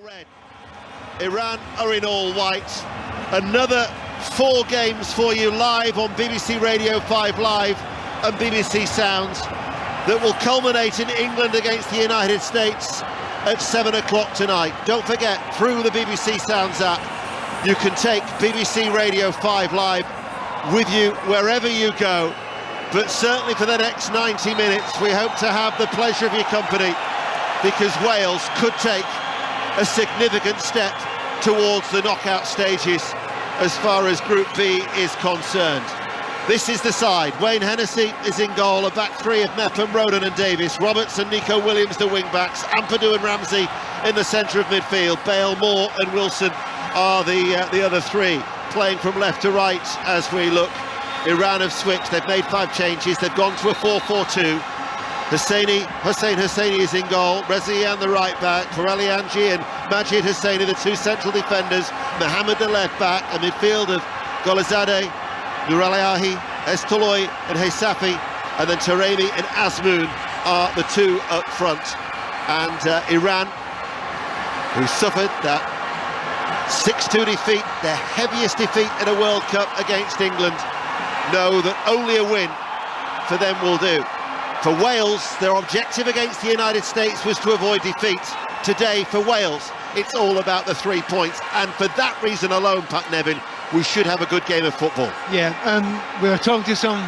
all red. Iran are in all white. Another 4 games for you live on BBC Radio 5 Live and BBC Sounds that will culminate in England against the United States at 7 o'clock tonight. Don't forget, through the BBC Sounds app, you can take BBC Radio 5 Live with you wherever you go. But certainly for the next 90 minutes, we hope to have the pleasure of your company, because Wales could take a significant step towards the knockout stages as far as Group B is concerned. This is the side. Wayne Hennessy is in goal, a back three of Mepham, Roden and Davis, Roberts and Nico Williams the wing-backs, Ampadu and Ramsey in the centre of midfield, Bale, Moore and Wilson are the other three, playing from left to right as we look. Iran have switched, they've made 5 changes, they've gone to a 4-4-2. Hussein Husseini is in goal, Rezian the right back, Pirelli Anji and Majid Husseini the 2 central defenders, Mohammed the left back, a midfield of Golazadeh, Nuraliahi, Estoloy and Heisafi, and then Taremi and Azmoun are the 2 up front. And Iran, who suffered that 6-2 defeat, their heaviest defeat in a World Cup against England, know that only a win for them will do. For Wales, their objective against the United States was to avoid defeat. Today, for Wales, it's all about the 3 points, and for that reason alone, Pat Nevin, we should have a good game of football. Yeah, we were talking to some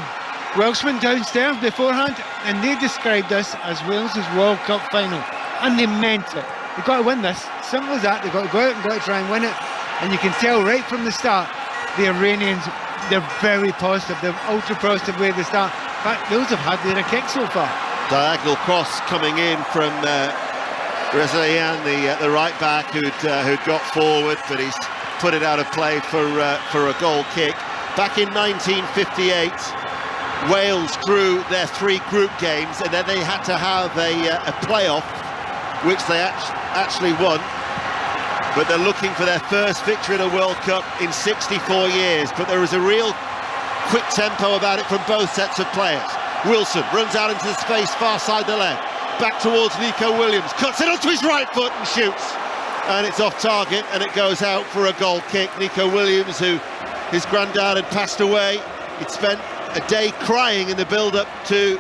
Welshmen downstairs beforehand, and they described this as Wales's World Cup final, and they meant it. They've got to win this, simple as that. They've got to go out and got to try and win it, and you can tell right from the start, the Iranians, they're very positive, they're ultra positive way they start. In fact, those have had their kick so far. Diagonal cross coming in from Rezayan, the right back, who'd got forward, but he's put it out of play for a goal kick. Back in 1958, Wales drew their 3 group games, and then they had to have a playoff, which they actually won. But they're looking for their first victory in a World Cup in 64 years. But there is a real quick tempo about it from both sets of players. Wilson runs out into the space far side the left, back towards Nico Williams, cuts it onto his right foot and shoots, and it's off target and it goes out for a goal kick. Nico Williams, who his granddad had passed away, he'd spent a day crying in the build-up to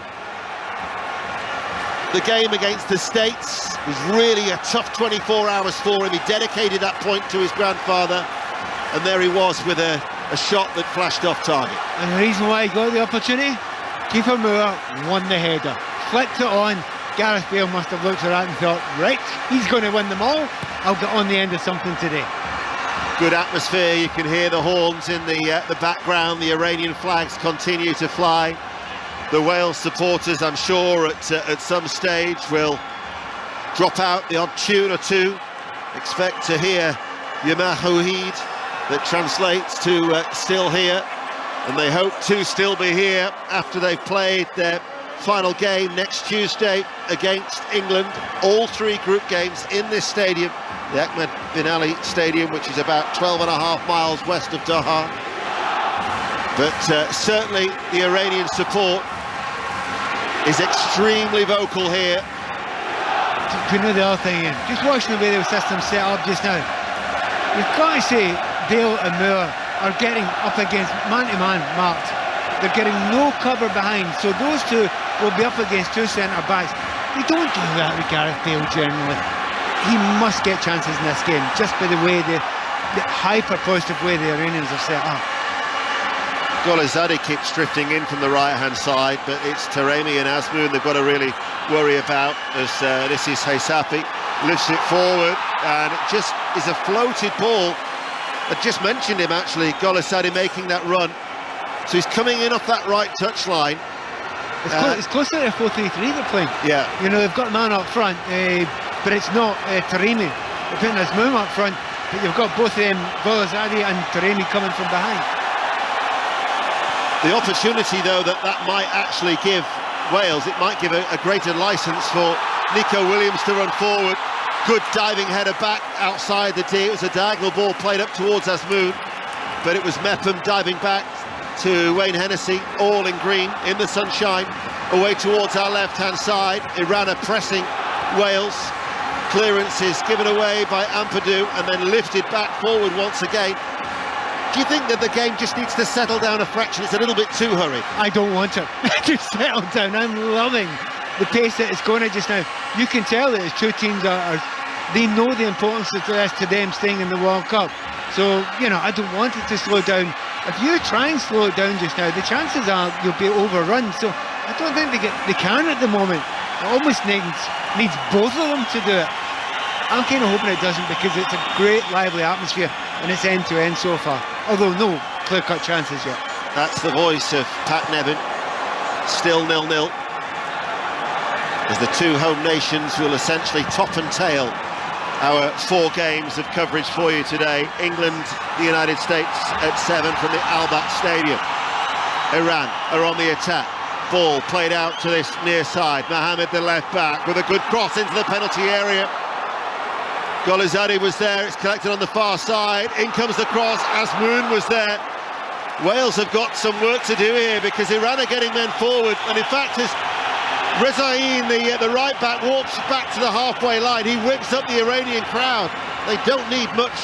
the game against the States. It was really a tough 24 hours for him. He dedicated that point to his grandfather, and there he was with a shot that flashed off target. And the reason why he got the opportunity, keeper Moore won the header, flicked it on. Gareth Bale must have looked at that and thought, right, he's going to win them all, I'll get on the end of something today. Good atmosphere, you can hear the horns in the background, the Iranian flags continue to fly. The Wales supporters, I'm sure, at some stage will drop out the odd tune or two. Expect to hear Yama Hoheed, that translates to still here, and they hope to still be here after they've played their final game next Tuesday against England. All 3 group games in this stadium, the Ahmed bin Ali Stadium, which is about 12.5 miles west of Doha. But certainly the Iranian support is extremely vocal here. You know the other thing, Ian, just watching the way the system's set up just now, you've got to say Bale and Moore are getting up against man-to-man marked. They're getting no cover behind, so those 2 will be up against 2 centre-backs. They don't do that with Gareth Bale generally. He must get chances in this game, just by the way, the hyper-positive way the Iranians are set up. Golazadeh keeps drifting in from the right-hand side, but it's Taremi and Azmoun they've got to really worry about, as this is Heisafi, lifts it forward, and it just is a floated ball. I just mentioned him, actually, Golazadeh making that run. So he's coming in off that right touchline. It's closer to a 4-3-3 they're playing. Yeah. You know, they've got a man up front, but it's not Taremi. They're putting Azmoun up front, but you've got both Golazadeh and Taremi coming from behind. The opportunity, though, that might actually give Wales, it might give a greater licence for Nico Williams to run forward. Good diving header back outside the D. It was a diagonal ball played up towards Azmoun, but it was Mepham diving back to Wayne Hennessy, all in green, in the sunshine, away towards our left-hand side. Iran are pressing Wales. clearance is given away by Ampadu and then lifted back forward once again. Do you think that the game just needs to settle down a fraction? It's a little bit too hurried. I don't want it to settle down. I'm loving the pace that it's going at just now. You can tell that the two teams they know the importance of this to them staying in the World Cup. So, you know, I don't want it to slow down. If you try and slow it down just now, the chances are you'll be overrun. So I don't think they can at the moment. It almost needs both of them to do it. I'm kind of hoping it doesn't, because it's a great lively atmosphere and it's end-to-end so far. Although no clear-cut chances yet. That's the voice of Pat Nevin. Still 0-0. As the two home nations will essentially top and tail our 4 games of coverage for you today. England, the United States at 7 from the Al Bayt Stadium. Iran are on the attack. Ball played out to this near side. Mohamed, the left back, with a good cross into the penalty area. Golizade was there, it's collected on the far side. In comes the cross, Asmoon was there. Wales have got some work to do here, because Iran are getting men forward, and in fact as Rezaïn, the right back, walks back to the halfway line, he whips up the Iranian crowd. They don't need much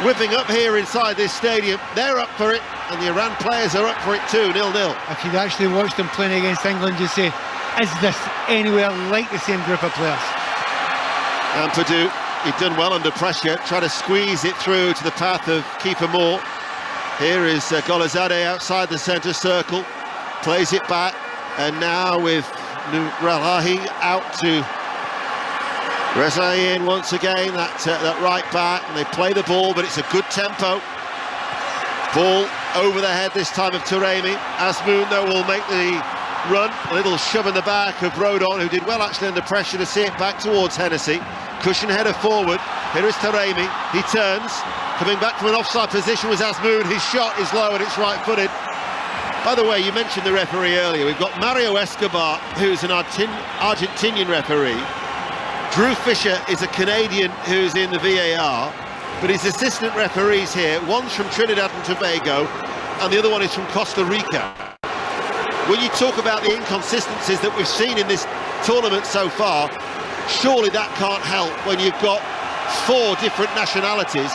whipping up here inside this stadium. They're up for it, and the Iran players are up for it too. 0-0. If you'd actually watched them playing against England, you'd say, is this anywhere like the same group of players? Ampadu, he'd done well under pressure, trying to squeeze it through to the path of Keeper Moore. Here is Golizade outside the centre circle, plays it back, and now with Nourahi out to Rezaïn once again, that right back, and they play the ball, but it's a good tempo. Ball over the head this time of Taremi. Asmoon, though, will make the run. A little shove in the back of Rodon, who did well actually under pressure to see it back towards Hennessy. Cushion header forward. Here is Taremi. He turns. Coming back from an offside position was Asmoon. His shot is low and it's right-footed. By the way, you mentioned the referee earlier. We've got Mario Escobar, who's an Argentinian referee. Drew Fisher is a Canadian who's in the VAR, but his assistant referees here, one's from Trinidad and Tobago, and the other one is from Costa Rica. When you talk about the inconsistencies that we've seen in this tournament so far, surely that can't help when you've got 4 different nationalities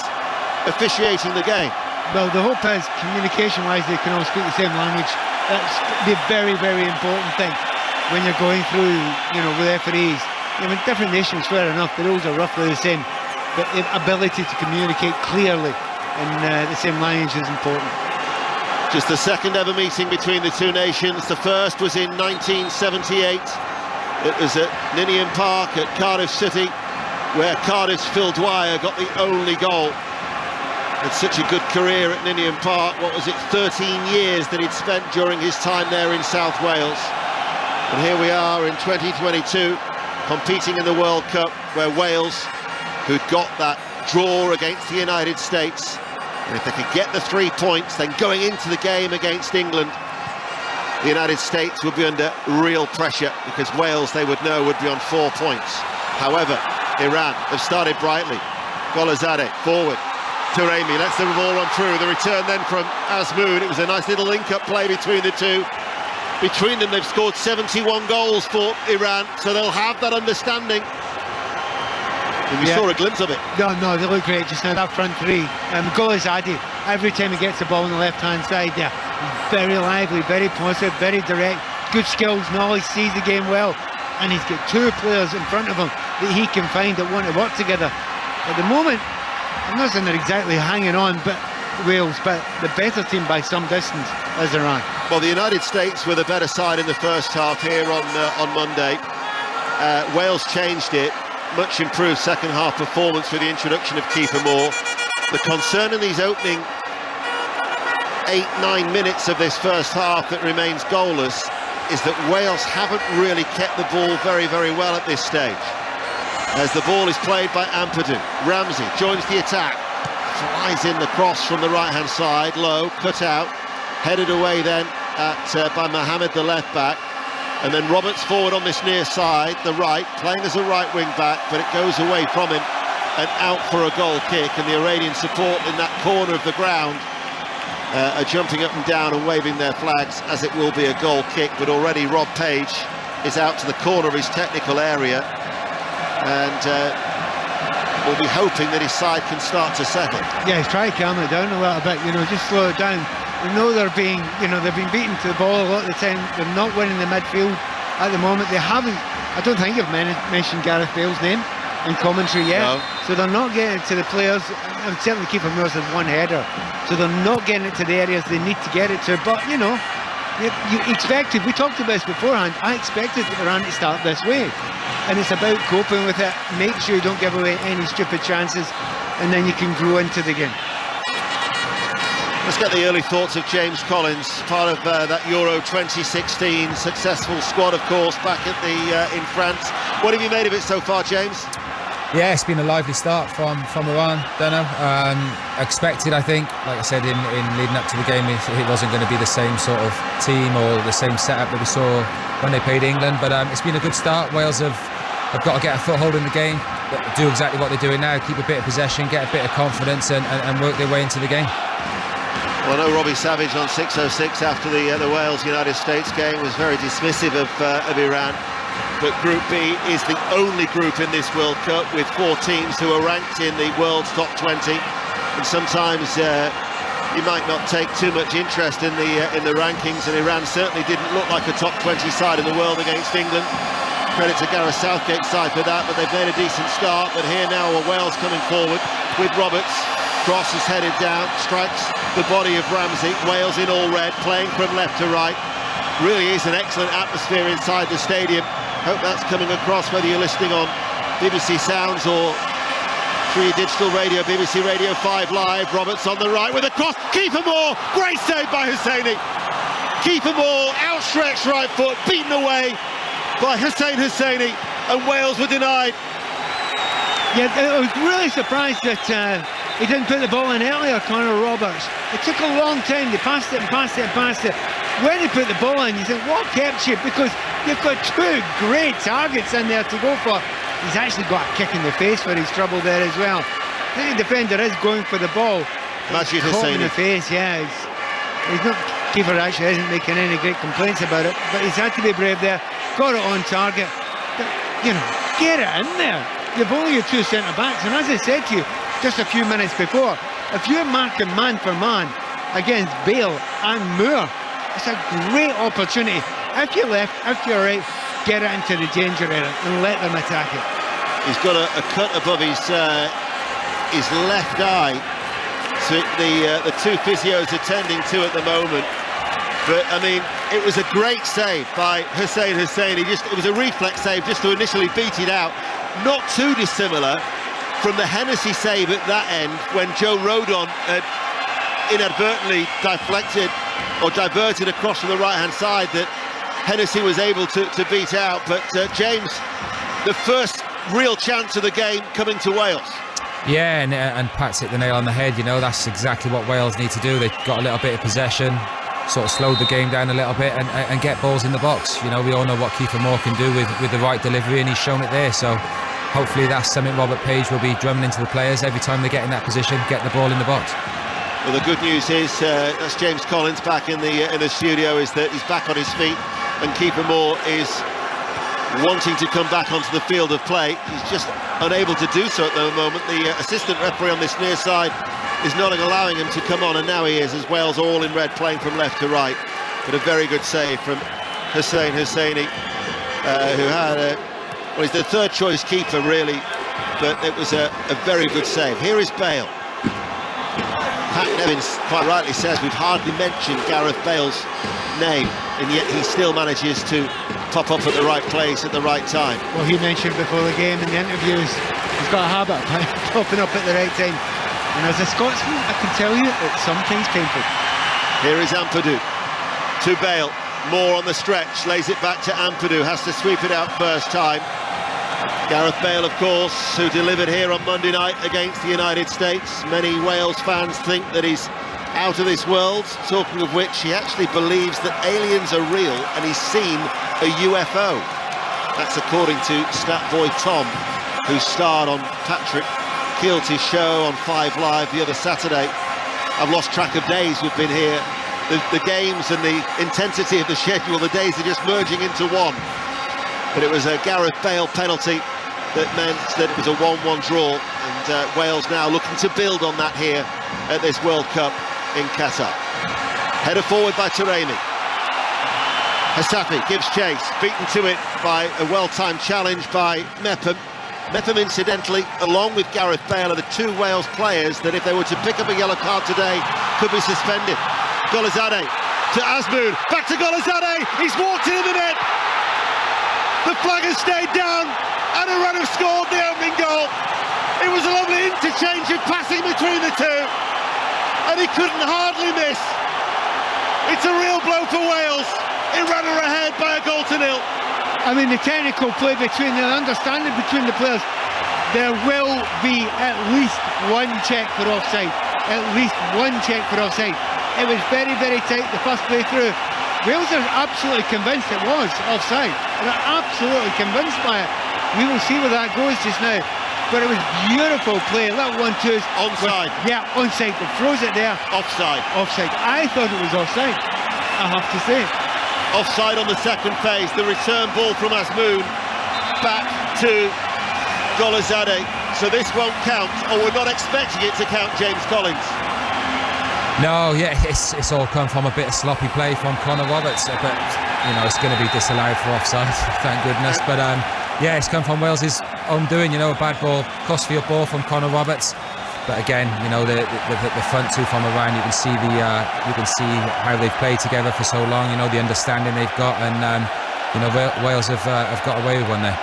officiating the game. Well, the hope is, communication-wise, they can all speak the same language. That's the very, very important thing when you're going through, you know, with referees. I mean, different nations, fair enough, the rules are roughly the same, but the ability to communicate clearly in the same language is important. Just the second ever meeting between the two nations. The first was in 1978. It was at Ninian Park at Cardiff City, where Cardiff's Phil Dwyer got the only goal. Had such a good career at Ninian Park. What was it, 13 years that he'd spent during his time there in South Wales. And here we are in 2022, competing in the World Cup, where Wales, who'd got that draw against the United States, and if they could get the 3 points, then going into the game against England, the United States would be under real pressure, because Wales, they would know, would be on 4 points. However, Iran have started brightly. Golizade forward. Taremi lets the ball run through. The return then from Asmoon. It was a nice little link-up play between the two. Between them, they've scored 71 goals for Iran, so they'll have that understanding. And we saw a glimpse of it. No, they look great just now, that front three. Golizade, every time he gets the ball on the left-hand side there, very lively, very positive, very direct, good skills, knowledge, sees the game well, and he's got 2 players in front of him that he can find that want to work together. At the moment, I'm not saying they're exactly hanging on, but Wales, but the better team by some distance is Iran. Well, the United States were the better side in the first half here on Monday. Wales changed it. Much improved second half performance with the introduction of Keeper Moore. The concern in these opening 8-9 minutes of this first half that remains goalless is that Wales haven't really kept the ball very, very well at this stage. As the ball is played by Ampadu, Ramsey joins the attack, flies in the cross from the right-hand side, low, cut out, headed away then by Mohamed, the left back, and then Roberts forward on this near side, the right, playing as a right wing back, but it goes away from him and out for a goal kick, and the Iranian support in that corner of the ground are jumping up and down and waving their flags as it will be a goal kick. But already Rob Page is out to the corner of his technical area, and will be hoping that his side can start to settle. Yeah, he's trying to calm it down a little bit, just slow it down. We know they've been beaten to the ball a lot of the time. They're not winning the midfield at the moment. They haven't, I don't think you've mentioned Gareth Bale's name in commentary yet. No. So they're not getting it to the players, and certainly Kiefer Moore's had one header. So they're not getting it to the areas they need to get it to. But, you expected, we talked about this beforehand, I expected Iran to start this way. And it's about coping with it, make sure you don't give away any stupid chances, and then you can grow into the game. Let's get the early thoughts of James Collins, part of that Euro 2016 successful squad, of course, back at in France. What have you made of it so far, James? Yeah, it's been a lively start from Iran. Don't know. Expected, I think. Like I said, in leading up to the game, it wasn't going to be the same sort of team or the same setup that we saw when they played England. But it's been a good start. Wales have got to get a foothold in the game, do exactly what they're doing now, keep a bit of possession, get a bit of confidence, and work their way into the game. Well, I know Robbie Savage on 606 after the Wales-United States game was very dismissive of Iran. But Group B is the only group in this World Cup with 4 teams who are ranked in the world's top 20. And sometimes you might not take too much interest in the rankings, and Iran certainly didn't look like a top 20 side in the world against England. Credit to Gareth Southgate's side for that, but they've made a decent start. But here now are Wales coming forward with Roberts. Cross is headed down, strikes the body of Ramsey. Wales in all red, playing from left to right. Really is an excellent atmosphere inside the stadium. Hope that's coming across whether you're listening on BBC Sounds or through your digital radio, BBC Radio 5 Live. Roberts on the right with a cross. Kiefer Moore, great save by Husseini. Kiefer Moore, outstretched right foot, beaten away by Husseini, and Wales were denied. Yeah, I was really surprised that he didn't put the ball in earlier, Connor Roberts. It took a long time. They passed it and passed it and passed it. When he put the ball in, you think, what kept you? Because you've got 2 great targets in there to go for. He's actually got a kick in the face for his trouble there as well. I think the defender is going for the ball. Majid Caught Husseini in the face, yeah. He's not. Keeper actually isn't making any great complaints about it, but he's had to be brave there. Got it on target. But, get it in there. You've only your 2 centre-backs, and as I said to you just a few minutes before, if you're marking man for man against Bale and Moore, it's a great opportunity. If you're left, if you're right, get it into the danger area and let them attack it. He's got a cut above his left eye, so the 2 physios attending to at the moment. But I mean, it was a great save by Husseini. It was a reflex save just to initially beat it out. Not too dissimilar from the Hennessy save at that end when Joe Rodon had inadvertently deflected or diverted across from the right-hand side that Hennessy was able to beat out. But James, the first real chance of the game coming to Wales. Yeah, and Pat's hit the nail on the head. That's exactly what Wales need to do. They've got a little bit of possession, sort of slowed the game down a little bit, and get balls in the box. We all know what Kiefer Moore can do with the right delivery, and he's shown it there. So hopefully that's something Robert Page will be drumming into the players every time they get in that position, get the ball in the box. Well, the good news is that's James Collins back in the studio, is that he's back on his feet, and Kiefer Moore is wanting to come back onto the field of play. He's just unable to do so at the moment. The assistant referee on this near side is not allowing him to come on, and now he is, as Wales are all in red, playing from left to right. But a very good save from Husseini, who had well, he's the 3rd choice keeper really, but it was a very good save. Here is Bale. Pat Nevins quite rightly says we've hardly mentioned Gareth Bale's name, and yet he still manages to pop up at the right place at the right time. Well, he mentioned before the game in the interviews, he's got a habit of popping up at the right time. And as a Scotsman, I can tell you it's sometimes painful. Here is Ampadu to Bale. Moore on the stretch, lays it back to Ampadu, has to sweep it out first time. Gareth Bale, of course, who delivered here on Monday night against the United States. Many Wales fans think that he's out of this world, talking of which he actually believes that aliens are real and he's seen a UFO. That's according to Statboy Tom, who starred on Patrick Keelty's show on 5 Live the other Saturday. I've lost track of days we've been here. The games and the intensity of the schedule, the days are just merging into one. But it was a Gareth Bale penalty that meant that it was a 1-1 draw, and Wales now looking to build on that here at this World Cup in Qatar. Header forward by Taremi. Hasafi gives chase, beaten to it by a well-timed challenge by Mepham. Mepham, incidentally, along with Gareth Bale, are the two Wales players that, if they were to pick up a yellow card today, could be suspended. Golazade to Azmoun, back to Golazade, he's walked into the net! The flag has stayed down, and Iran have scored the opening goal. It was a lovely interchange of passing between the two, and he couldn't hardly miss. It's a real blow for Wales. Iran are ahead by a 1-0. I mean, the technical play between the understanding between the players, there will be at least one check for offside. At least one check for offside. It was very, very tight the first play through. Wales are absolutely convinced it was offside. They're absolutely convinced by it. We will see where that goes just now. But it was beautiful play. That 1-2 is onside. Yeah, onside. It throws it there. Offside. Offside. I thought it was offside, I have to say. Offside on the second phase. The return ball from Azmoun back to Golazade. So this won't count, or we're not expecting it to count, James Collins. No, yeah, it's all come from a bit of sloppy play from Connor Roberts, but you know it's going to be disallowed for offside, thank goodness. But yeah, it's come from Wales's own doing. You know, a bad ball, crossfield ball from Connor Roberts. But again, you know, the front two from Iran, you can see how they've played together for so long. You know, the understanding they've got, and you know, Wales have got away with one there.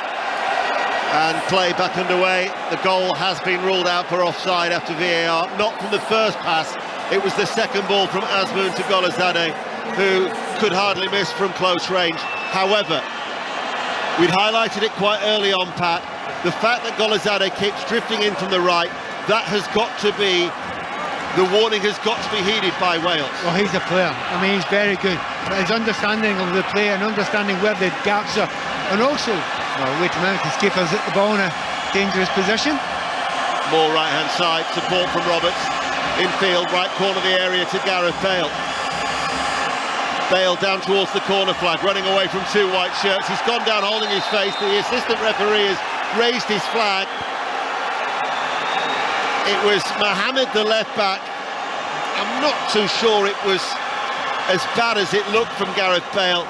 And play back underway. The goal has been ruled out for offside after VAR, not from the first pass. It was the second ball from Azmoun to Golazade, who could hardly miss from close range. However, we'd highlighted it quite early on, Pat. The fact that Golazade keeps drifting in from the right, that has got to be, the warning has got to be heeded by Wales. Well, he's a player. I mean, he's very good. But his understanding of the play and understanding where the gaps are, and also, well, wait a minute, his keeper's at the ball in a dangerous position. More right-hand side, support from Roberts. Infield, right corner of the area to Gareth Bale. Bale down towards the corner flag, running away from two white shirts. He's gone down holding his face. The assistant referee has raised his flag. It was Mohammed, the left back. I'm not too sure it was as bad as it looked from Gareth Bale.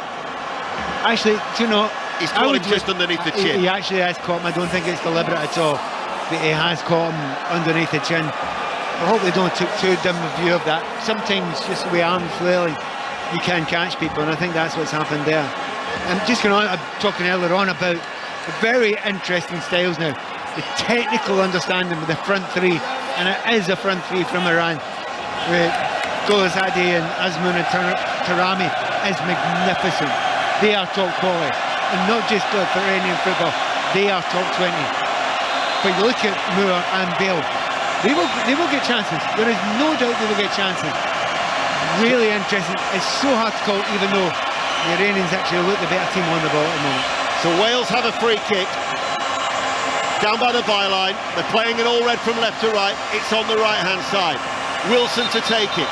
Actually, do you know, he's caught him just underneath the chin. He actually has caught him. I don't think it's deliberate at all, but he has caught him underneath the chin. I hope they don't take too dim a view of that. Sometimes just with arms flailing, you can catch people, and I think that's what's happened there. I'm just going on, I'm talking earlier on about the very interesting styles now. The technical understanding with the front three, and it is a front three from Iran, with Golazade and Azmoun and Taremi, is magnificent. They are top quality, and not just for Iranian football, they are top 20. But you look at Moore and Bale, they will get chances. There is no doubt they will get chances. Really interesting. It's so hard to call, even though the Iranians actually look the better team on the ball at the moment. So Wales have a free kick down by the byline. They're playing it all red from left to right. It's on the right-hand side. Wilson to take it.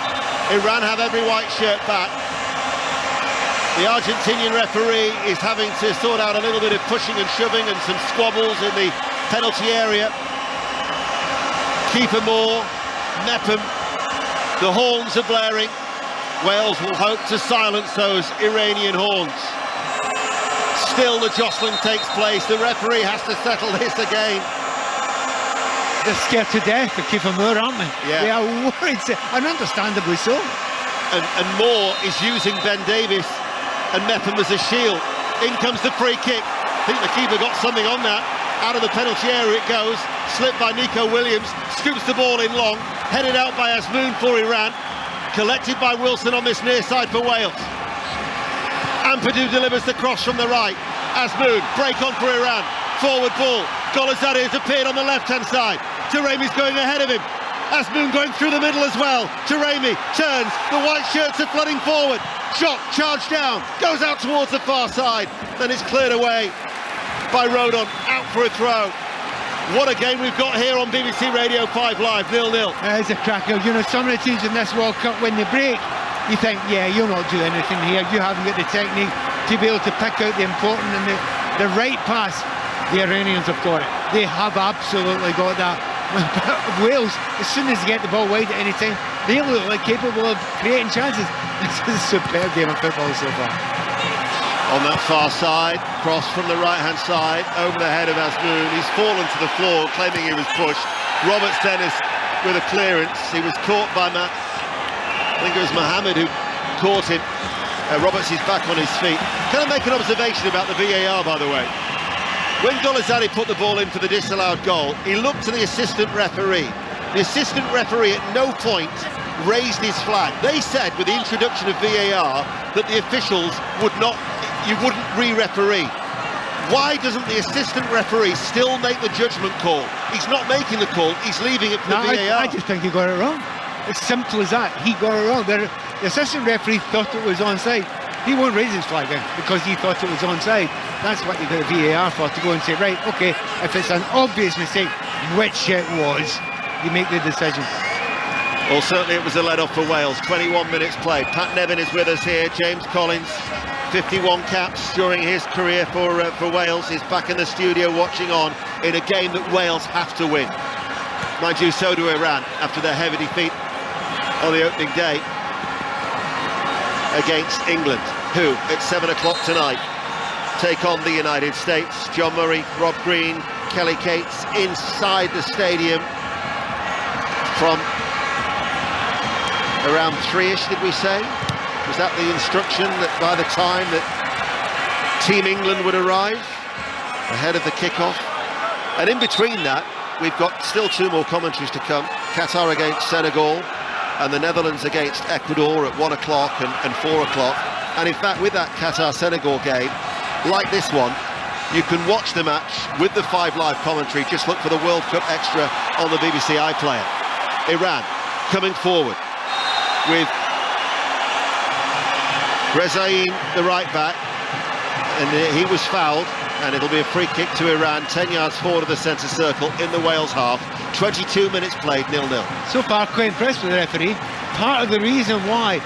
Iran have every white shirt back. The Argentinian referee is having to sort out a little bit of pushing and shoving and some squabbles in the penalty area. Keeper Moore, Mepham, the horns are blaring. Wales will hope to silence those Iranian horns. Still the jostling takes place. The referee has to settle this again. They're scared to death of Keeper Moore, aren't they? Yeah. They are worried, and understandably so. And Moore is using Ben Davies and Mepham as a shield. In comes the free kick. I think the keeper got something on that. Out of the penalty area it goes. Slipped by Nico Williams. Scoops the ball in long. Headed out by Azmoun for Iran. Collected by Wilson on this near side for Wales. Ampadu delivers the cross from the right. Azmoun, break on for Iran. Forward ball. Golazade has appeared on the left-hand side. Taremi's going ahead of him. Azmoun going through the middle as well. Taremi turns. The white shirts are flooding forward. Shot, charged down. Goes out towards the far side. Then it's cleared away by Rodon. Out for a throw. What a game we've got here on BBC Radio 5 Live, 0-0. It is a cracker. You know, some of the teams in this World Cup, when they break, you think, yeah, you're not doing anything here. You haven't got the technique to be able to pick out the important and the right pass. The Iranians have got it. They have absolutely got that. Wales, as soon as they get the ball wide at any time, they look like capable of creating chances. This is a superb game of football so far. On that far side, cross from the right-hand side, over the head of Azmoun. He's fallen to the floor, claiming he was pushed. Roberts Dennis with a clearance. He was caught by I think it was Mohammed who caught him. Roberts is back on his feet. Can I make an observation about the VAR, by the way? When Golazade put the ball in for the disallowed goal, he looked to the assistant referee. The assistant referee at no point raised his flag. They said with the introduction of VAR that the officials you wouldn't re-referee. Why doesn't the assistant referee still make the judgment call? He's not making the call, he's leaving it for the VAR. I just think he got it wrong. As simple as that, he got it wrong. The assistant referee thought it was onside. He won't raise his flag then because he thought it was onside. That's what you got the VAR for, to go and say, right, okay, if it's an obvious mistake, which it was, you make the decision. Well, certainly it was a let-off for Wales. 21 minutes played. Pat Nevin is with us here. James Collins, 51 caps during his career for Wales, is back in the studio watching on in a game that Wales have to win. Mind you, so do Iran after their heavy defeat on the opening day against England, who at 7 o'clock tonight take on the United States. John Murray, Rob Green, Kelly Cates inside the stadium from around 3ish, did we say? Was that the instruction that by the time that Team England would arrive ahead of the kickoff? And in between that, we've got still 2 more commentaries to come. Qatar against Senegal and the Netherlands against Ecuador at 1 o'clock and 4 o'clock. And in fact, with that Qatar-Senegal game, like this one, you can watch the match with the 5 Live commentary. Just look for the World Cup Extra on the BBC iPlayer. Iran coming forward with Rezaïn, the right back, and he was fouled, and it'll be a free kick to Iran, 10 yards forward of the centre circle in the Wales half. 22 minutes played, 0-0. So far, quite impressed with the referee. Part of the reason why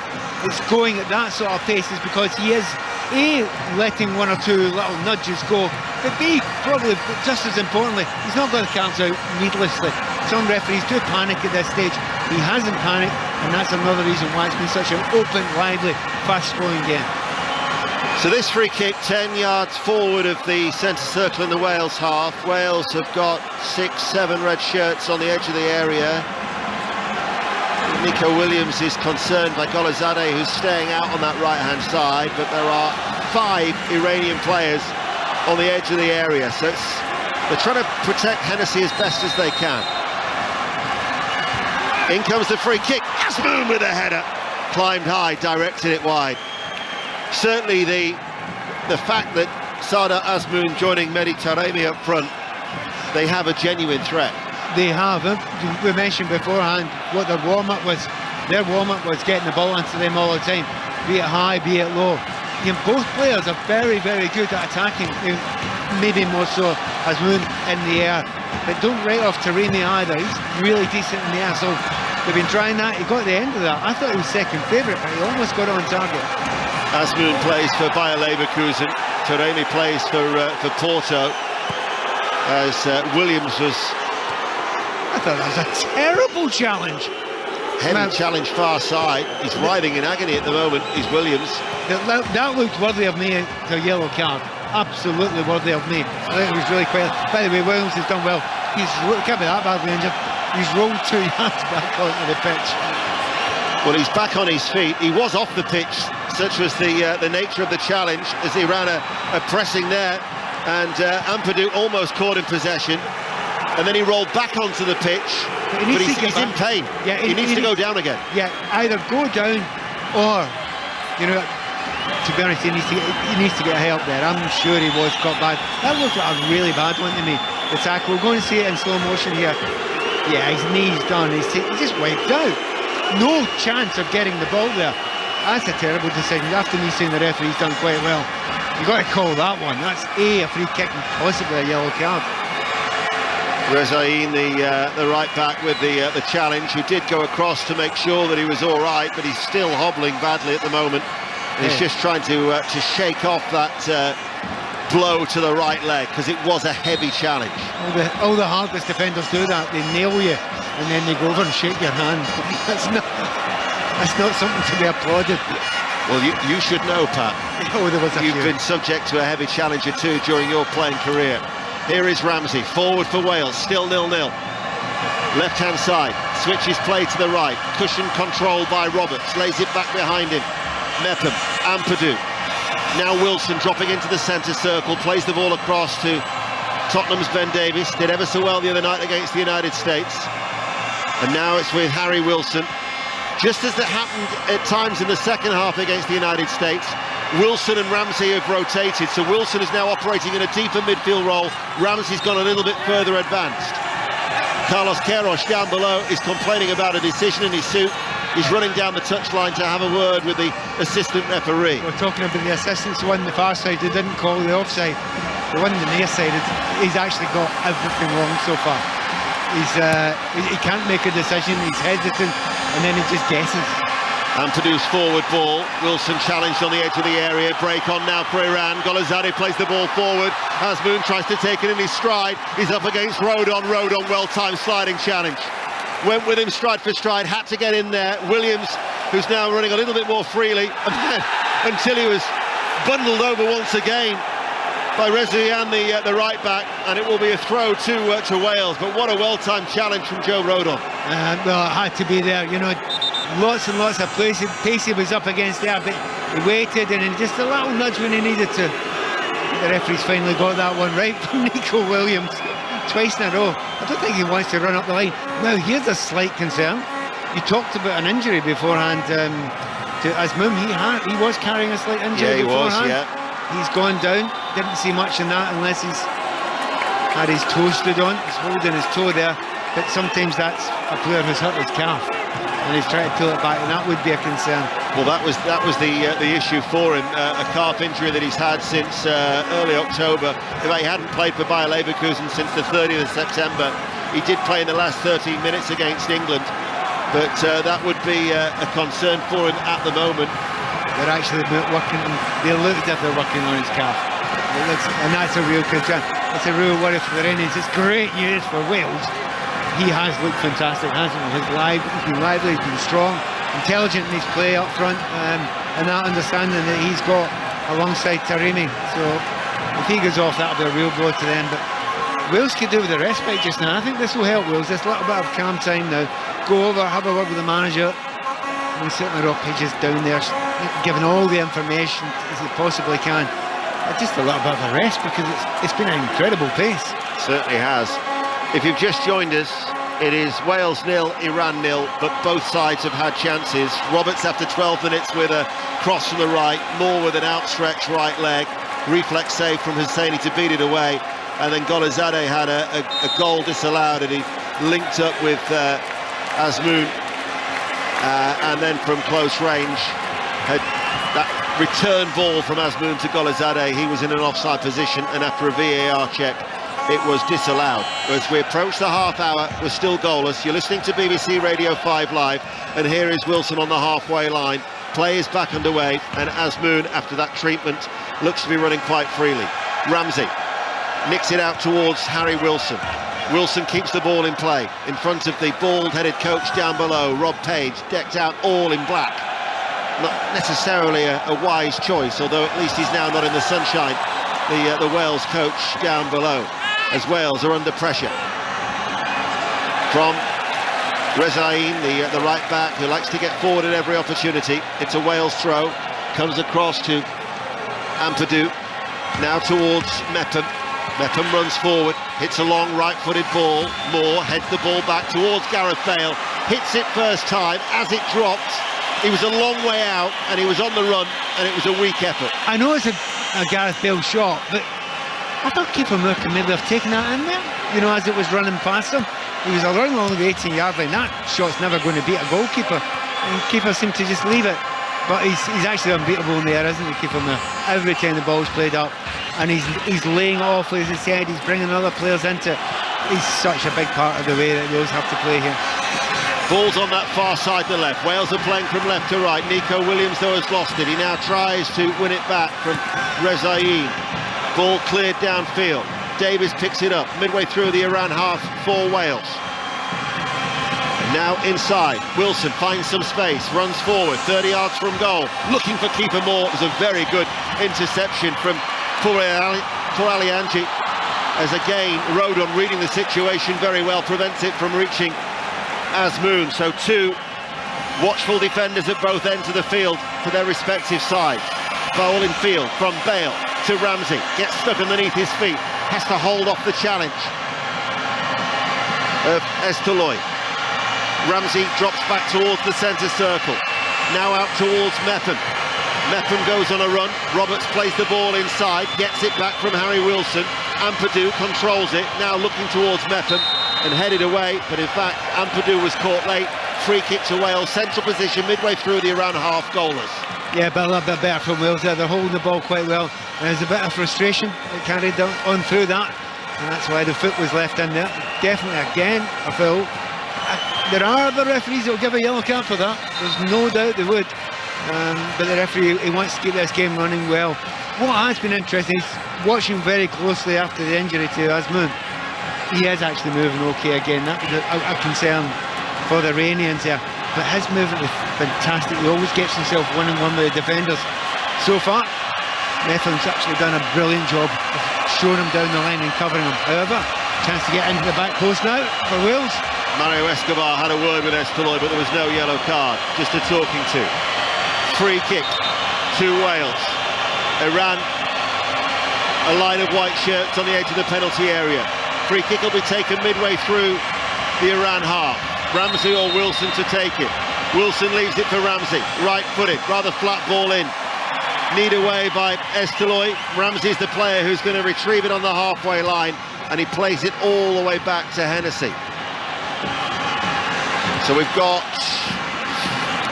it's going at that sort of pace is because he is A, letting 1 or 2 little nudges go, but B, probably just as importantly, he's not got the cards out needlessly. Some referees do panic at this stage. He hasn't panicked, and that's another reason why it's been such an open, lively, fast-flowing game. So this free kick 10 yards forward of the centre circle in the Wales half. Wales have got 6-7 red shirts on the edge of the area. Nico Williams is concerned by Golazade, who's staying out on that right-hand side, but there are 5 Iranian players on the edge of the area, so they're trying to protect Hennessy as best as they can. In comes the free kick. Azmoun with a header, climbed high, directed it wide. Certainly the fact that Sardar Azmoun joining Mehdi Taremi up front, they have a genuine threat. They have. We mentioned beforehand what their warm-up was. Their warm-up was getting the ball onto them all the time, be it high, be it low. Both players are very, very good at attacking, maybe more so Azmoun in the air. But don't write off Taremi either, he's really decent in the air, so they've been trying that. He got the end of that. I thought he was second favourite, but he almost got it on target. Azmoun plays for Bayer Leverkusen, Taremi plays for Porto, as Williams was... I thought that was a terrible challenge. Heavy challenge far side. He's writhing in agony at the moment, is Williams. That looked worthy of me, the yellow card. Absolutely worthy of me. I think it was really quick. By the way, Williams has done well. Can't be that badly injured. He's rolled 2 yards back onto the pitch. Well, he's back on his feet. He was off the pitch. Such was the nature of the challenge as Iran are pressing there. And Ampadu almost caught in possession. And then he rolled back onto the pitch, but he's in pain. Yeah, he needs to go down again. Yeah, either go down or, to be honest, he needs to get help there. I'm sure he was caught bad. That looked like a really bad one to me, the tackle. We're going to see it in slow motion here. Yeah, his knee's done. He's just wiped out. No chance of getting the ball there. That's a terrible decision. After me saying the referee's done quite well, you've got to call that one. That's a free kick and possibly a yellow card. Rezaïn, the right back with the challenge, who did go across to make sure that he was all right, but he's still hobbling badly at the moment. And he's just trying to shake off that blow to the right leg, because it was a heavy challenge. All the hardest defenders do that. They nail you and then they go over and shake your hand. That's not something to be applauded. Well, you should know, Pat. You've been subject to a heavy challenge or two during your playing career. Here is Ramsey, forward for Wales, still 0-0. Left-hand side, switches play to the right, cushion control by Roberts, lays it back behind him. Mepham, Ampadu. Now Wilson dropping into the centre circle, plays the ball across to Tottenham's Ben Davies. Did ever so well the other night against the United States. And now it's with Harry Wilson. Just as it happened at times in the second half against the United States, Wilson and Ramsey have rotated, so Wilson is now operating in a deeper midfield role. Ramsey's gone a little bit further advanced. Carlos Queiroz down below is complaining about a decision in his suit. He's running down the touchline to have a word with the assistant referee. We're talking about the assistants, the one on the far side who didn't call the offside. The one on the near side, he's actually got everything wrong so far. He can't make a decision, he's hesitant, and then he just guesses. Ampadu's forward ball, Wilson challenged on the edge of the area, break on now for Iran. Golazade plays the ball forward, Azmoun tries to take it in his stride, he's up against Rodon, well-timed sliding challenge. Went with him stride for stride, had to get in there. Williams, who's now running a little bit more freely, and then until he was bundled over once again by Rezuian, the right back, and it will be a throw to Wales. But what a well-timed challenge from Joe Rodon. Well, it had to be there, you know. Lots and lots of pace he was up against there, but he waited and then just a little nudge when he needed to. The referee's finally got that one right from Nico Williams, twice in a row. I don't think he wants to run up the line. Now, here's a slight concern. You talked about an injury beforehand to Azmoun. He was carrying a slight injury beforehand. Yeah, he was, He's gone down. Didn't see much in that unless he's had his toe stood on. He's holding his toe there. But sometimes that's a player who's hurt his calf and he's trying to pull it back, and that would be a concern. Well, that was the issue for him, a calf injury that he's had since early October. In fact, he hadn't played for Bayer Leverkusen since the 30th of September. He did play in the last 13 minutes against England, but that would be a concern for him at the moment. They're actually working, they looked at they're working on his calf. And that's a real concern. It's a real worry for the Rennies. It's great news for Wales. He has looked fantastic, hasn't he? He's been lively, he's been strong, intelligent in his play up front, and that understanding that he's got alongside Taremi. So if he goes off, that'll be a real blow to them. But Wales could do with a respite just now. I think this will help Wales. This little bit of calm time now. Go over, have a word with the manager. And certainly Rob Page is down there, giving all the information as he possibly can. Just a little bit of a rest, because it's been an incredible pace. Certainly has. If you've just joined us, it is Wales 0, Iran 0, but both sides have had chances. Roberts after 12 minutes with a cross from the right, Moore with an outstretched right leg, reflex save from Hosseini to beat it away, and then Golazade had a goal disallowed, and he linked up with Azmoun, and then from close range had that return ball from Azmoun to Golazade. He was in an offside position, and after a VAR check, it was disallowed. As we approach the half hour, we're still goalless. You're listening to BBC Radio 5 Live, and here is Wilson on the halfway line. Play is back underway, and Azmoun, after that treatment, looks to be running quite freely. Ramsey nicks it out towards Harry Wilson. Wilson keeps the ball in play in front of the bald-headed coach down below, Rob Page, decked out all in black. Not necessarily a wise choice, although at least he's now not in the sunshine, the Wales coach down below, as Wales are under pressure from Rezaïn, the right back, who likes to get forward at every opportunity. It's a Wales throw, comes across to Ampadu, now towards Mepham. Mepham runs forward, hits a long right-footed ball. Moore heads the ball back towards Gareth Bale, hits it first time. As it dropped, he was a long way out, and he was on the run, and it was a weak effort. I know it's a Gareth Bale shot, but I thought keeper Moore could maybe have taken that in there, you know, as it was running past him. He was around along the 18-yard line. That shot's never going to beat a goalkeeper, and keeper seemed to just leave it. But he's actually unbeatable in the air, isn't he, keeper Moore? Every time the ball's played up, and he's laying off, as I said, he's bringing other players into it. He's such a big part of the way that Wales have to play here. Ball's on that far side to left. Wales are playing from left to right. Nico Williams, though, has lost it. He now tries to win it back from Rezaïn. Ball cleared downfield. Davies picks it up midway through the Iran half for Wales. And now inside, Wilson finds some space, runs forward, 30 yards from goal, looking for keeper Moore. It was a very good interception from Alianji, as again Rodon, reading the situation very well, prevents it from reaching Azmoun. So two watchful defenders at both ends of the field for their respective sides. Ball in field from Bale to Ramsey, gets stuck underneath his feet, has to hold off the challenge of Estoloy. Ramsey drops back towards the centre circle, now out towards Mepham. Mepham goes on a run, Roberts plays the ball inside, gets it back from Harry Wilson. Ampadu controls it, now looking towards Mepham and headed away, but in fact Ampadu was caught late. Free kick to Wales, central position midway through the Iran half, goalless. Yeah, but a little bit better from Wales there. They're holding the ball quite well. There's a bit of frustration that carried on through that, and that's why the foot was left in there. Definitely, again, a foul. There are other referees that will give a yellow card for that. There's no doubt they would. But the referee, he wants to keep this game running well. What has been interesting is watching very closely after the injury to Azmoun. He is actually moving okay again. That was a concern for the Iranians there. But his movement is fantastic. He always gets himself one-on-one with the defenders. So far, Mepham's actually done a brilliant job of showing him down the line and covering him. However, chance to get into the back post now for Wales. Mario Escobar had a word with Estoloy, but there was no yellow card, just a talking to. Free kick to Wales. Iran, a line of white shirts on the edge of the penalty area. Free kick will be taken midway through the Iran half. Ramsey or Wilson to take it. Wilson leaves it for Ramsey, right-footed, rather flat ball in. Kneed away by Estoloy. Ramsey's the player who's going to retrieve it on the halfway line, and he plays it all the way back to Hennessy. So we've got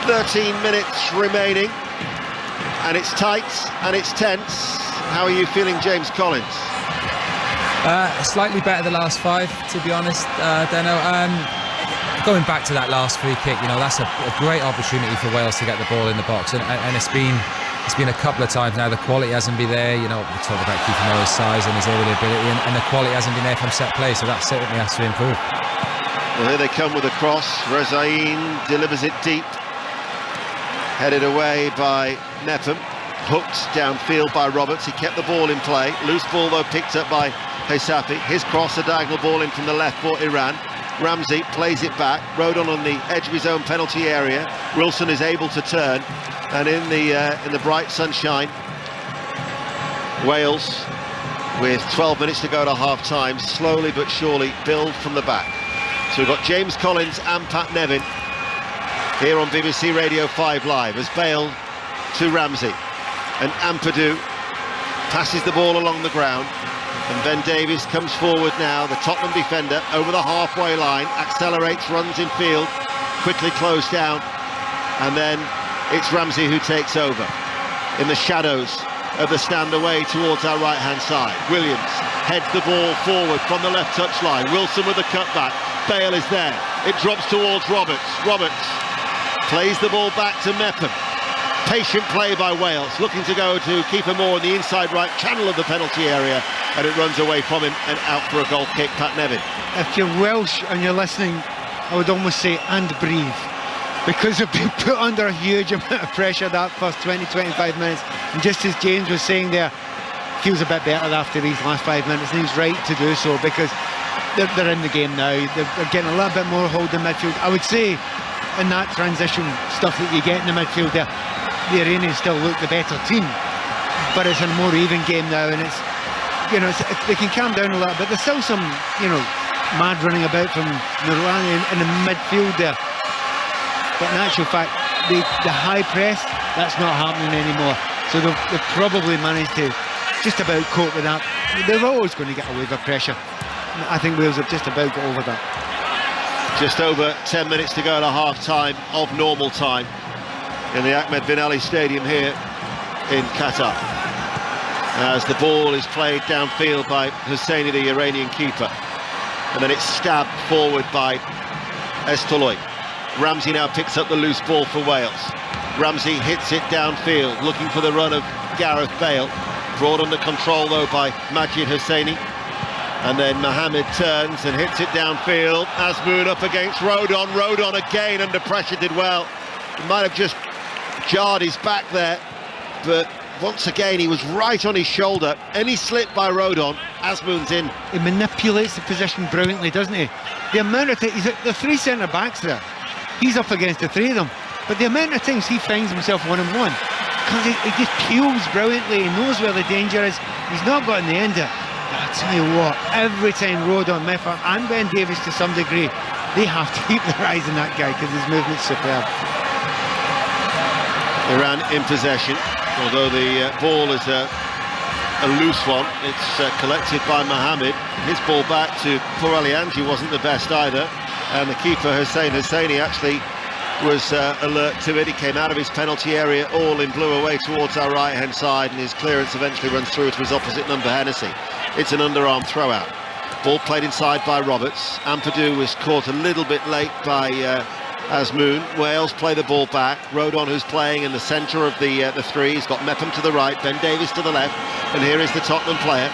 13 minutes remaining, and it's tight and it's tense. How are you feeling, James Collins? Slightly better the last five, to be honest, Deno. Going back to that last free kick, you know, that's a great opportunity for Wales to get the ball in the box, and it's been a couple of times now. The quality hasn't been there. You know, we talk about keeping Moore's size and his aerial ability, and the quality hasn't been there from set play, so that certainly has to improve. Well, here they come with a cross. Rezaïn delivers it deep, headed away by Mepham, hooked downfield by Roberts. He kept the ball in play. Loose ball though picked up by Heysafi. His cross, a diagonal ball in from the left for Iran. Ramsey plays it back, Rodon on the edge of his own penalty area. Wilson is able to turn, and in the bright sunshine, Wales, with 12 minutes to go to half-time, slowly but surely build from the back. So we've got James Collins and Pat Nevin here on BBC Radio 5 Live as Bale to Ramsey, and Ampadu passes the ball along the ground. And Ben Davies comes forward now, the Tottenham defender, over the halfway line, accelerates, runs in field, quickly closed down, and then it's Ramsey who takes over in the shadows of the stand away towards our right-hand side. Williams heads the ball forward from the left touchline. Wilson with the cutback. Bale is there. It drops towards Roberts. Roberts plays the ball back to Mepham. Patient play by Wales, looking to go to keeper Moore in the inside right channel of the penalty area, and it runs away from him and out for a goal kick. Pat Nevin. If you're Welsh and you're listening, I would almost say, and breathe, because they've been put under a huge amount of pressure that first 20-25 minutes, and just as James was saying there, feels a bit better after these last 5 minutes, and he's right to do so, because they're in the game now. They're getting a little bit more hold in midfield. I would say in that transition stuff that you get in the midfield there, the Iranians still look the better team, but it's a more even game now, and it's, you know, they can calm down a little bit. There's still some, you know, mad running about from Nurlani in the midfield there, but in actual fact, the high press, that's not happening anymore. So they've probably managed to just about cope with that. They're always going to get away with pressure. I think Wales have just about got over that. Just over 10 minutes to go to half-time of normal time in the Ahmed bin Ali Stadium here in Qatar, as the ball is played downfield by Hosseini, the Iranian keeper, and then it's stabbed forward by Estoloy. Ramsey now picks up the loose ball for Wales. Ramsey hits it downfield, looking for the run of Gareth Bale. Brought under control though by Majid Hosseini. And then Mohamed turns and hits it downfield. Azmoun up against Rodon. Rodon again under pressure, did well. He might have just jarred his back there, but once again he was right on his shoulder. Any slip by Rodon, Azmoun's in. He manipulates the position brilliantly, doesn't he? The amount of the three centre backs there, he's up against the three of them, but the amount of times he finds himself one-on-one, because he just peels brilliantly. He knows where the danger is. He's not gotten the end of it. I tell you what, every time Rodon, Meffert and Ben Davies to some degree, they have to keep their eyes on that guy because his movement's superb. Iran in possession, although the ball is a loose one. It's collected by Mohamed. His ball back to Pouralianji wasn't the best either, and the keeper Hussein Hosseini actually was alert to it. He came out of his penalty area all in blue away towards our right hand side, and his clearance eventually runs through to his opposite number, Hennessy. It's an underarm throw out. Ball played inside by Roberts. Ampadu was caught a little bit late by Azmoun. Wales play the ball back. Rodon, who's playing in the centre of the three, he's got Mepham to the right, Ben Davies to the left, and here is the Tottenham player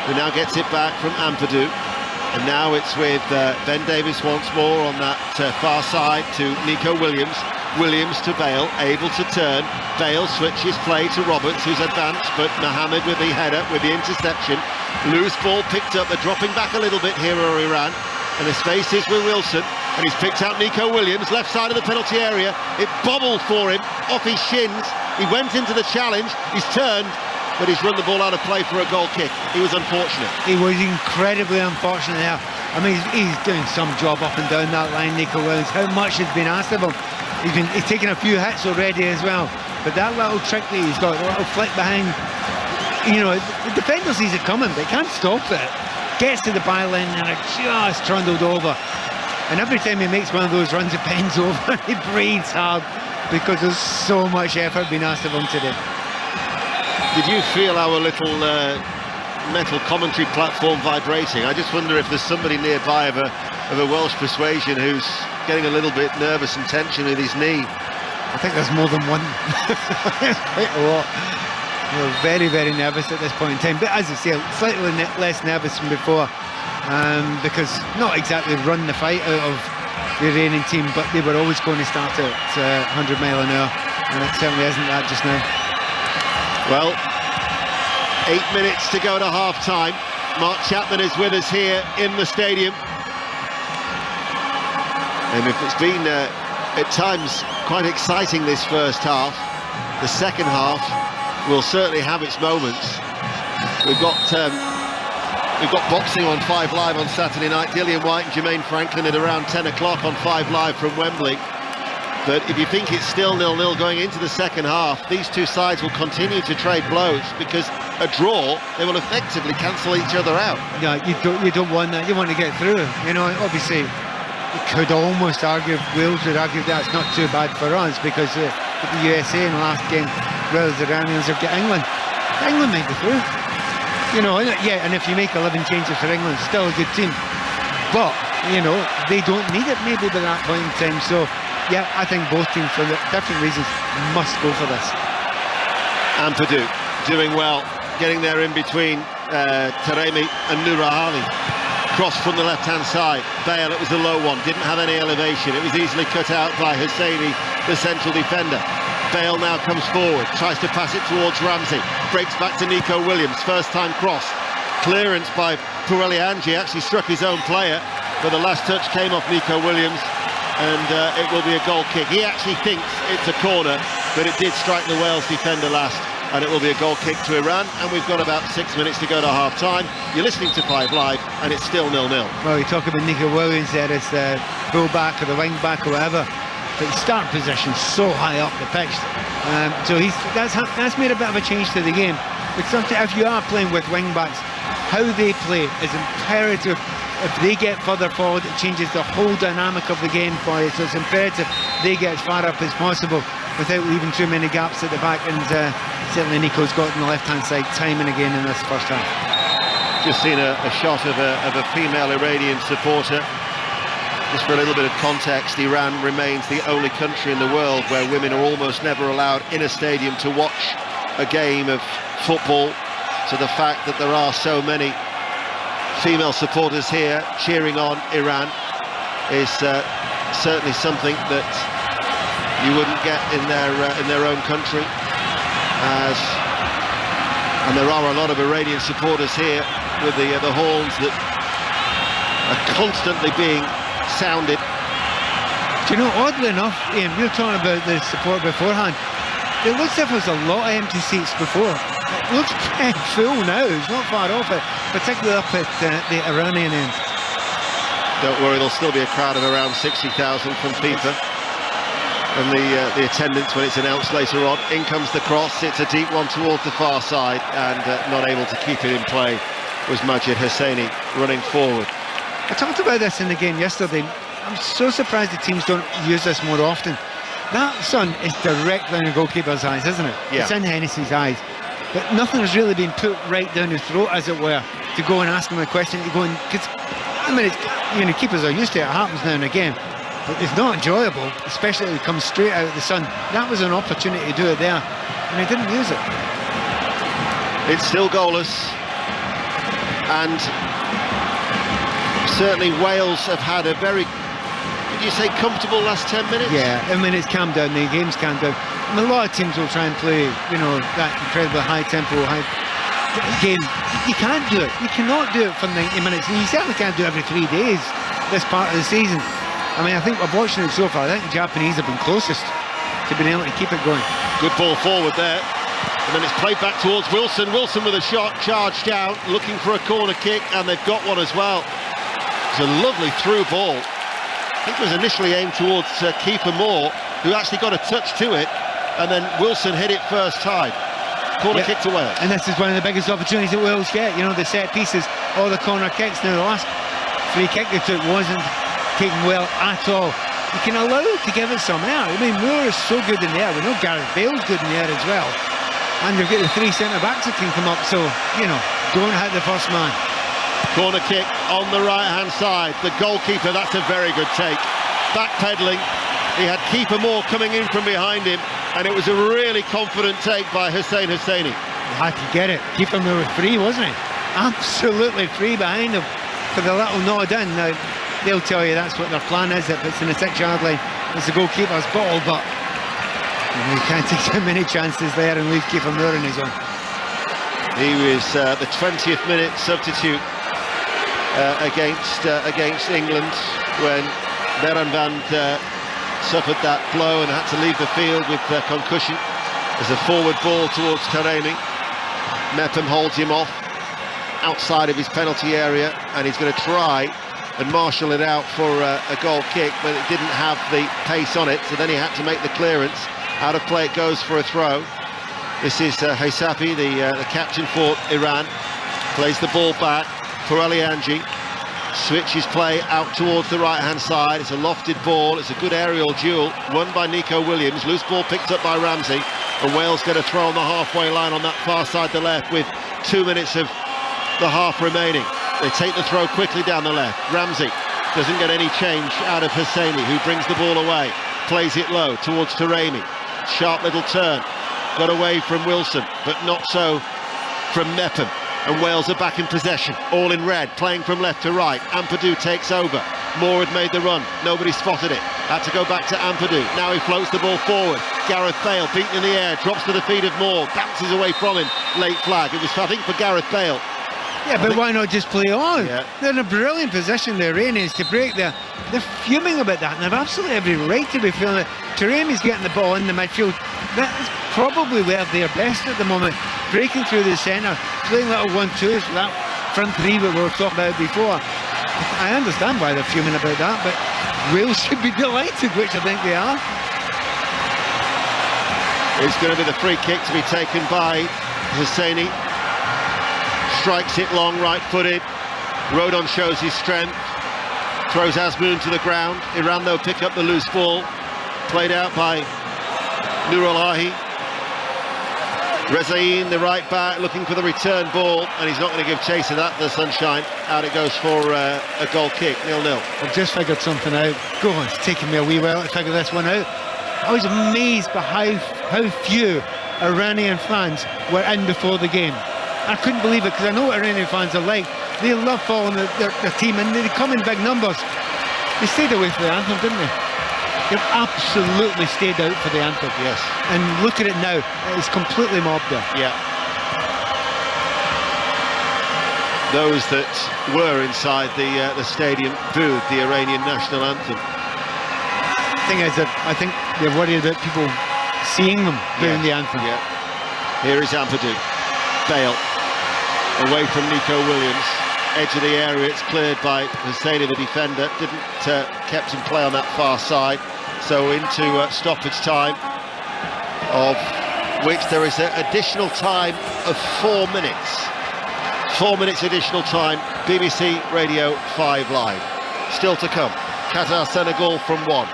who now gets it back from Ampadu. And now it's with Ben Davies once more on that far side to Nico Williams. Williams to Bale, able to turn. Bale switches play to Roberts, who's advanced, but Mohamed with the header, with the interception. Loose ball picked up. They're dropping back a little bit here are Iran. And the space is with Wilson. And he's picked out Nico Williams, left side of the penalty area. It bobbled for him, off his shins. He went into the challenge. He's turned, but he's run the ball out of play for a goal kick. He was unfortunate. He was incredibly unfortunate there. I mean, he's doing some job up and down that line, Nico Williams. How much has been asked of him? He's taken a few hits already as well. But that little trick that he's got, a little flick behind, you know, the defender sees it coming, but he can't stop it. Gets to the byline and it just trundled over. And every time he makes one of those runs, it bends over. He breathes hard because there's so much effort being asked of him today. Did you feel our little metal commentary platform vibrating? I just wonder if there's somebody nearby of a Welsh persuasion who's getting a little bit nervous and tension with his knee. I think there's more than one. There's quite a lot. We're very, very nervous at this point in time. But as I say, slightly less nervous than before, because not exactly run the fight out of the Iranian team, but they were always going to start at 100 mile an hour, and it certainly isn't that just now. Well, 8 minutes to go to half-time. Mark Chapman is with us here in the stadium. And if it's been, at times, quite exciting this first half, the second half will certainly have its moments. We've got boxing on 5 Live on Saturday night. Dillian White and Jermaine Franklin at around 10 o'clock on 5 Live from Wembley. But if you think it's still 0-0 going into the second half, these two sides will continue to trade blows, because a draw, they will effectively cancel each other out. Yeah, you don't want that. You want to get through. You know, obviously, you could almost argue, Wales would argue that's not too bad for us, because the USA in the last game, whereas the Iranians have got England. England might be through. You know, yeah, and if you make 11 changes for England, still a good team. But, you know, they don't need it maybe by that point in time. So, yeah, I think both teams, for different reasons, must go for this. Ampadu doing well, getting there in between Taremi and Nourahali. Cross from the left-hand side. Bale, it was a low one, didn't have any elevation. It was easily cut out by Hosseini, the central defender. Bale now comes forward, tries to pass it towards Ramsey. Breaks back to Nico Williams, first-time cross. Clearance by Pouralianji, actually struck his own player, but the last touch came off Nico Williams, and it will be a goal kick. He actually thinks it's a corner, but it did strike the Wales defender last, and it will be a goal kick to Iran, and we've got about 6 minutes to go to half-time. You're listening to 5 Live, and it's still 0-0. Well, you talk about Nico Williams there as the full-back or the wing-back or whatever, but his start position so high up the pitch. So that's made a bit of a change to the game. But sometimes if you are playing with wing-backs, how they play is imperative. If they get further forward, it changes the whole dynamic of the game for you. So it's imperative they get as far up as possible without leaving too many gaps at the back. And certainly Nico's got on the left-hand side time and again in this first half. Just seen a shot of a female Iranian supporter. Just for a little bit of context, Iran remains the only country in the world where women are almost never allowed in a stadium to watch a game of football. to the fact that there are so many female supporters here cheering on Iran is certainly something that you wouldn't get in their own country. And there are a lot of Iranian supporters here with the horns that are constantly being sounded. Do you know, oddly enough, Ian, we were talking about the support beforehand. It looks as if there's a lot of empty seats before. It looks pretty full now. It's not far off it, particularly up at the Iranian end. Don't worry, there'll still be a crowd of around 60,000 from FIFA. And the attendance when it's announced later on. In comes the cross, it's a deep one towards the far side, and not able to keep it in play was Majid Hosseini running forward. I talked about this in the game yesterday. I'm so surprised the teams don't use this more often. That sun is directly in the goalkeeper's eyes, isn't it? Yeah. It's in Hennessy's eyes. But nothing has really been put right down his throat, as it were, to go and ask him a question, to go and... Cause, I mean, keepers are used to it. It happens now and again. But it's not enjoyable, especially when it comes straight out of the sun. That was an opportunity to do it there, and he didn't use it. It's still goalless, and certainly Wales have had a very, would you say, comfortable last 10 minutes? Yeah, I mean, it's calmed down, the game's calmed down. I mean, a lot of teams will try and play, that incredibly high tempo, high game. You can't do it. You cannot do it for 90 minutes, and you certainly can't do it every 3 days this part of the season. I mean, I think we're watching it so far. I think the Japanese have been closest to being able to keep it going. Good ball forward there. And then it's played back towards Wilson. Wilson with a shot, charged down, looking for a corner kick, and they've got one as well. It's a lovely through ball. I think it was initially aimed towards Kiefer Moore, who actually got a touch to it, and then Wilson hit it first time. Corner kick to Wales. And this is one of the biggest opportunities that Wales get, the set pieces, or the corner kicks. Now, the last free kick they took wasn't taken well at all. You can allow it to give it some air. I mean, Moore is so good in the air. We know Gareth Bale's good in the air as well. And you've got the three centre-backs that can come up, so, don't hit the first man. Corner kick on the right-hand side. The goalkeeper, that's a very good take. Backpedaling. He had Kiefer Moore coming in from behind him, and it was a really confident take by Hussein Hosseini. He had to get it. Kiefer Moore was free, wasn't he? Absolutely free behind him for the little nod in. Now, they'll tell you that's what their plan is. If it's in the 6-yard line, it's the goalkeeper's ball, but you can't take too many chances there and leave Kiefer Moore on his own. He was the 20th minute substitute against England when Beranvand suffered that blow and had to leave the field with concussion. There's a forward ball towards Taremi. Mepham holds him off outside of his penalty area, and he's going to try and marshal it out for a goal kick, but it didn't have the pace on it, so then he had to make the clearance. Out of play it goes for a throw. This is Haisafi, the captain for Iran, plays the ball back for Alianji, switches play out towards the right-hand side. It's a lofted ball, it's a good aerial duel, won by Nico Williams. Loose ball picked up by Ramsey, and Wales get a throw on the halfway line on that far side to left with 2 minutes of the half remaining. They take the throw quickly down the left. Ramsey doesn't get any change out of Hosseini, who brings the ball away, plays it low towards Taremi. Sharp little turn, got away from Wilson, but not so from Mepham. And Wales are back in possession, all in red, playing from left to right. Ampadu takes over. Moore had made the run, nobody spotted it. Had to go back to Ampadu. Now he floats the ball forward. Gareth Bale beaten in the air, drops to the feet of Moore, bounces away from him. Late flag. It was, I think, for Gareth Bale. Yeah, but why not just play on? Yeah. They're in a brilliant position, the Iranians, to break there. They're fuming about that, and they've absolutely every right to be feeling it. Taremi's getting the ball in the midfield. That is probably where they're best at the moment. Breaking through the centre, playing little 1-2s, that front three that we were talking about before. I understand why they're fuming about that, but Wales should be delighted, which I think they are. It's going to be the free kick to be taken by Hosseini. Strikes it long, right-footed. Rodon shows his strength. Throws Azmoun to the ground. Iran, though, pick up the loose ball. Played out by Nurulahi. Rezaein, the right back, looking for the return ball, and he's not going to give chase to that, the Sunshine. Out it goes for a goal kick, 0-0. I've just figured something out. Go on, it's taken me a wee while to figure this one out. I was amazed by how few Iranian fans were in before the game. I couldn't believe it, because I know what Iranian fans are like. They love following their team, and they come in big numbers. They stayed away from the anthem, didn't they? They've absolutely stayed out for the anthem. Yes. And look at it now, it's completely mobbed there. Yeah. Those that were inside the stadium booed the Iranian national anthem. Thing is that I think they're worried about people seeing them doing the anthem. Yeah. Here is Ampadu. Bale away from Nico Williams. Edge of the area, it's cleared by Husseini, the defender. Didn't kept in play on that far side. So into stoppage time, of which there is an additional time of 4 minutes. 4 minutes additional time. BBC Radio 5 Live. Still to come. Qatar, Senegal from 1.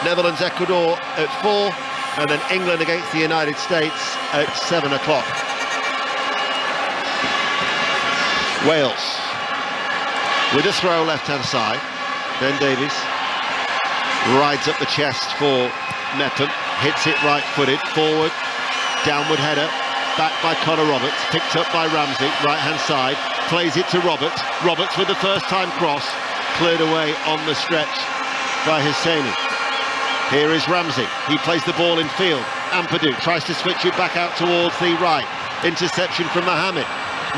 Netherlands, Ecuador at 4. And then England against the United States at 7 o'clock. Wales with a throw left-hand side. Ben Davies rides up the chest for Mepham, hits it right-footed, forward, downward header, back by Connor Roberts, picked up by Ramsey, right-hand side, plays it to Roberts. Roberts with the first-time cross, cleared away on the stretch by Husseini. Here is Ramsey, he plays the ball in field. Ampadu tries to switch it back out towards the right. Interception from Mohamed.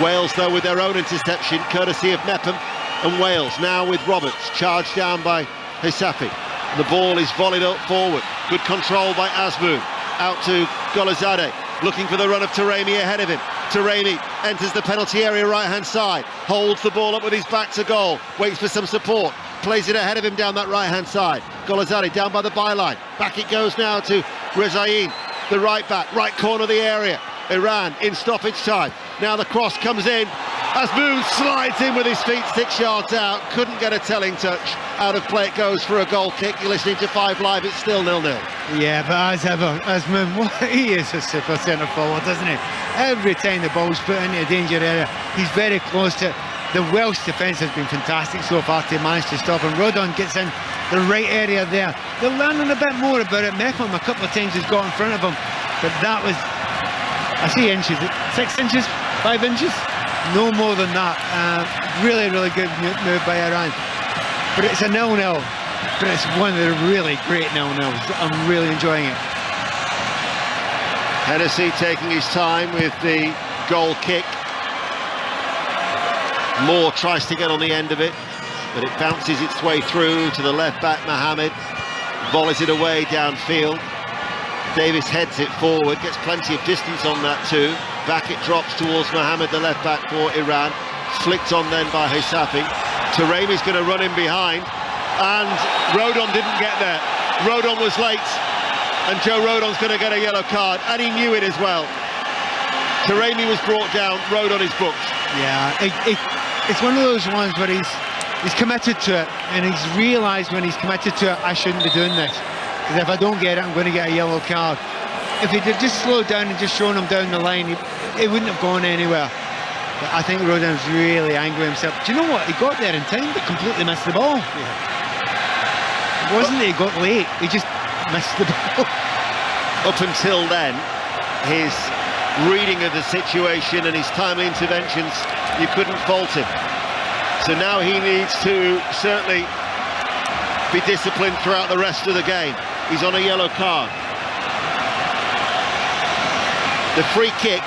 Wales, though, with their own interception, courtesy of Mepham. And Wales now with Roberts, charged down by Hisafi. The ball is volleyed up forward. Good control by Azmoun. Out to Golazadeh, looking for the run of Taremi ahead of him. Taremi enters the penalty area right-hand side, holds the ball up with his back to goal, waits for some support, plays it ahead of him down that right-hand side. Golazadeh down by the byline. Back it goes now to Rezaïn, the right back, right corner of the area. Iran in stoppage time. Now the cross comes in. Azmoun slides in with his feet 6 yards out. Couldn't get a telling touch. Out of play it goes for a goal kick. You're listening to 5 Live. It's still 0-0. Yeah, but as ever, Azmoun, he is a super centre forward, isn't he? Every time the ball's put into a danger area, he's very close to it. The Welsh defence has been fantastic so far to manage to stop him. Rodon gets in the right area there. They're learning a bit more about it. Mepham a couple of times has got in front of him, but that was, I see inches, 6 inches, 5 inches, no more than that. Really, really good move by Iran. But it's a 0-0, but it's one of the really great 0-0s. I'm really enjoying it. Hennessy taking his time with the goal kick. Moore tries to get on the end of it, but it bounces its way through to the left back, Mohamed. Volleys it away downfield. Davis heads it forward, gets plenty of distance on that too. Back it drops towards Mohamed, the left back for Iran. Flicked on then by Hisafi. Taremi's going to run in behind, and Rodon didn't get there. Rodon was late, and Joe Rodon's going to get a yellow card, and he knew it as well. Taremi was brought down, Rodon is booked. Yeah, it's one of those ones where he's committed to it, and he's realised when he's committed to it, I shouldn't be doing this, because if I don't get it, I'm going to get a yellow card. If he'd have just slowed down and just shown him down the line, he wouldn't have gone anywhere. But I think Rodon's really angry with himself. Do you know what? He got there in time, but completely missed the ball. Yeah. It wasn't that he got late, he just missed the ball. Up until then, his reading of the situation and his timely interventions, you couldn't fault him. So now he needs to certainly be disciplined throughout the rest of the game. He's on a yellow card. The free kick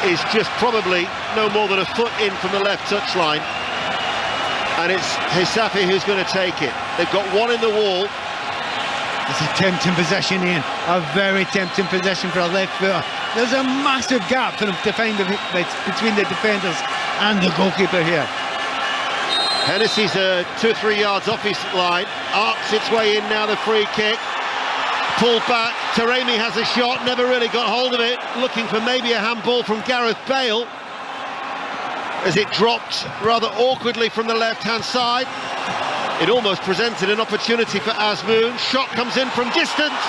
is just probably no more than a foot in from the left touchline, and it's Hisafi who's going to take it. They've got one in the wall. It's a tempting possession, Ian. A very tempting possession for a left footer. There's a massive gap for them to find between the defenders and the goalkeeper here. Hennessy's 2 or 3 yards off his line, arcs its way in now, the free kick. Pulled back, Taremi has a shot, never really got hold of it, looking for maybe a handball from Gareth Bale, as it dropped rather awkwardly from the left-hand side. It almost presented an opportunity for Azmoun. Shot comes in from distance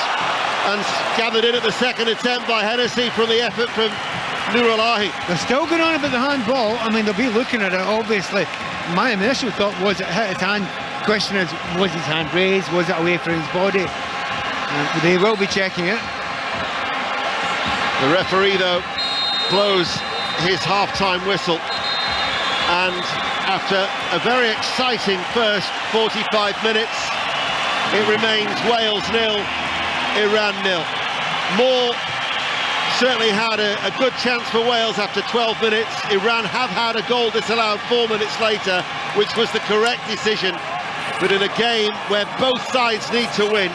and gathered in at the second attempt by Hennessy from the effort from Nouralahi. They're still going on about the handball. I mean, they'll be looking at it, obviously. My initial thought was it hit his hand. Question is, was his hand raised? Was it away from his body? They will be checking it. The referee, though, blows his half-time whistle, and after a very exciting first 45 minutes, it remains Wales 0, Iran 0. Moore certainly had a good chance for Wales after 12 minutes. Iran have had a goal disallowed 4 minutes later, which was the correct decision. But in a game where both sides need to win,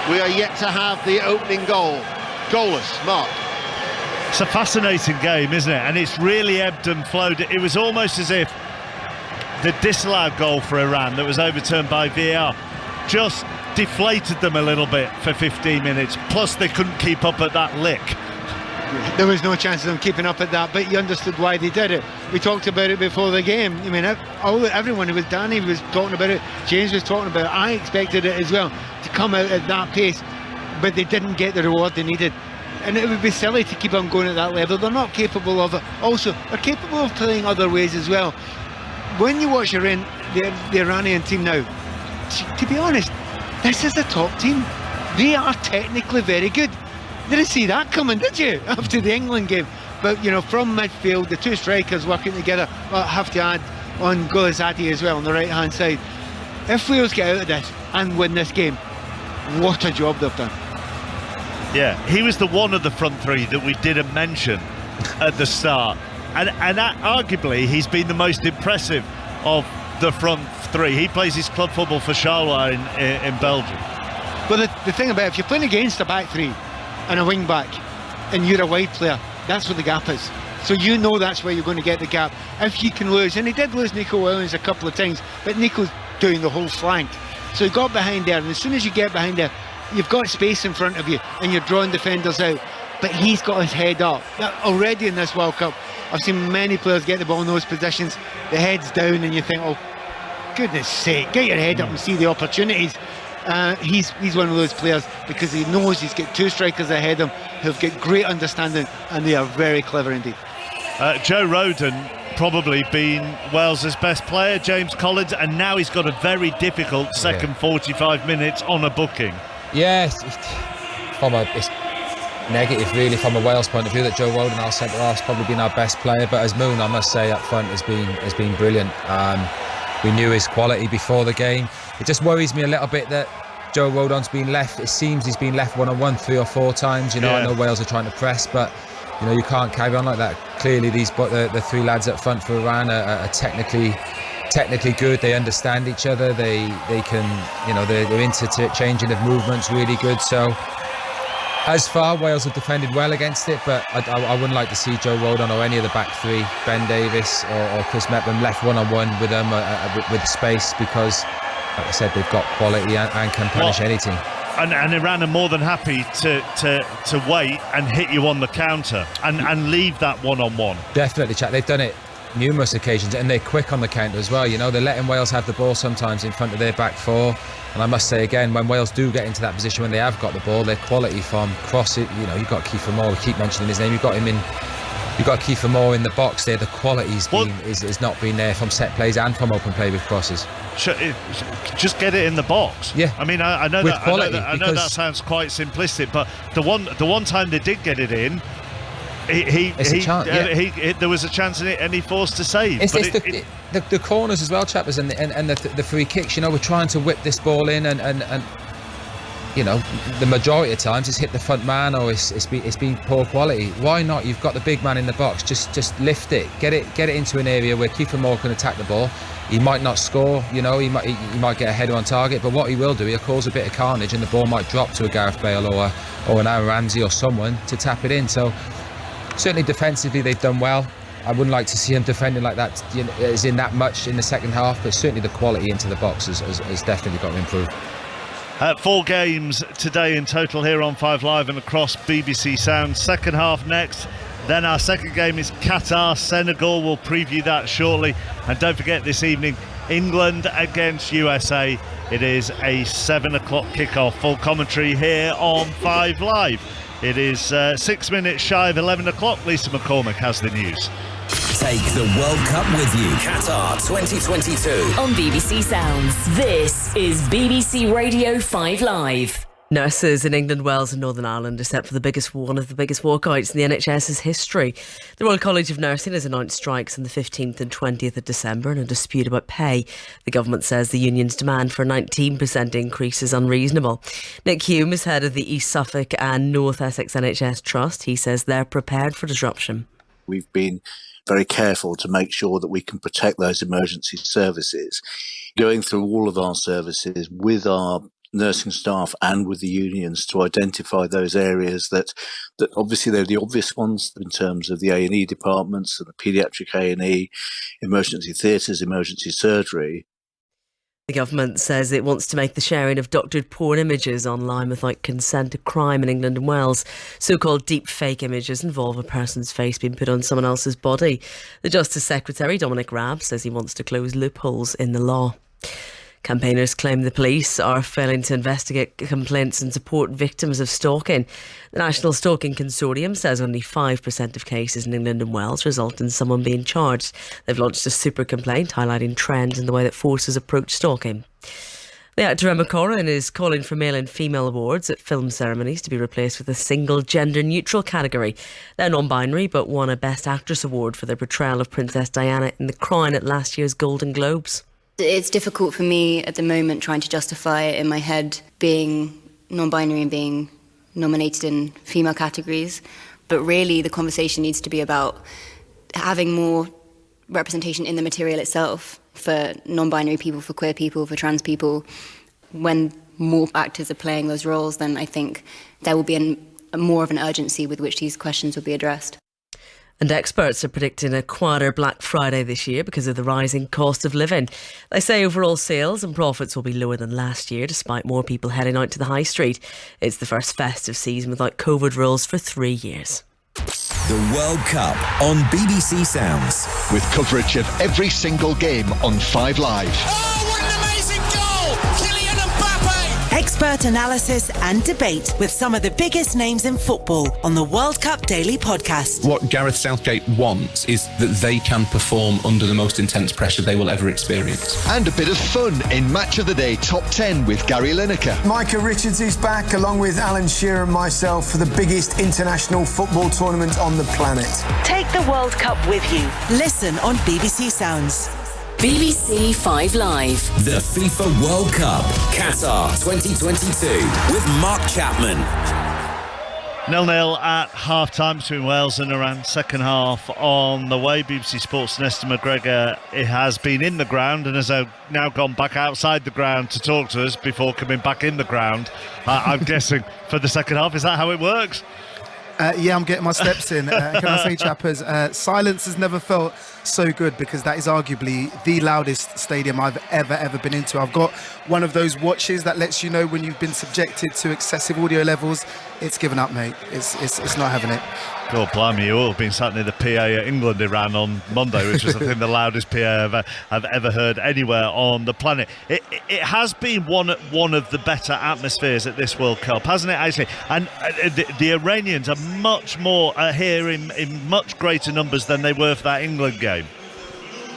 we are yet to have the opening goal. Goalless, Mark. It's a fascinating game, isn't it? And it's really ebbed and flowed. It was almost as if the disallowed goal for Iran that was overturned by VAR just deflated them a little bit for 15 minutes. Plus, they couldn't keep up at that lick. There was no chance of them keeping up at that, but you understood why they did it. We talked about it before the game. I mean, everyone, it was Danny was talking about it, James was talking about it, I expected it as well to come out at that pace, but they didn't get the reward they needed. And it would be silly to keep on going at that level. They're not capable of it. Also, they're capable of playing other ways as well. When you watch the Iranian team now, to be honest, this is the top team. They are technically very good. Didn't see that coming, did you? After the England game. But, you know, from midfield, the two strikers working together, well, I have to add on Golazadi as well on the right-hand side. If Wales get out of this and win this game, what a job they've done. Yeah, he was the one of the front three that we didn't mention at the start. And that, arguably, he's been the most impressive of the front three. He plays his club football for Charleroi in Belgium. Well, the thing about it, if you're playing against a back three and a wing back and you're a wide player, that's where the gap is. So you know that's where you're going to get the gap. If you can lose, and he did lose Nico Williams a couple of times, but Nico's doing the whole flank. So he got behind there, and as soon as you get behind there, you've got space in front of you and you're drawing defenders out. But he's got his head up. Already in this World Cup, I've seen many players get the ball in those positions, the head's down, and you think, oh, goodness sake, get your head up and see the opportunities. He's one of those players because he knows he's got two strikers ahead of him who've got great understanding, and they are very clever indeed. Joe Rodon probably been Wales's best player, James Collins, and now he's got a very difficult second 45 minutes on a booking. Yeah, it's negative really from a Wales point of view that Joe Rodon, our centre half's probably been our best player, but as Moon, I must say, up front has been brilliant. We knew his quality before the game. It just worries me a little bit that Joe Rodon's been left. It seems he's been left one-on-one 3 or 4 times. You know, I know Wales are trying to press, but you know you can't carry on like that. Clearly, the 3 lads up front for Iran are technically good. They understand each other. They can, you know, they're interchanging of movements really good. So as far, Wales have defended well against it, but I wouldn't like to see Joe Rodon or any of the back 3, Ben Davies or Chris Mepham, left one-on-one with them with space, because, like I said, they've got quality and can punish any team. And Iran are more than happy to wait and hit you on the counter and leave that one-on-one. Definitely, Chad. They've done it numerous occasions, and they're quick on the counter as well. You know, they're letting Wales have the ball sometimes in front of their back 4. And I must say again, when Wales do get into that position when they have got the ball, their quality from cross it, you know, you've got Kiefer Moore, we keep mentioning his name, you've got Kiefer Moore in the box there. The quality's is not been there from set plays and from open play with crosses. Just get it in the box. Yeah, I mean, I know that quality, I know that sounds quite simplistic, but the one time they did get it in, there was a chance in it, and he forced to save. The corners as well, chappers, and the free kicks. You know, we're trying to whip this ball in, and you know, the majority of times it's hit the front man or it's been poor quality. Why not? You've got the big man in the box. Just lift it, get it into an area where Kiefer Moore can attack the ball. He might not score, you know, he might get a header on target, but what he will do, he'll cause a bit of carnage, and the ball might drop to a Gareth Bale or an Aaron Ramsey or someone to tap it in. So certainly defensively they've done well. I wouldn't like to see him defending like that, you know, as in that much in the second half, but certainly the quality into the box has definitely got to improve. 4 games today in total here on 5 Live and across BBC Sound. Second half next. Then our second game is Qatar, Senegal. We'll preview that shortly. And don't forget this evening, England against USA. It is a 7 o'clock kickoff. Full commentary here on 5 Live. It is 6 minutes shy of 11 o'clock. Lisa McCormick has the news. Take the World Cup with you. Qatar 2022. On BBC Sounds, this is BBC Radio 5 Live. Nurses in England, Wales and Northern Ireland are set for one of the biggest walkouts in the NHS's history. The Royal College of Nursing has announced strikes on the 15th and 20th of December in a dispute about pay. The government says the union's demand for a 19% increase is unreasonable. Nick Hume is head of the East Suffolk and North Essex NHS Trust. He says they're prepared for disruption. We've been very careful to make sure that we can protect those emergency services, going through all of our services with our nursing staff and with the unions to identify those areas that obviously they're the obvious ones in terms of the A&E departments and the paediatric A&E, emergency theatres, emergency surgery. The government says it wants to make the sharing of doctored porn images online without consent a crime in England and Wales. So-called deep fake images involve a person's face being put on someone else's body. The Justice Secretary, Dominic Raab, says he wants to close loopholes in the law. Campaigners claim the police are failing to investigate complaints and support victims of stalking. The National Stalking Consortium says only 5% of cases in England and Wales result in someone being charged. They've launched a super complaint highlighting trends in the way that forces approach stalking. The actor Emma Corrin is calling for male and female awards at film ceremonies to be replaced with a single gender-neutral category. They're non-binary but won a Best Actress award for their portrayal of Princess Diana in The Crown at last year's Golden Globes. It's difficult for me at the moment trying to justify it in my head being non-binary and being nominated in female categories. But really the conversation needs to be about having more representation in the material itself for non-binary people, for queer people, for trans people. When more actors are playing those roles, then I think there will be more of an urgency with which these questions will be addressed. And experts are predicting a quieter Black Friday this year because of the rising cost of living. They say overall sales and profits will be lower than last year, despite more people heading out to the high street. It's the first festive season without COVID rules for 3 years. The World Cup on BBC Sounds. With coverage of every single game on 5 Live. Oh, what an amazing goal! Kylian Mbappe! Expert analysis and debate with some of the biggest names in football on the World Cup Daily podcast. What Gareth Southgate wants is that they can perform under the most intense pressure they will ever experience. And a bit of fun in Match of the Day Top 10 with Gary Lineker. Micah Richards is back along with Alan Shearer and myself for the biggest international football tournament on the planet. Take the World Cup with you. Listen on BBC Sounds. BBC 5 Live. The FIFA World Cup, Qatar 2022 with Mark Chapman. 0-0 at half-time between Wales and Iran. Second half on the way. BBC Sports' Nesta McGregor has been in the ground and has now gone back outside the ground to talk to us before coming back in the ground. I'm guessing for the second half. Is that how it works? Yeah, I'm getting my steps in. Can I say, chappers, silence has never felt so good because that is arguably the loudest stadium I've ever been into. I've got one of those watches that lets you know when you've been subjected to excessive audio levels. It's given up, mate. It's not having it. God blimey, you all have been sat near the PA at England-Iran on Monday, which was, I think, the loudest PA I've ever heard anywhere on the planet. It has been one of the better atmospheres at this World Cup, hasn't it, actually? And the Iranians are much more here in much greater numbers than they were for that England game.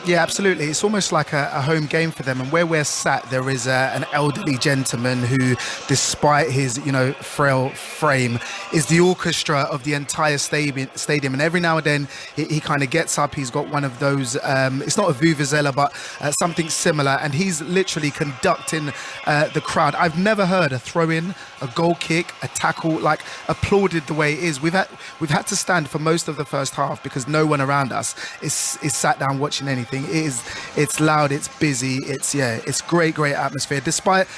Yeah, absolutely. It's almost like a home game for them. And where we're sat, there is an elderly gentleman who, despite his, frail frame, is the orchestra of the entire stadium. And every now and then, he kind of gets up. He's got one of those, it's not a vuvuzela, but something similar. And he's literally conducting the crowd. I've never heard a throw-in, a goal kick, a tackle, applauded the way it is. We've had to stand for most of the first half because no one around us is sat down watching anything. It's loud, it's busy, it's great atmosphere, despite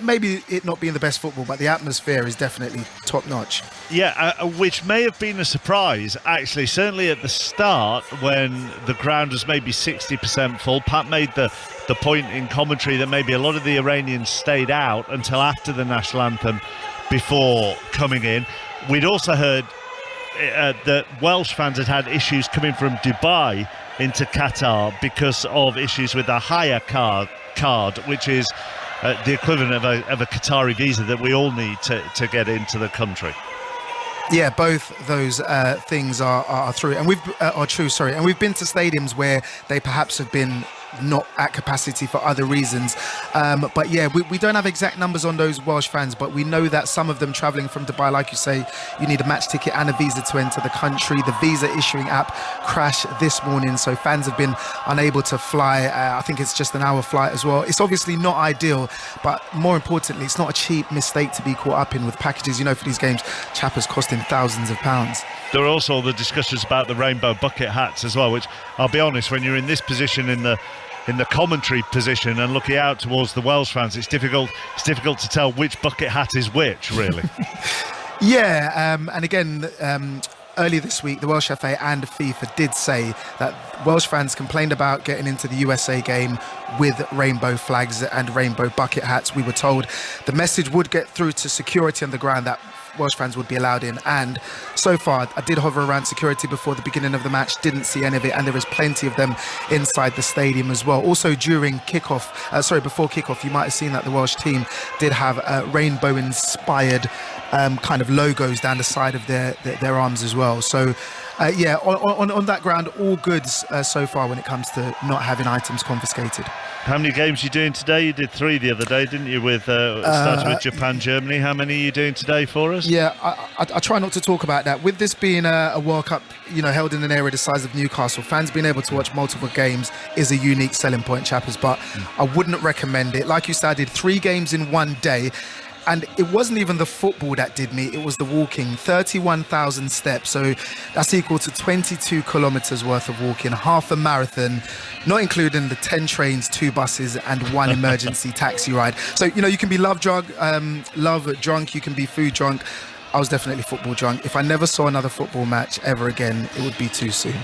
maybe it not being the best football, but the atmosphere is definitely top notch. Yeah, which may have been a surprise, actually, certainly at the start when the ground was maybe 60% full. Pat made the point in commentary that maybe a lot of the Iranians stayed out until after the national anthem before coming in. We'd also heard that Welsh fans had issues coming from Dubai into Qatar because of issues with the hire card, which is the equivalent of a Qatari visa that we all need to get into the country. Yeah, both those things are true, and we've been to stadiums where they perhaps have been not at capacity for other reasons. But yeah, we don't have exact numbers on those Welsh fans, but we know that some of them travelling from Dubai, like you say, you need a match ticket and a visa to enter the country. The visa issuing app crashed this morning, so fans have been unable to fly. I think it's just an hour flight as well. It's obviously not ideal, but more importantly, it's not a cheap mistake to be caught up in with packages. You know, for these games, chappers costing thousands of pounds. There are also the discussions about the rainbow bucket hats as well, which I'll be honest, when you're in this position in the commentary position and looking out towards the Welsh fans, it's difficult to tell which bucket hat is which, really. Yeah, and again, earlier this week, the Welsh FA and FIFA did say that Welsh fans complained about getting into the USA game with rainbow flags and rainbow bucket hats. We were told the message would get through to security on the ground that Welsh fans would be allowed in, and so far I did hover around security before the beginning of the match, didn't see any of it, and there is plenty of them inside the stadium as well. Also during before kickoff, you might have seen that the Welsh team did have rainbow inspired kind of logos down the side of their arms as well. So yeah, on that ground, all goods so far when it comes to not having items confiscated. How many games are you doing today? You did 3 the other day, didn't you, with starting with Japan, Germany. How many are you doing today for us? Yeah, I try not to talk about that. With this being a World Cup, you know, held in an area the size of Newcastle, fans being able to watch multiple games is a unique selling point, chappers, but I wouldn't recommend it. Like you said, I did 3 games in one day. And it wasn't even the football that did me, it was the walking. 31,000 steps, so that's equal to 22 kilometres worth of walking, half a marathon, not including the 10 trains, 2 buses and 1 emergency taxi ride. So, you know, you can be love drunk, you can be food drunk. I was definitely football drunk. If I never saw another football match ever again, it would be too soon.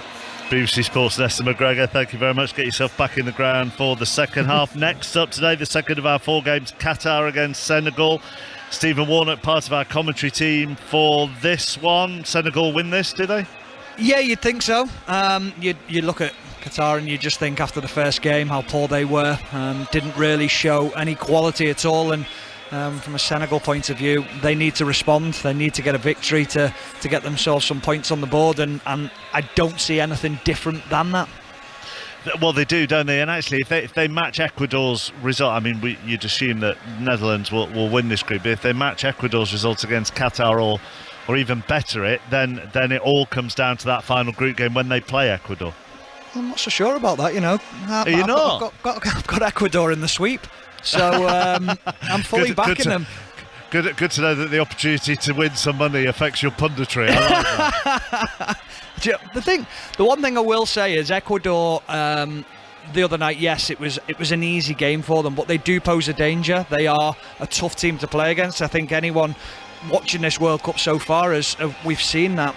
BBC Sports' Nesta McGregor, thank you very much. Get yourself back in the ground for the second half. Next up today, the second of our 4 games, Qatar against Senegal. Stephen Warnock, part of our commentary team for this one. Senegal win this, do they? Yeah, you'd think so. You look at Qatar and you just think after the first game how poor they were. Didn't really show any quality at all, and from a Senegal point of view, they need to respond. They need to get a victory to get themselves some points on the board, and I don't see anything different than that. Well, they do, don't they? And actually, if they match Ecuador's result, I mean, you'd assume that Netherlands will win this group. But if they match Ecuador's results against Qatar or even better it, then it all comes down to that final group game when they play Ecuador. I'm not so sure about that, you know. Are you not? I've got Ecuador in the sweep. So I'm fully backing them. Good to know that the opportunity to win some money affects your punditry. I like that. The one thing I will say is Ecuador the other night, yes, it was an easy game for them, but they do pose a danger. They are a tough team to play against. I think anyone watching this World Cup so far we've seen that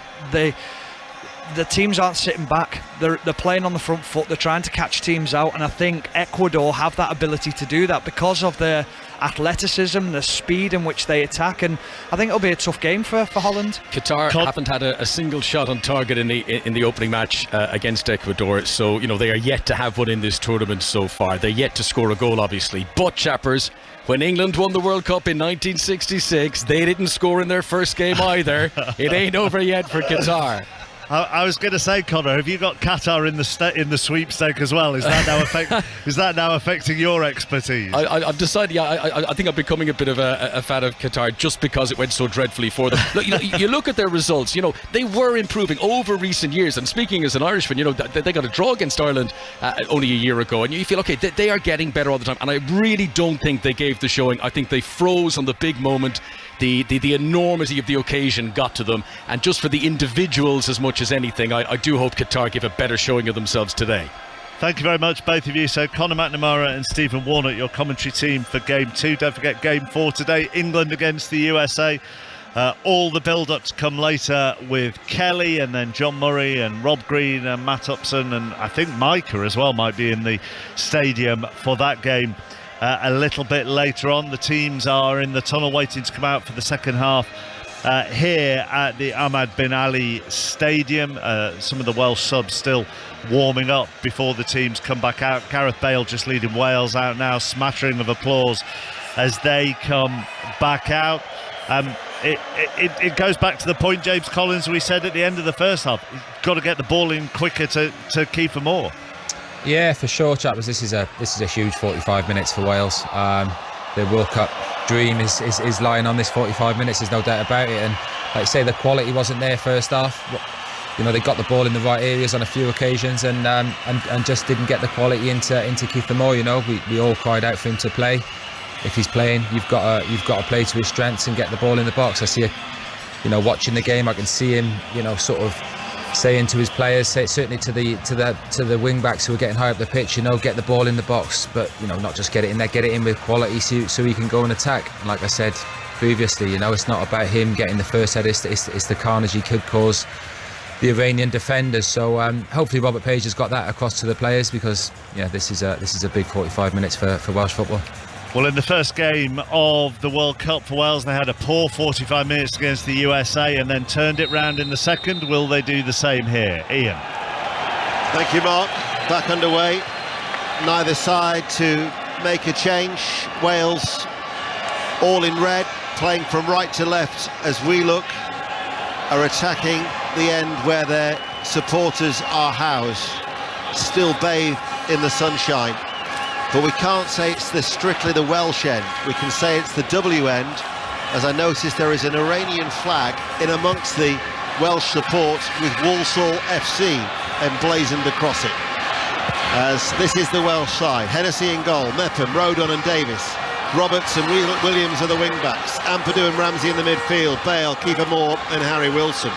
the teams aren't sitting back. They're playing on the front foot. They're trying to catch teams out, and I think Ecuador have that ability to do that because of their athleticism, the speed in which they attack, and I think it'll be a tough game for Holland. Qatar haven't had a single shot on target in the opening match against Ecuador, so you know they are yet to have one in this tournament so far. They're yet to score a goal, obviously, but chappers, when England won the World Cup in 1966, they didn't score in their first game either. It ain't over yet for Qatar. I was going to say, Connor, have you got Qatar in the sweepstake as well? Is that now affecting your expertise? I've decided. I think I'm becoming a bit of a fan of Qatar just because it went so dreadfully for them. Look, you look at their results. You know, they were improving over recent years. And speaking as an Irishman, you know, they got a draw against Ireland only a year ago, and you feel okay. They are getting better all the time. And I really don't think they gave the showing. I think they froze on the big moment. The enormity of the occasion got to them, and just for the individuals as much as anything, I do hope Qatar give a better showing of themselves today. Thank you very much, both of you. So Conor McNamara and Stephen Warnock, your commentary team for Game 2. Don't forget Game 4 today, England against the USA. All the build-up to come later with Kelly and then John Murray and Rob Green and Matt Upson, and I think Micah as well might be in the stadium for that game. A little bit later on. The teams are in the tunnel waiting to come out for the second half here at the Ahmad bin Ali Stadium. Some of the Welsh subs still warming up before the teams come back out. Gareth Bale just leading Wales out now, smattering of applause as they come back out. It goes back to the point, James Collins, we said at the end of the first half, you've got to get the ball in quicker to Kiefer Moore. Yeah, for sure, chaps. This is a huge 45 minutes for Wales. The World Cup dream is lying on this 45 minutes. There's no doubt about it. And like I say, the quality wasn't there first half. You know, they got the ball in the right areas on a few occasions, and just didn't get the quality into Kiefer Moore. You know, we all cried out for him to play. If he's playing, you've got to play to his strengths and get the ball in the box. I see it. You know, watching the game, I can see him. You know, sort of saying to his players, certainly to the wing backs who are getting high up the pitch, you know, get the ball in the box, but you know, not just get it in there, get it in with quality so he can go and attack. And like I said previously, you know, it's not about him getting the first header, it's the carnage he could cause the Iranian defenders. So hopefully Robert Page has got that across to the players, because yeah, this is a big 45 minutes for Welsh football. Well, in the first game of the World Cup for Wales, they had a poor 45 minutes against the USA and then turned it round in the second. Will they do the same here? Ian. Thank you, Mark. Back underway. Neither side to make a change. Wales all in red, playing from right to left as we look, are attacking the end where their supporters are housed, still bathed in the sunshine. But we can't say it's strictly the Welsh end. We can say it's the W end, as I noticed there is an Iranian flag in amongst the Welsh support with Walsall FC emblazoned across it. As this is the Welsh side. Hennessy in goal, Mepham, Rodon and Davis. Roberts and Williams are the wing-backs. Ampadu and Ramsey in the midfield. Bale, Kiefer Moore and Harry Wilson.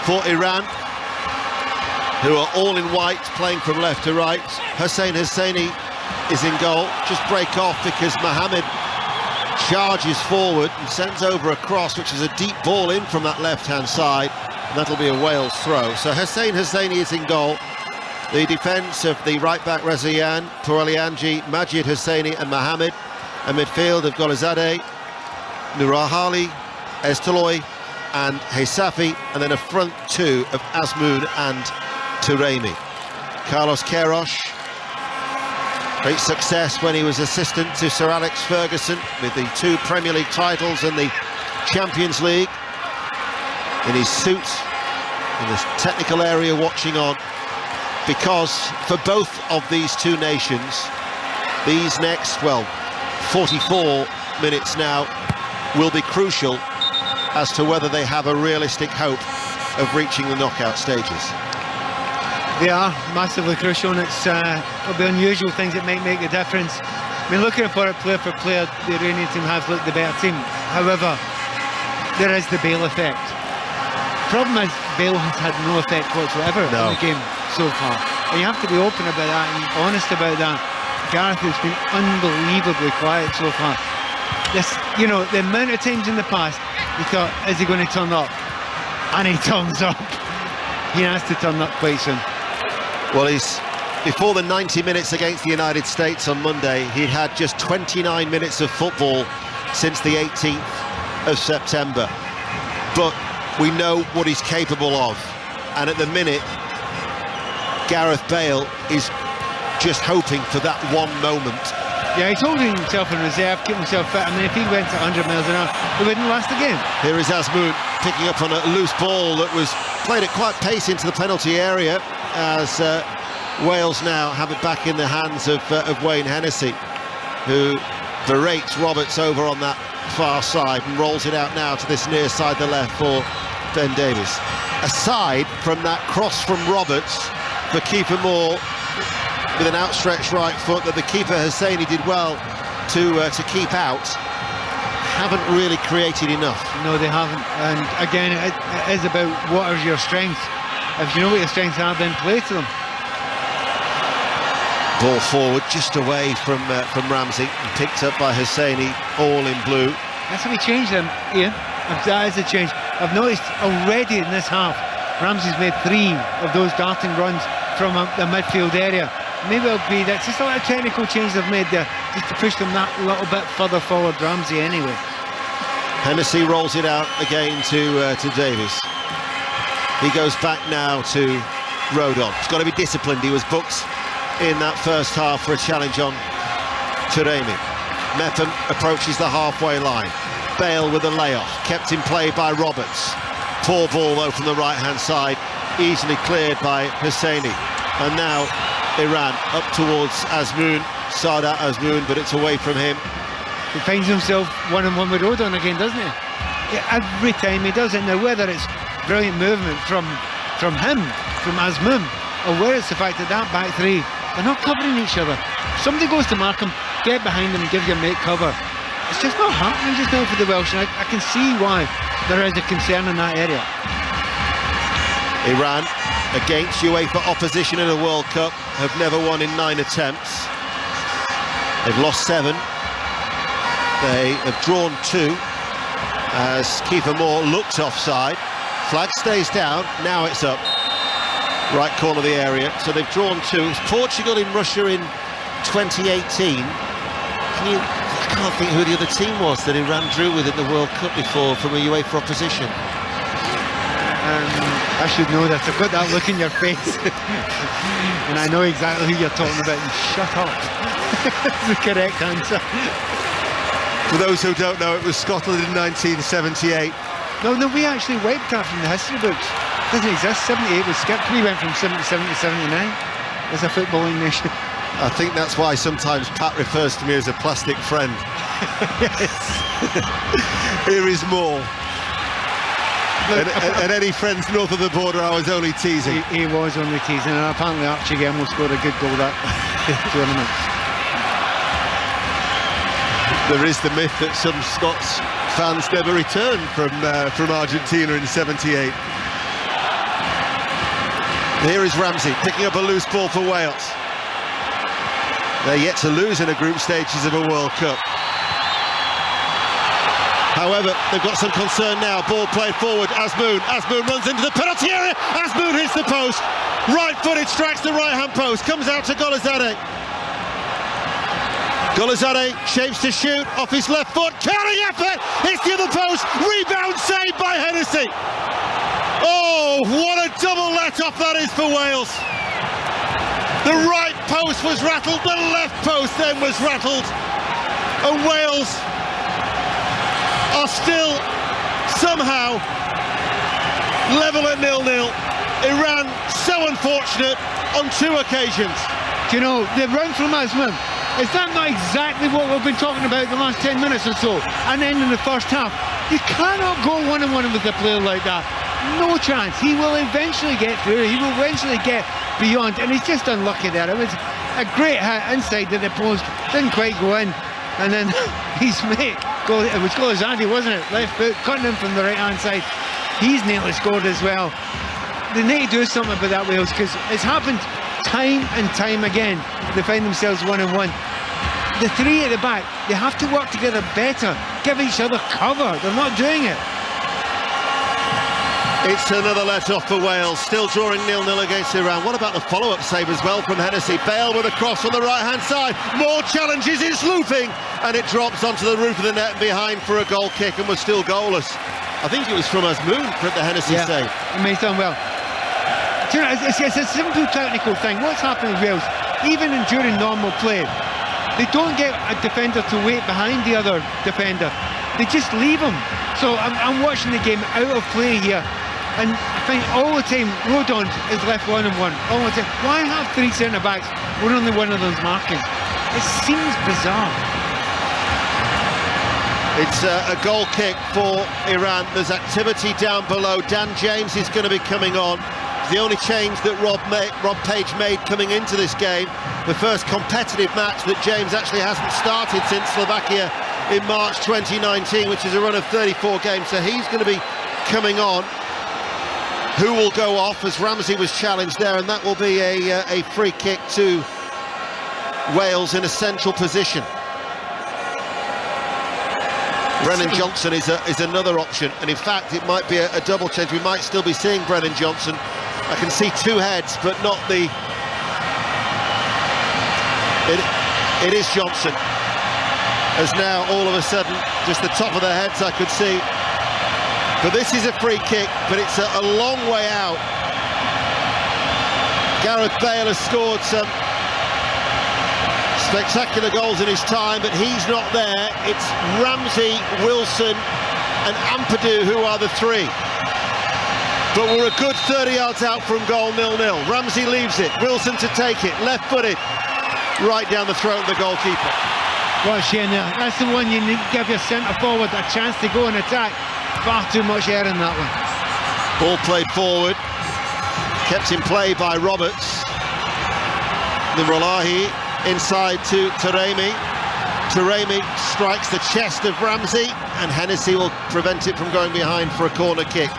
For Iran, who are all in white, playing from left to right. Hussein Husseini is in goal. Just break off because Mohammed charges forward and sends over a cross, which is a deep ball in from that left-hand side. And that'll be a Wales throw. So Hussein Husseini is in goal. The defence of the right-back Razian, Pouralianji, Majid Husseini and Mohammed. A midfield of Golizadeh, Nurahali, Estoloy and Heisafi, and then a front two of Azmoun and Touremi. Carlos Queiroz, great success when he was assistant to Sir Alex Ferguson with the 2 Premier League titles and the Champions League. In his suit, in this technical area, watching on, because for both of these two nations, these next, 44 minutes now will be crucial as to whether they have a realistic hope of reaching the knockout stages. They are massively crucial, and it'll be unusual things that might make the difference. I mean, looking for it player for player, the Iranian team has looked the better team. However, there is the Bale effect. Problem is, Bale has had no effect whatsoever in the game so far. And you have to be open about that and honest about that. Gareth has been unbelievably quiet so far. This, you know, the amount of times in the past you thought, is he going to turn up? And he turns up. He has to turn up quite soon. Well, before the 90 minutes against the United States on Monday, he'd had just 29 minutes of football since the 18th of September. But we know what he's capable of. And at the minute, Gareth Bale is just hoping for that one moment. Yeah, he's holding himself in reserve, keeping himself fit. I mean, if he went at 100 miles an hour, he wouldn't last the game. Here is Azmoun picking up on a loose ball that was played at quite pace into the penalty area, as Wales now have it back in the hands of Wayne Hennessy, who berates Roberts over on that far side and rolls it out now to this near side, the left, for Ben Davies. Aside from that cross from Roberts for Kiefer Moore, with an outstretched right foot that the keeper Husseini did well to keep out, haven't really created enough. No, they haven't. And again, it is about what are your strengths. If you know what your strengths are, then play to them. Ball forward, just away from Ramsey, and picked up by Husseini, all in blue. That's how we changed them, Ian. That is a change. I've noticed already in this half, Ramsey's made 3 of those darting runs from the midfield area. Maybe it'll be that's just a little technical change they've made there, just to push them that little bit further forward. Ramsey anyway. Hennessy rolls it out again to Davies. He goes back now to Rodon. He's got to be disciplined. He was booked in that first half for a challenge on Touremi. Mepham approaches the halfway line. Bale with a layoff, kept in play by Roberts. Poor ball though from the right hand side, easily cleared by Husseini. And now Iran up towards Azmoun, Sadat Azmoun, but it's away from him. He finds himself one-on-one with Rodon again, doesn't he? Yeah, every time he does it. Now, whether it's brilliant movement from him, from Azmoun, or whether it's the fact that back three, they're not covering each other. Somebody goes to mark him, get behind him, give your mate cover. It's just not happening just now for the Welsh, and I can see why there is a concern in that area. Iran, against UEFA opposition in a World Cup, have never won in 9 attempts. They've lost 7. They have drawn 2 as Kiefer Moore looked offside. Flag stays down, now it's up. Right corner of the area, so they've drawn 2. It's Portugal in Russia in 2018. I can't think who the other team was that Iran drew with in the World Cup before from a UEFA opposition. I should know that. I've got that look in your face. And I know exactly who you're talking about. And shut up. That's the correct answer. For those who don't know, it was Scotland in 1978. No, we actually wiped that from the history books. It doesn't exist. 78 was skipped. We went from 77 to 79 as a footballing nation. I think that's why sometimes Pat refers to me as a plastic friend. Here is more. And any friends north of the border, I was only teasing. He was only teasing, and apparently Archie Gemmell scored a good goal that tournament. There is the myth that some Scots fans never returned from Argentina in '78. Here is Ramsey picking up a loose ball for Wales. They're yet to lose in the group stages of a World Cup. However, they've got some concern now. Ball played forward. Azmoun runs into the penalty area. Azmoun hits the post. Right-footed, strikes the right-hand post. Comes out to Golazadeh. Golazadeh shapes to shoot off his left foot. Counting effort. Hits the other post. Rebound saved by Hennessy. Oh, what a double let-off that is for Wales. The right post was rattled. The left post then was rattled. And Wales are still somehow level at 0-0. Iran so unfortunate on 2 occasions. Do you know, the run from Azmoun, is that not exactly what we've been talking about the last 10 minutes or so? And then in the first half, you cannot go one-on-one with a player like that. No chance. He will eventually get through. He will eventually get beyond, and he's just unlucky there. It was a great hit inside the post, didn't quite go in, and then his mate, it was Golazadeh, wasn't it? Left foot, cutting him from the right-hand side. He's nearly scored as well. They need to do something about that, Wales, because it's happened time and time again. They find themselves one-on-one. The 3 at the back, they have to work together better, give each other cover. They're not doing it. It's another let-off for Wales, still drawing 0-0 against Iran. What about the follow-up save as well from Hennessy? Bale with a cross on the right-hand side. More challenges, it's looping, and it drops onto the roof of the net and behind for a goal kick, and was still goalless. I think it was from Azmoun for the Hennessy save. He may have done well. Do you know, it's a simple technical thing. What's happening with Wales, even during normal play, they don't get a defender to wait behind the other defender. They just leave him. So I'm watching the game out of play here. And I think all the time Rodon is left one-on-one. All the time. Why have 3 centre-backs when only one of them's marking? It seems bizarre. It's a goal kick for Iran. There's activity down below. Dan James is going to be coming on. The only change that Rob Page made coming into this game. The first competitive match that James actually hasn't started since Slovakia in March 2019, which is a run of 34 games. So he's going to be coming on. Who will go off as Ramsey was challenged there, and that will be a free kick to Wales in a central position. Brennan Johnson is another option, and in fact it might be a double change. We might still be seeing Brennan Johnson. I can see 2 heads, but not the... It is Johnson. As now all of a sudden just the top of their heads I could see. But this is a free kick, but it's a long way out. Gareth Bale has scored some spectacular goals in his time, but he's not there. It's Ramsey, Wilson and Ampadu who are the 3. But we're a good 30 yards out from goal, 0-0. Ramsey leaves it, Wilson to take it, left-footed, right down the throat of the goalkeeper. What a shame there. That's the one you need to give your centre-forward a chance to go and attack. Far too much air in that one. Ball played forward, kept in play by Roberts. Nimrolahi inside to Taremi. Taremi strikes the chest of Ramsey, and Hennessy will prevent it from going behind for a corner kick.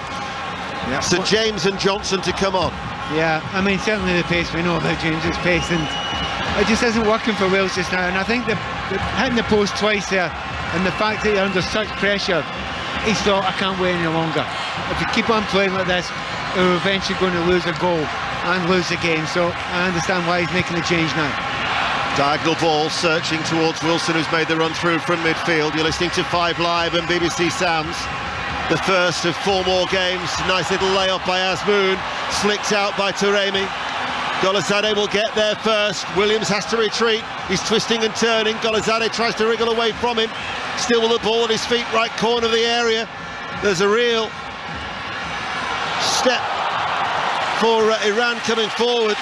Yeah. So James and Johnson to come on. Yeah, I mean, certainly the pace, we know about James's pace, and it just isn't working for Wales just now. And I think the hitting the post twice there, and the fact that you're under such pressure, he's thought, I can't wait any longer. If you keep on playing like this, we're eventually going to lose a goal and lose the game. So I understand why he's making the change now. Diagonal ball searching towards Wilson, who's made the run through from midfield. You're listening to 5 Live and BBC Sounds. The first of 4 more games. Nice little layoff by Azmoun, flicked out by Taremi. Golazade will get there first. Williams has to retreat. He's twisting and turning. Golazade tries to wriggle away from him. Still with the ball at his feet, right corner of the area. There's a real step for Iran coming forward.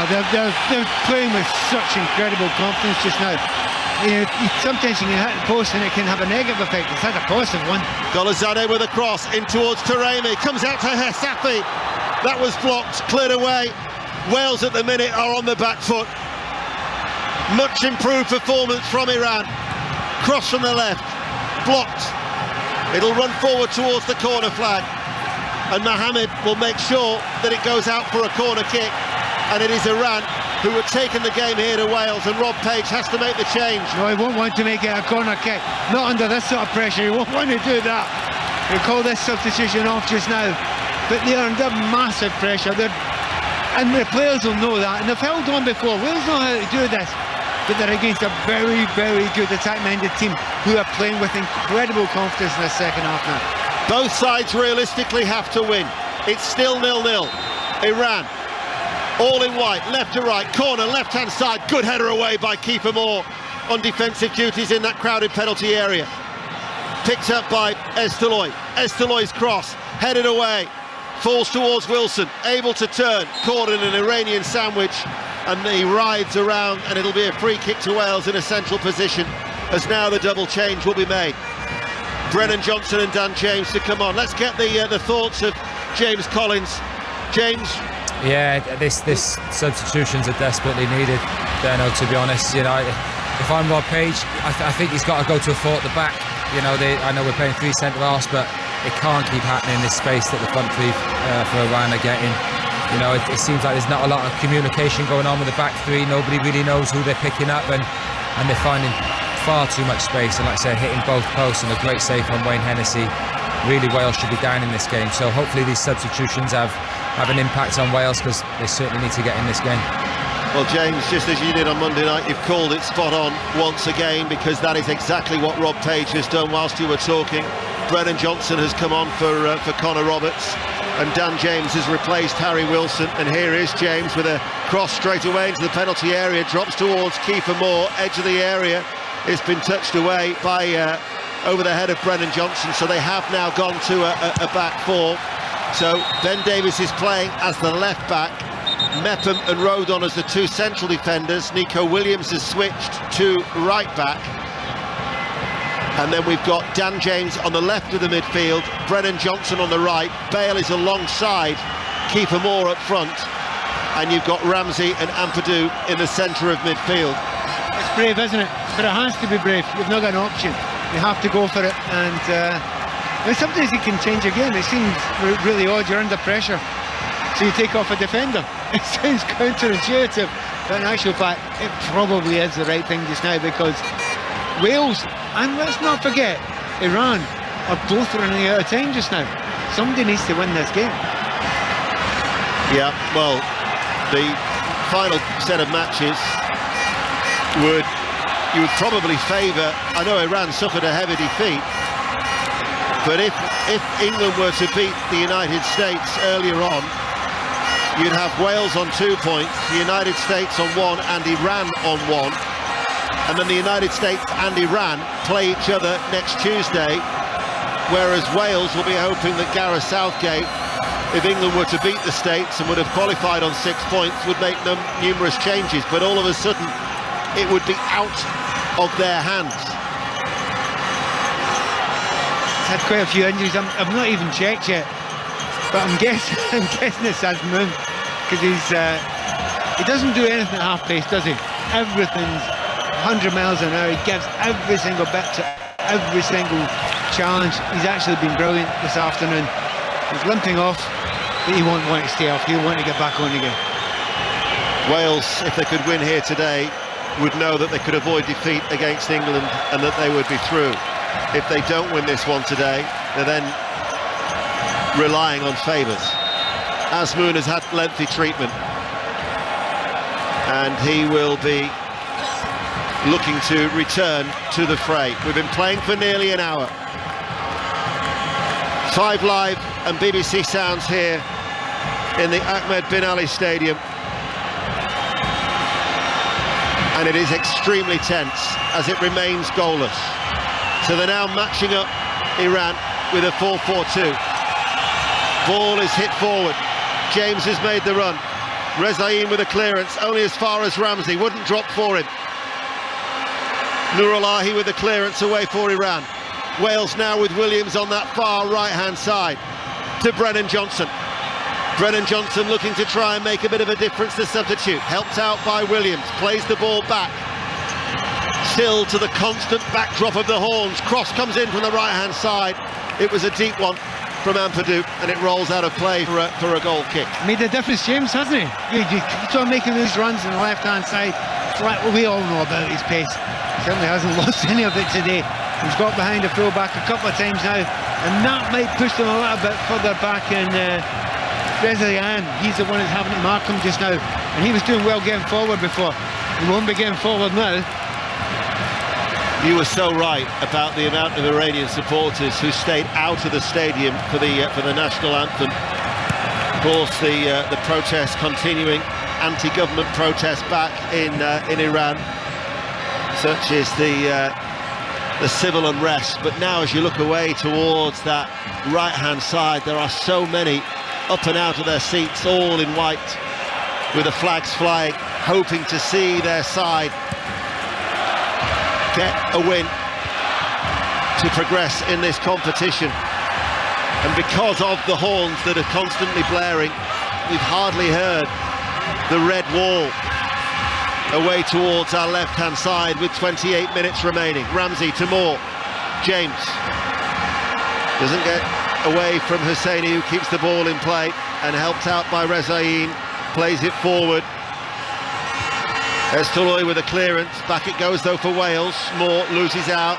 They're playing with such incredible confidence just now. You know, sometimes you can hit the post and it can have a negative effect. It's had a positive one. Golazade with a cross in towards Taremi. Comes out to Hessafi. That was blocked, cleared away. Wales at the minute are on the back foot. Much improved performance from Iran. Cross from the left, blocked. It'll run forward towards the corner flag. And Mohammed will make sure that it goes out for a corner kick. And it is Iran who have taken the game here to Wales, and Rob Page has to make the change. No, he won't want to make it a corner kick. Not under this sort of pressure, he won't want to do that. He'll call this substitution off just now. But they're under massive pressure. And the players will know that, and they've held on before. Wales know how to do this. But they're against a very, very good attack-minded team who are playing with incredible confidence in the second half now. Both sides realistically have to win. It's still 0-0. Iran all in white, left to right, corner, left-hand side. Good header away by Kiefer Moore on defensive duties in that crowded penalty area. Picked up by Esteloy. Esteloy's cross, headed away, falls towards Wilson, able to turn, caught in an Iranian sandwich, and he rides around, and it'll be a free kick to Wales in a central position, as now the double change will be made. Brennan Johnson and Dan James to come on. Let's get the thoughts of James Collins. James. Yeah, this substitutions are desperately needed, Dano, to be honest. You know, if I'm Rob Page, I think he's got to go to a 4 at the back. You know, I know we're playing 3 centre-halves, but it can't keep happening, this space that the front 3 for Iran are getting. You know, it seems like there's not a lot of communication going on with the back 3. Nobody really knows who they're picking up, and they're finding far too much space. And like I say, hitting both posts, and a great save from Wayne Hennessy. Really, Wales should be down in this game. So hopefully these substitutions have an impact on Wales, because they certainly need to get in this game. Well, James, just as you did on Monday night, you've called it spot on once again, because that is exactly what Rob Page has done whilst you were talking. Brennan Johnson has come on for Connor Roberts, and Dan James has replaced Harry Wilson. And here is James with a cross straight away into the penalty area, drops towards Kiefer Moore, edge of the area. It's been touched away by over the head of Brennan Johnson, so they have now gone to a back 4. So Ben Davies is playing as the left back, Mepham and Rodon as the 2 central defenders. Nico Williams has switched to right back, and then we've got Dan James on the left of the midfield, Brennan Johnson on the right, Bale is alongside Kiefer Moore up front, and you've got Ramsey and Ampadu in the centre of midfield. It's brave, isn't it? But it has to be brave. You've not got an option. You have to go for it, and sometimes it can change again. It seems really odd. You're under pressure, so you take off a defender. It sounds counterintuitive, but in actual fact, it probably is the right thing just now, because Wales, and let's not forget, Iran are both running out of time just now. Somebody needs to win this game. Yeah, well, the final set of matches you would probably favour. I know Iran suffered a heavy defeat, but if England were to beat the United States earlier on, you'd have Wales on 2 points, the United States on 1, and Iran on 1. And then the United States and Iran play each other next Tuesday, whereas Wales will be hoping that Gareth Southgate, if England were to beat the States and would have qualified on 6 points, would make numerous changes, but all of a sudden it would be out of their hands. He's had quite a few injuries. I've not even checked yet, but I'm guessing it's Asmoon, because he doesn't do anything at half pace, does he? Everything's 100 miles an hour. He gives every single bit to every single challenge. He's actually been brilliant this afternoon. He's limping off, but he won't want to stay off. He'll want to get back on again. Wales, if they could win here today, would know that they could avoid defeat against England and that they would be through. If they don't win this one today, they're then relying on favours. Asmoon has had lengthy treatment, and he will be looking to return to the fray. We've been playing for nearly an hour. 5 Live and BBC Sounds here in the Ahmed bin Ali Stadium, and it is extremely tense as it remains goalless. So they're now matching up Iran with a 4-4-2. Ball is hit forward. James has made the run. Rezaeem with a clearance, only as far as Ramsey, wouldn't drop for him. Nurulahi with the clearance away for Iran. Wales now with Williams on that far right-hand side to Brennan Johnson. Brennan Johnson looking to try and make a bit of a difference, the substitute. Helped out by Williams, plays the ball back. Still to the constant backdrop of the horns. Cross comes in from the right-hand side. It was a deep one from Ampadu, and it rolls out of play for a goal kick. Made a difference, James, hasn't he? You keep on making those runs on the left-hand side. Well, we all know about his pace. He certainly hasn't lost any of it today. He's got behind the full-back a couple of times now, and that might push them a little bit further back. And Rezaeem, he's the one who's having to mark him just now, and he was doing well getting forward before. He won't be getting forward now. You were so right about the amount of Iranian supporters who stayed out of the stadium for the national anthem. Of course, the protests continuing, anti-government protests back in Iran, such as the civil unrest. But now, as you look away towards that right-hand side, there are so many up and out of their seats, all in white, with the flags flying, hoping to see their side get a win to progress in this competition. And because of the horns that are constantly blaring, we've hardly heard the red wall away towards our left-hand side with 28 minutes remaining. Ramsey to Moore. James doesn't get away from Hosseini, who keeps the ball in play, and helped out by Rezaeem, plays it forward. Estoloy with a clearance, back it goes though for Wales. Moore loses out.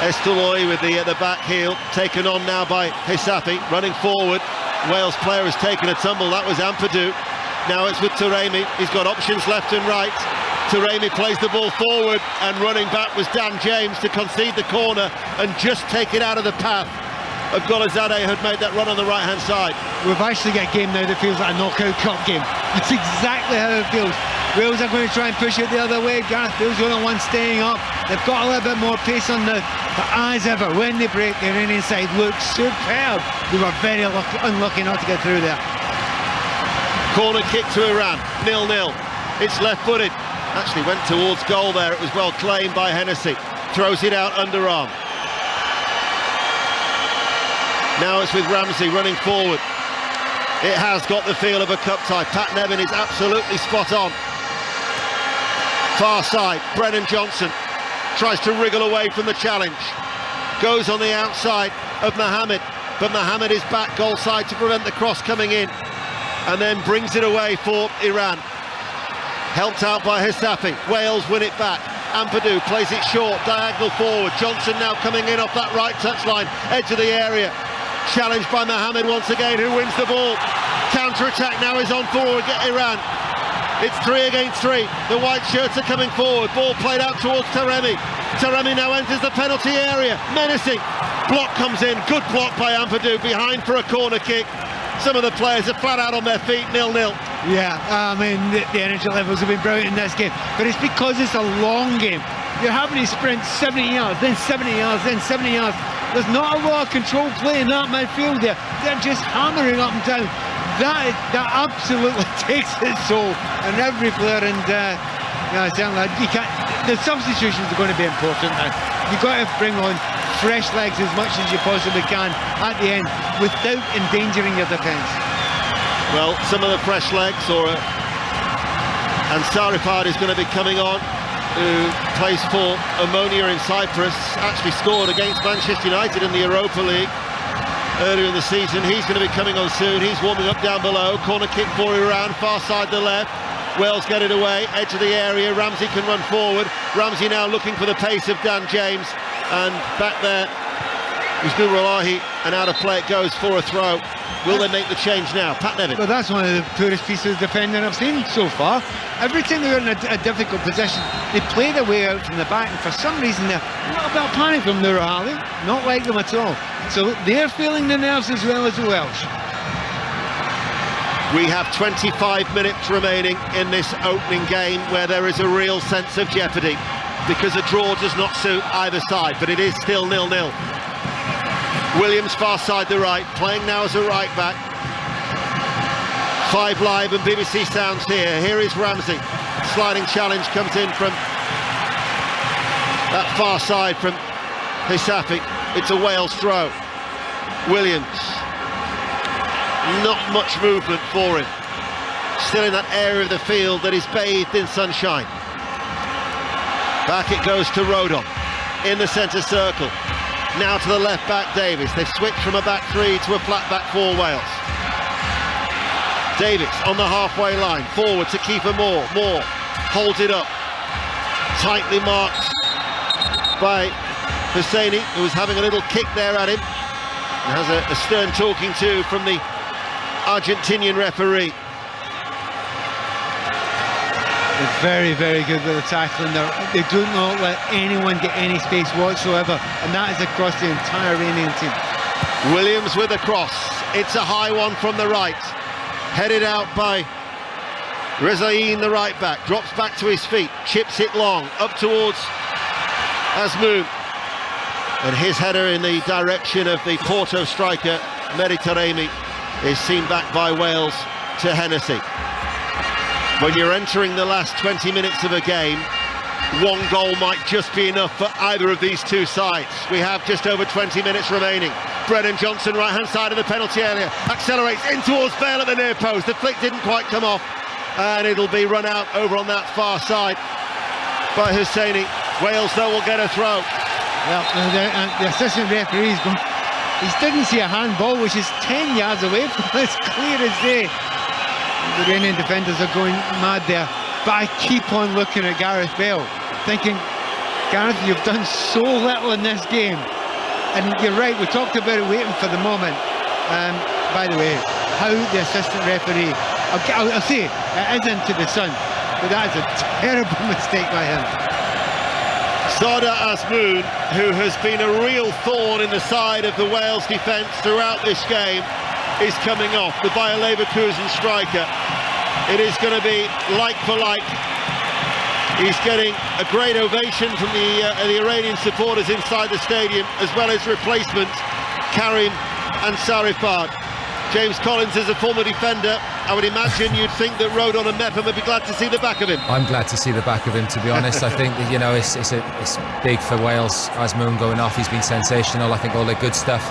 Estoloy with the back heel, taken on now by Hisafi, running forward. Wales player has taken a tumble, that was Ampadu. Now it's with Taremi, he's got options left and right. Taremi plays the ball forward, and running back was Dan James to concede the corner and just take it out of the path of Golazadeh, who'd made that run on the right-hand side. We've actually got a game now that feels like a knockout cup game. That's exactly how it feels. Wales are going to try and push it the other way. Gareth Bale's the only one staying up. They've got a little bit more pace on the as ever. When they break, the Iranian side looks superb. We were very unlucky not to get through there. Corner kick to Iran, 0-0. It's left-footed. Actually went towards goal there. It was well claimed by Hennessy. Throws it out underarm. Now it's with Ramsey running forward. It has got the feel of a cup tie. Pat Nevin is absolutely spot on. Far side, Brennan Johnson tries to wriggle away from the challenge. Goes on the outside of Mohammed, but Mohammed is back goal side to prevent the cross coming in, and then brings it away for Iran. Helped out by Hisafi. Wales win it back. Ampadu plays it short, diagonal forward. Johnson now coming in off that right touchline, edge of the area. Challenged by Mohammed once again, who wins the ball. Counter-attack now is on forward, get Iran. It's 3 against 3. The white shirts are coming forward. Ball played out towards Taremi. Taremi now enters the penalty area. Menacing. Block comes in. Good block by Ampadu. Behind for a corner kick. Some of the players are flat out on their feet. 0-0. Yeah, I mean, the energy levels have been brilliant in this game. But it's because it's a long game. You're having to sprint 70 yards, then 70 yards, then 70 yards. There's not a lot of control play in that midfield there. They're just hammering up and down. That absolutely takes its toll on every player, and certainly the substitutions are going to be important now. You've got to bring on fresh legs as much as you possibly can at the end without endangering your defence. Well, some of the fresh legs, and Sarifard is going to be coming on, who plays for Omonia in Cyprus, actually scored against Manchester United in the Europa League earlier in the season. He's going to be coming on soon. He's warming up down below. Corner kick for Iran, far side the left. Wales get it away, edge of the area. Ramsey can run forward. Ramsey now looking for the pace of Dan James, and back there is Nurulahi, and out of play it goes for a throw. Will they make the change now? Pat Nevin. Well, that's one of the poorest pieces of defending I've seen so far. Every time they're in a difficult position, they play their way out from the back, and for some reason they're a little bit of panic from Nurulahi. Not like them at all. So they're feeling the nerves as well as the Welsh. We have 25 minutes remaining in this opening game, where there is a real sense of jeopardy, because a draw does not suit either side, but it is still 0-0. Williams far side the right, playing now as a right back. 5 Live and BBC Sounds here. Here is Ramsey. Sliding challenge comes in from that far side from Hisafi. It's a Wales throw. Williams. Not much movement for him. Still in that area of the field that is bathed in sunshine. Back it goes to Rodon in the centre circle. Now to the left back, Davis. They've switched from a back 3 to a flat back 4 Wales. Davis on the halfway line, forward to Kiefer Moore. Moore holds it up. Tightly marked by Hosseini, who was having a little kick there at him. And has a stern talking to from the Argentinian referee. They're very, very good with the tackling. They do not let anyone get any space whatsoever, and that is across the entire Iranian team. Williams with a cross. It's a high one from the right. Headed out by Rezaïn, the right back. Drops back to his feet. Chips it long. Up towards Azmoun. And his header in the direction of the Porto striker, Mehdi Taremi, is seen back by Wales to Hennessy. When you're entering the last 20 minutes of a game, one goal might just be enough for either of these two sides. We have just over 20 minutes remaining. Brennan Johnson, right-hand side of the penalty area, accelerates in towards Bale at the near post. The flick didn't quite come off, and it'll be run out over on that far side by Hosseini. Wales, though, will get a throw. Well, the assistant referee he didn't see a handball, which is 10 yards away from as clear as day. The Iranian defenders are going mad there, but I keep on looking at Gareth Bale, thinking, Gareth, you've done so little in this game. And you're right, we talked about it waiting for the moment. By the way, how the assistant referee, I'll say it isn't to the sun, but that is a terrible mistake by him. Sada Azmoun, who has been a real thorn in the side of the Wales defence throughout this game, is coming off, the Bayer Leverkusen striker. It is going to be like for like. He's getting a great ovation from the Iranian supporters inside the stadium, as well as replacement Karim and Sarifard. James Collins is a former defender. I would imagine you'd think that Rodon and Mepham would be glad to see the back of him. I'm glad to see the back of him, to be honest. I think that, you know, it's big for Wales. Azmoun going off, he's been sensational. I think all the good stuff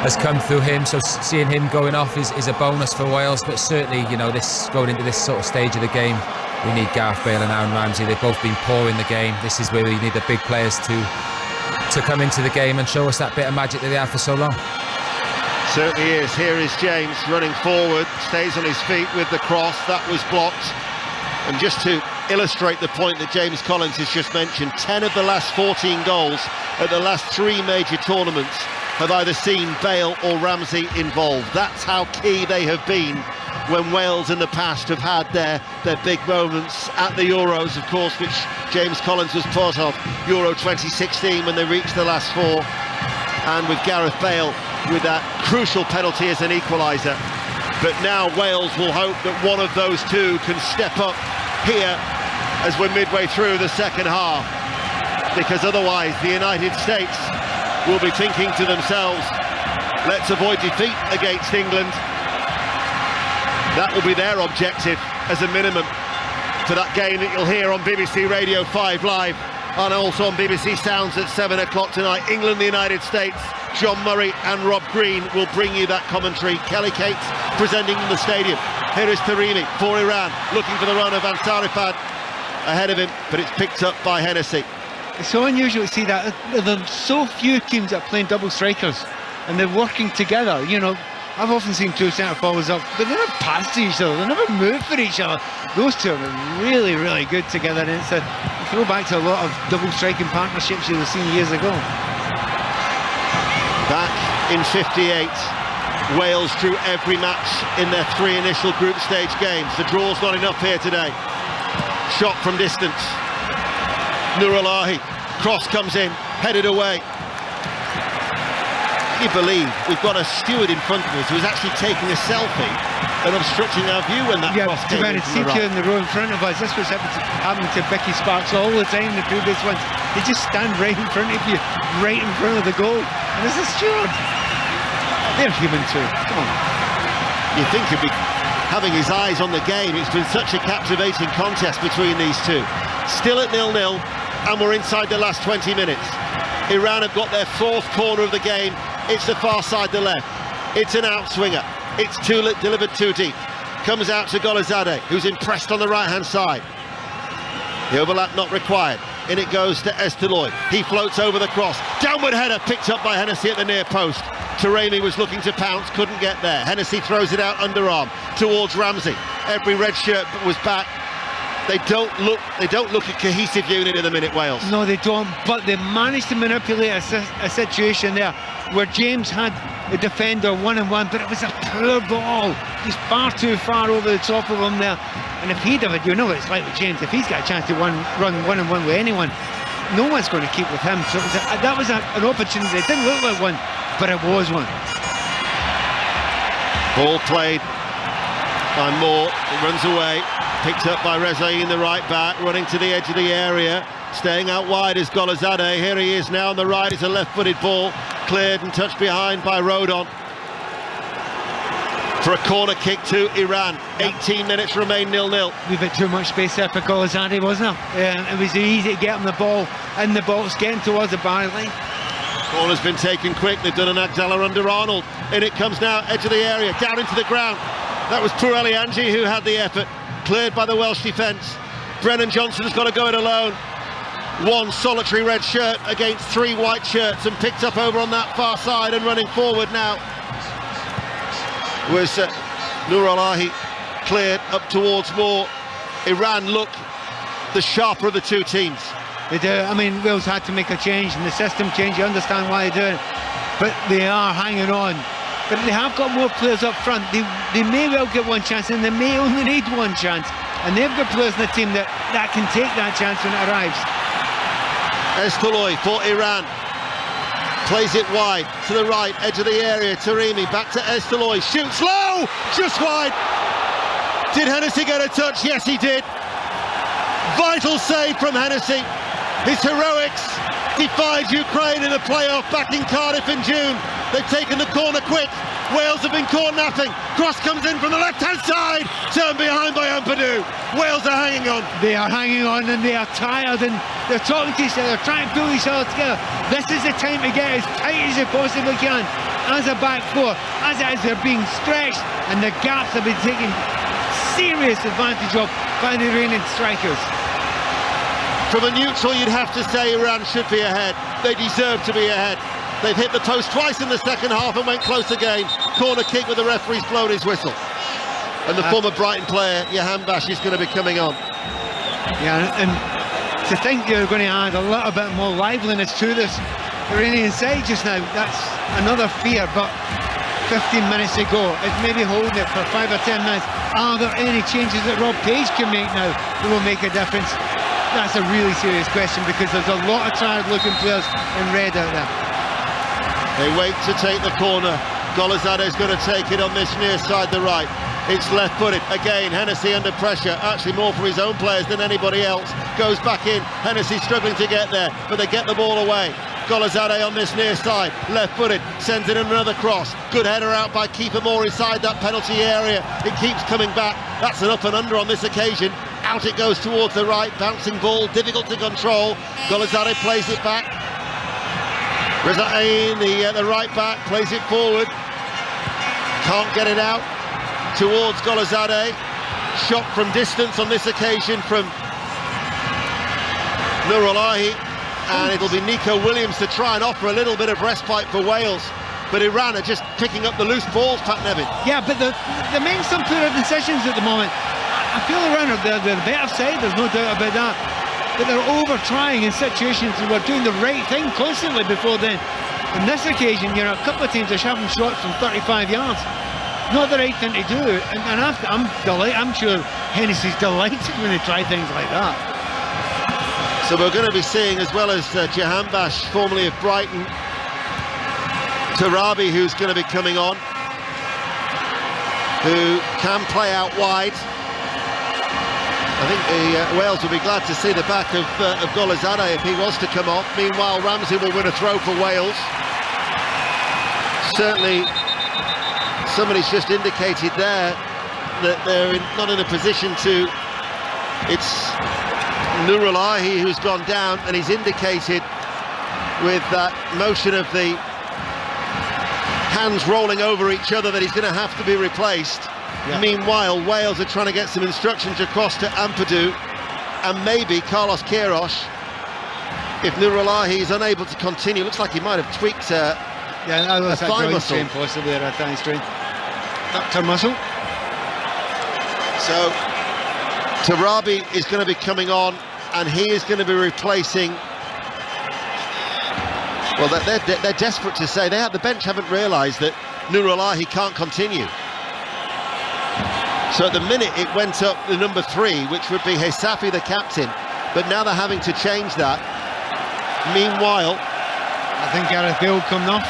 has come through him, so seeing him going off is a bonus for Wales. But certainly, you know, going into this sort of stage of the game, we need Gareth Bale and Aaron Ramsey. They've both been poor in the game. This is where we need the big players to come into the game and show us that bit of magic that they have for so long. Certainly is. Here is James running forward, stays on his feet with the cross. That was blocked. And just to illustrate the point that James Collins has just mentioned, 10 of the last 14 goals at the last 3 major tournaments have either seen Bale or Ramsey involved. That's how key they have been when Wales in the past have had their big moments at the Euros, of course, which James Collins was part of, Euro 2016, when they reached the last 4, and with Gareth Bale with that crucial penalty as an equaliser. But now Wales will hope that one of those two can step up here as we're midway through the second half, because otherwise the United States will be thinking to themselves, let's avoid defeat against England. That will be their objective as a minimum for that game that you'll hear on BBC Radio 5 Live and also on BBC Sounds at 7 o'clock tonight. England, the United States. John Murray and Rob Green will bring you that commentary. Kelly Cates presenting in the stadium. Here is Taremi for Iran, looking for the run of Ansarifad ahead of him, but it's picked up by Hennessy. It's so unusual to see that. There's so few teams that are playing double strikers and they're working together. You know, I've often seen two centre forwards up, but they never pass to each other, they never move for each other. Those two are really, really good together, and it's a throwback to a lot of double striking partnerships you've seen years ago. Back in 58, Wales drew every match in their 3 initial group stage games. The draw's not enough here today. Shot from distance. Nurulahi, cross comes in, headed away. Can you believe we've got a steward in front of us who's actually taking a selfie and obstructing our view when that cross came in from the right? In the row in front of us. This was happening to Vicky Sparks all the time, the previous ones. They just stand right in front of you, right in front of the goal. And there's a steward. They're human too. Come on. You think he'd be having his eyes on the game. It's been such a captivating contest between these two. Still at 0-0, and we're inside the last 20 minutes. Iran have got their 4th corner of the game. It's the far side, the left. It's an outswinger. It's delivered too deep. Comes out to Golazadeh, who's impressed on the right-hand side. The overlap not required. In it goes to Esteloy. He floats over the cross. Downward header picked up by Hennessy at the near post. Taremi was looking to pounce, couldn't get there. Hennessy throws it out underarm towards Ramsey. Every red shirt was back. They don't look a cohesive unit in the minute, Wales. No, they don't, but they managed to manipulate a situation there where James had a defender 1-on-1, but it was a poor ball. He's far too far over the top of him there. And if he'd have it, you know what it's like with James, if he's got a chance to run 1-on-1 with anyone, no one's going to keep with him. So that was an opportunity. It didn't look like one, but it was one. Ball played by Moore. It runs away. Picked up by Rezaei, the right back, running to the edge of the area. Staying out wide is Golazadeh. Here he is now on the right. It's a left-footed ball. Cleared and touched behind by Rodon. For a corner kick to Iran. 18 minutes remain 0-0. We've had too much space there for Golazadeh, wasn't it? It was easy to get him the ball in the box, getting towards the byline. Corner's been taken quick. They've done an Agdala under Arnold. In it comes now, edge of the area, down into the ground. That was Purali Anji who had the effort. Cleared by the Welsh defence. Brennan Johnson's got to go it alone. One solitary red shirt against 3 white shirts, and picked up over on that far side and running forward now was Nurulahi. Cleared up towards Moore. Iran look the sharper of the two teams. They do. I mean, Wales had to make a change in the system change. You understand why they do it, but they are hanging on. But they have got more players up front. They may well get one chance, and they may only need one chance. And they've got players in the team that can take that chance when it arrives. Esteloy for Iran. Plays it wide to the right, edge of the area. Taremi back to Esteloy. Shoots low! Just wide. Did Hennessy get a touch? Yes, he did. Vital save from Hennessy. His heroics defied Ukraine in the playoff back in Cardiff in June. They've taken the corner quick. Wales have been caught napping. Cross comes in from the left-hand side. Turned behind by Ampadu. Wales are hanging on. They are hanging on, and they are tired, and they're talking to each other, trying to pull each other together. This is the time to get as tight as you possibly can. As a back four, as it is, they're being stretched, and the gaps have been taken serious advantage of by the Iranian strikers. From a neutral, you'd have to say Iran should be ahead. They deserve to be ahead. They've hit the post twice in the second half and went close again. Corner kick with the referee's blown his whistle. And the former Brighton player, Jahan Bash, is going to be coming on. Yeah, and to think you're going to add a little bit more liveliness to this Iranian side just now, that's another fear. But 15 minutes to go, it's maybe holding it for 5 or 10 minutes. Are there any changes that Rob Page can make now that will make a difference? That's a really serious question, because there's a lot of tired-looking players in red out there. They wait to take the corner. Golazadeh's going to take it on this near side, the right. It's left-footed. Again, Hennessy under pressure. Actually more for his own players than anybody else. Goes back in. Hennessy struggling to get there, but they get the ball away. Golazade on this near side, left-footed, sends in another cross. Good header out by keeper Moore inside that penalty area. It keeps coming back. That's an up and under on this occasion. Out it goes towards the right, bouncing ball, difficult to control. Golazade plays it back. Rezaïn, the right back, plays it forward. Can't get it out towards Golazade. Shot from distance on this occasion from Nurulahi. And it'll be Nico Williams to try and offer a little bit of respite for Wales. But Iran are just picking up the loose balls, Pat Nevin. Yeah, but they're making some poor decisions at the moment. I feel Iran are the better side, there's no doubt about that. But they're over-trying in situations and we're doing the right thing constantly before then. On this occasion, a couple of teams are having shots from 35 yards. Not the right thing to do. And I'm sure Hennessy's delighted when they try things like that. So we're going to be seeing, as well as Jahanbash, formerly of Brighton, Tarabi, who's going to be coming on, who can play out wide. I think the Wales will be glad to see the back of Golazade if he was to come off. Meanwhile, Ramsey will win a throw for Wales. Certainly, somebody's just indicated there that they're not in a position to... It's Nurulahi who's gone down, and he's indicated with that motion of the hands rolling over each other that he's going to have to be replaced. Yeah. Meanwhile, Wales are trying to get some instructions across to Ampadu and maybe Carlos Queiroz. If Nurulahi is unable to continue, looks like he might have tweaked a thigh muscle. Possibly a thigh strain. Ductor muscle. So Tarabi is going to be coming on, and he is going to be replacing. Well, they're desperate to say. The bench haven't realised that Nurulahi can't continue. So at the minute it went up the number 3, which would be Hesafi, the captain. But now they're having to change that. Meanwhile, I think Gareth Bale coming off.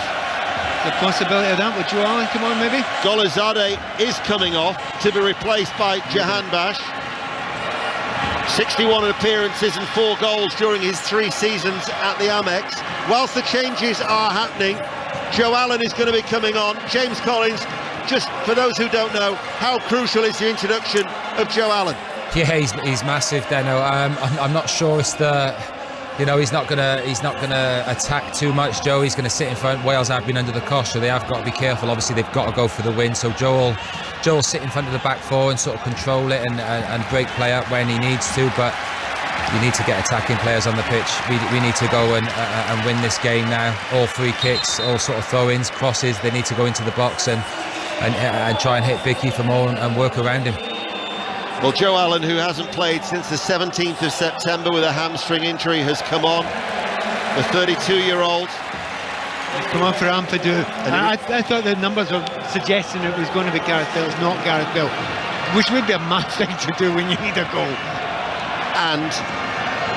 The possibility of that. Would you all come on, maybe? Golazade is coming off to be replaced by Jahanbash. 61 appearances and 4 goals during his 3 seasons at the Amex. Whilst the changes are happening, Joe Allen is going to be coming on. James Collins, just for those who don't know, how crucial is the introduction of Joe Allen? Yeah, he's massive, Deno. I'm not sure it's the... he's not gonna attack too much, Joe. He's going to sit in front. Wales have been under the cosh, so they have got to be careful. Obviously, they've got to go for the win. So Joe will sit in front of the back 4 and sort of control it and break play up when he needs to. But you need to get attacking players on the pitch. We need to go and win this game now. All free kicks, all sort of throw-ins, crosses. They need to go into the box and try and hit Bicky for more and work around him. Well, Joe Allen, who hasn't played since the 17th of September with a hamstring injury, has come on. The 32-year-old. Come on for Ampadu. I thought the numbers were suggesting it was going to be Gareth Bale. It's not Gareth Bale, which would be a mad thing to do when you need a goal. And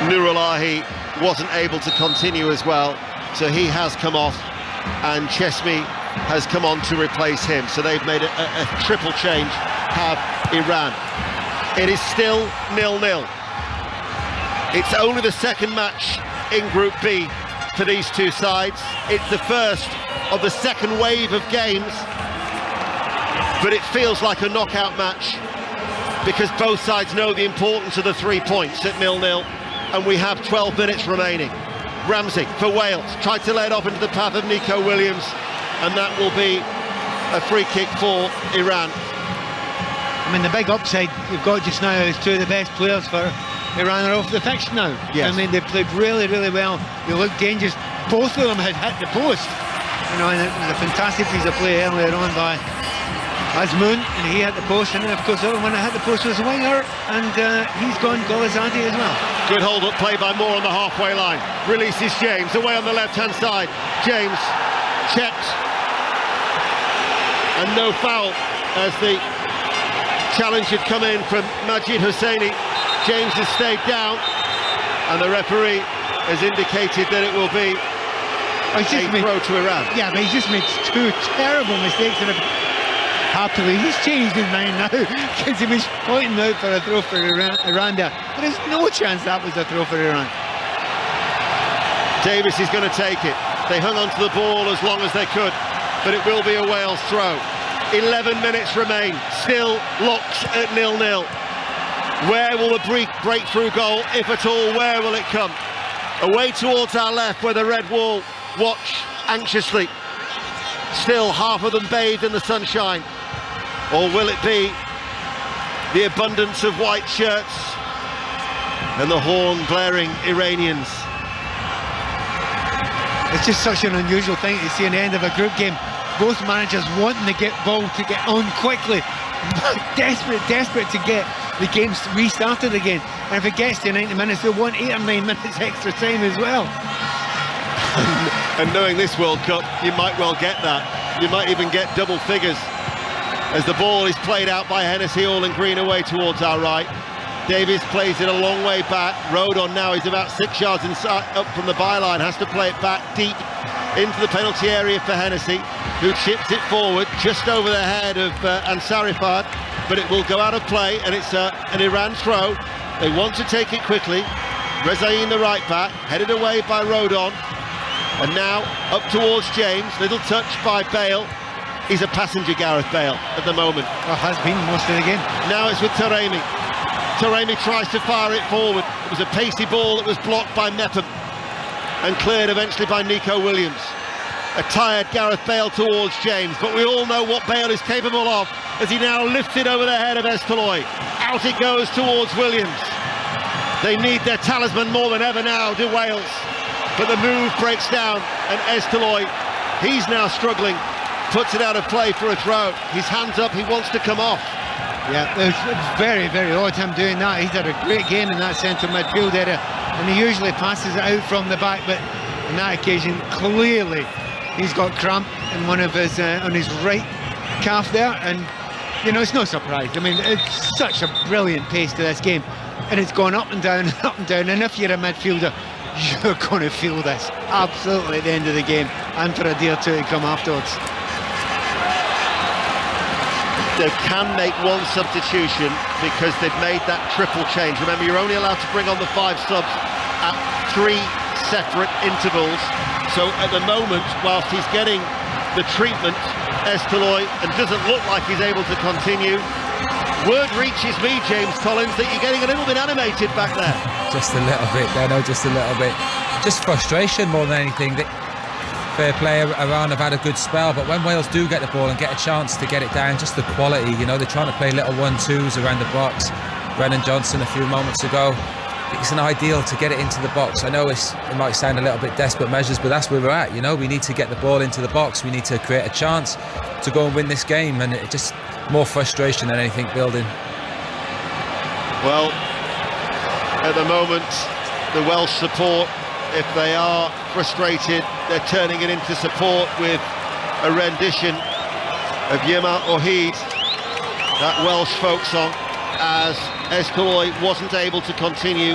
Nurulahi wasn't able to continue as well, so he has come off, and Chesmi has come on to replace him. So they've made a triple change, have Iran. It is still 0-0. It's only the second match in Group B for these two sides. It's the first of the second wave of games, but it feels like a knockout match because both sides know the importance of the 3 points at 0-0, and we have 12 minutes remaining. Ramsey for Wales tried to lay it off into the path of Nico Williams, and that will be a free kick for Iran. I mean, the big upside you've got just now is 2 of the best players for Iran are off the pitch now. Yes. I mean, they played really, really well. They looked dangerous. Both of them had hit the post. And it was a fantastic piece of play earlier on by Azmoun, and he hit the post. And then, of course, the other one that hit the post was a winger, and he's gone Golazade as well. Good hold-up play by Moore on the halfway line. Releases James away on the left-hand side. James checked, and no foul as the challenge had come in from Majid Hosseini. James has stayed down, and the referee has indicated that it will be a throw to Iran. Yeah, but he's just made 2 terrible mistakes, and happily he's changed his mind now because he was pointing out for a throw for Iran there. There is no chance that was a throw for Iran. Davis is going to take it. They hung onto the ball as long as they could, but it will be a Wales throw. 11 minutes remain, still locks at 0-0. Where will the breakthrough goal, if at all, where will it come? Away towards our left, where the red wall watch anxiously. Still half of them bathed in the sunshine. Or will it be the abundance of white shirts and the horn blaring Iranians? It's just such an unusual thing to see in the end of a group game. Both managers wanting to get ball to get on quickly, desperate to get the game restarted again. And if it gets to 90 minutes, they'll want 8 or 9 minutes extra time as well. And knowing this World Cup, you might well get that. You might even get double figures. As the ball is played out by Hennessy, all in green away towards our right. Davies plays it a long way back. Rodon now is about 6 yards inside, up from the byline, has to play it back deep into the penalty area for Hennessy, who chips it forward just over the head of Ansarifard, but it will go out of play, and it's an Iran throw. They want to take it quickly. Rezaïn, the right back, headed away by Rodon, and now up towards James. Little touch by Bale. He's a passenger, Gareth Bale, at the moment. Well, has been most of the game. Now it's with Taremi. Taremi tries to fire it forward. It was a pacey ball that was blocked by Mepham and cleared eventually by Nico Williams. A tired Gareth Bale towards James, but we all know what Bale is capable of as he now lifts it over the head of Estoloy. Out it goes towards Williams. They need their talisman more than ever now, do Wales. But the move breaks down, and Estoloy, he's now struggling, puts it out of play for a throw. His hands up, he wants to come off. Yeah, it's very, very odd him doing that. He's had a great game in that central midfield area, and he usually passes it out from the back, but on that occasion, clearly he's got cramp in one of his on his right calf there, and you know, it's no surprise. I mean, it's such a brilliant pace to this game, and it's gone up and down, and if you're a midfielder, you're going to feel this absolutely at the end of the game, and for a day or two to come afterwards. They can make one substitution because they've made that triple change. Remember, you're only allowed to bring on the 5 subs at 3 separate intervals. So at the moment, whilst he's getting the treatment, Estoloy, and doesn't look like he's able to continue, word reaches me, James Collins, that you're getting a little bit animated back there. Just a little bit, Dano, just a little bit. Just frustration more than anything. Fair play, Iran have had a good spell, but when Wales do get the ball and get a chance to get it down, just the quality, you know, they're trying to play little 1-2s around the box. Brennan Johnson a few moments ago, it's an ideal to get it into the box. I know it might sound a little bit desperate measures, but that's where we're at, you know. We need to get the ball into the box, we need to create a chance to go and win this game, and it just more frustration than anything building. Well, at the moment, the Welsh support, if they are frustrated, they're turning it into support with a rendition of Yema Ohid, that Welsh folk song, as Estoloy wasn't able to continue,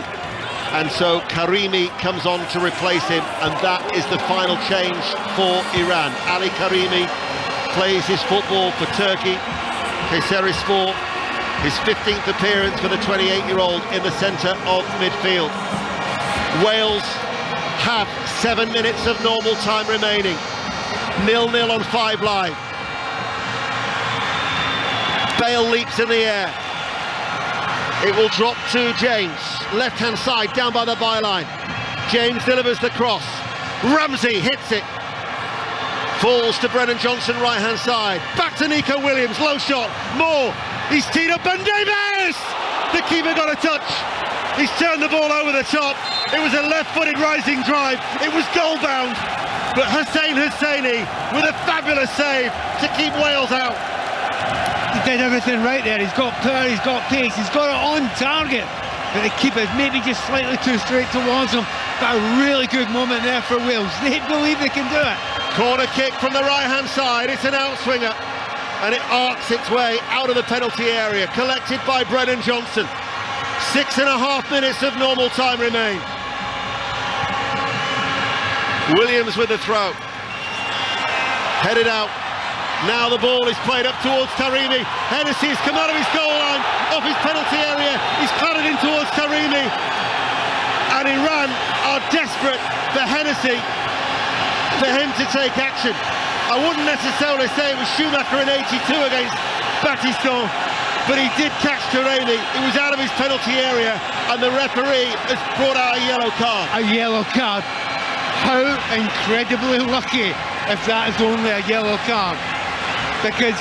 and so Karimi comes on to replace him, and that is the final change for Iran. Ali Karimi plays his football for Turkey, Kayserispor, his 15th appearance for the 28-year-old in the centre of midfield. Wales have 7 minutes of normal time remaining. 0-0 on 5 Live. Bale leaps in the air. It will drop to James, left-hand side, down by the byline. James delivers the cross. Ramsey hits it. Falls to Brennan Johnson, right-hand side. Back to Nico Williams, low shot. Moore, he's teed up, and Davis! The keeper got a touch. He's turned the ball over the top. It was a left-footed rising drive. It was goal-bound. But Hussein Husseini with a fabulous save to keep Wales out. He did everything right there. He's got power, he's got pace, he's got it on target. But the keeper's maybe just slightly too straight towards him. But a really good moment there for Wales. They believe they can do it. Corner kick from the right-hand side. It's an outswinger. And it arcs its way out of the penalty area. Collected by Brennan Johnson. 6.5 minutes of normal time remain. Williams with the throw. Headed out. Now the ball is played up towards Taremi. Hennessy has come out of his goal line, off his penalty area. He's clattered in towards Taremi. And Iran are desperate for Hennessy, for him to take action. I wouldn't necessarily say it was Schumacher in 82 against Battiston, but he did catch Taremi. He was out of his penalty area, and the referee has brought out a yellow card. A yellow card. How incredibly lucky if that is only a yellow card. Because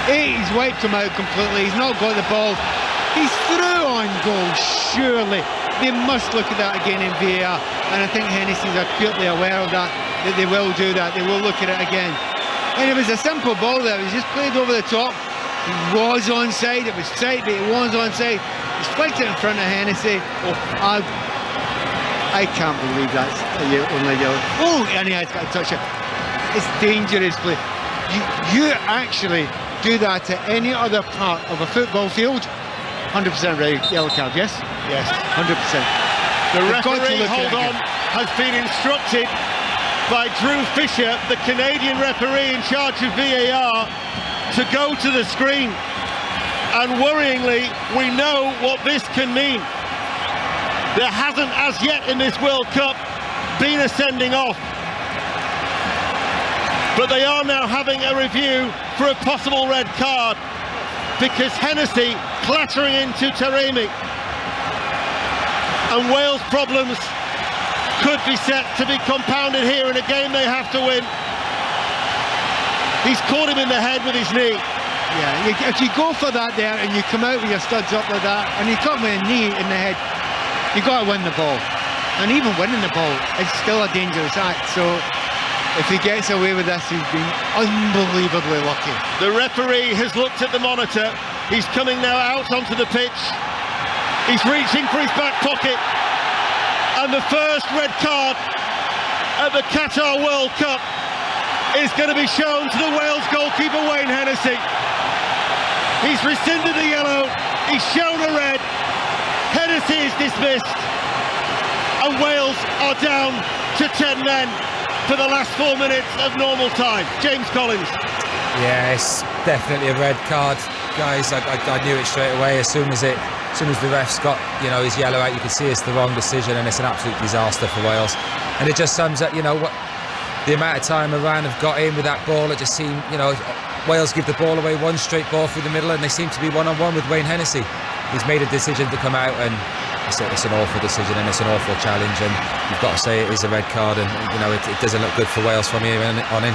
he's wiped him out completely. He's not got the ball. He's through on goal, surely. They must look at that again in VAR, and I think Hennessy's acutely aware of that they will do that. They will look at it again. And it was a simple ball there. It was just played over the top. He was onside. It was tight, but he was onside. He's flicked it in front of Hennessy. I can't believe that's only yellow. Oh, and he has got to touch it. It's dangerous play. You actually do that to any other part of a football field, 100% red, yellow card, yes? Yes. 100%. The referee, hold on, has been instructed by Drew Fisher, the Canadian referee in charge of VAR, to go to the screen. And worryingly, we know what this can mean. There hasn't as yet in this World Cup been a sending off. But they are now having a review for a possible red card because Hennessy clattering into Taremi. And Wales' problems could be set to be compounded here in a game they have to win. He's caught him in the head with his knee. Yeah, if you go for that there and you come out with your studs up like that and you caught him with a knee in the head, you got to win the ball. And even winning the ball is still a dangerous act. So if he gets away with this, he's been unbelievably lucky. The referee has looked at the monitor. He's coming now out onto the pitch. He's reaching for his back pocket. And the first red card at the Qatar World Cup is going to be shown to the Wales goalkeeper Wayne Hennessy. He's rescinded the yellow. He's shown a red. Hennessy is dismissed. And Wales are down to 10 men for the last 4 minutes of normal time. James Collins. Yeah, it's definitely a red card, guys. I knew it straight away. As soon as the ref's got his yellow out, you can see it's the wrong decision, and it's an absolute disaster for Wales. And it just sums up what the amount of time Iran have got in with that ball. It just seemed Wales give the ball away, one straight ball through the middle, and they seem to be one-on-one with Wayne Hennessy. He's made a decision to come out, and it's an awful decision and it's an awful challenge, and you've got to say it is a red card, and it doesn't look good for Wales from here on in.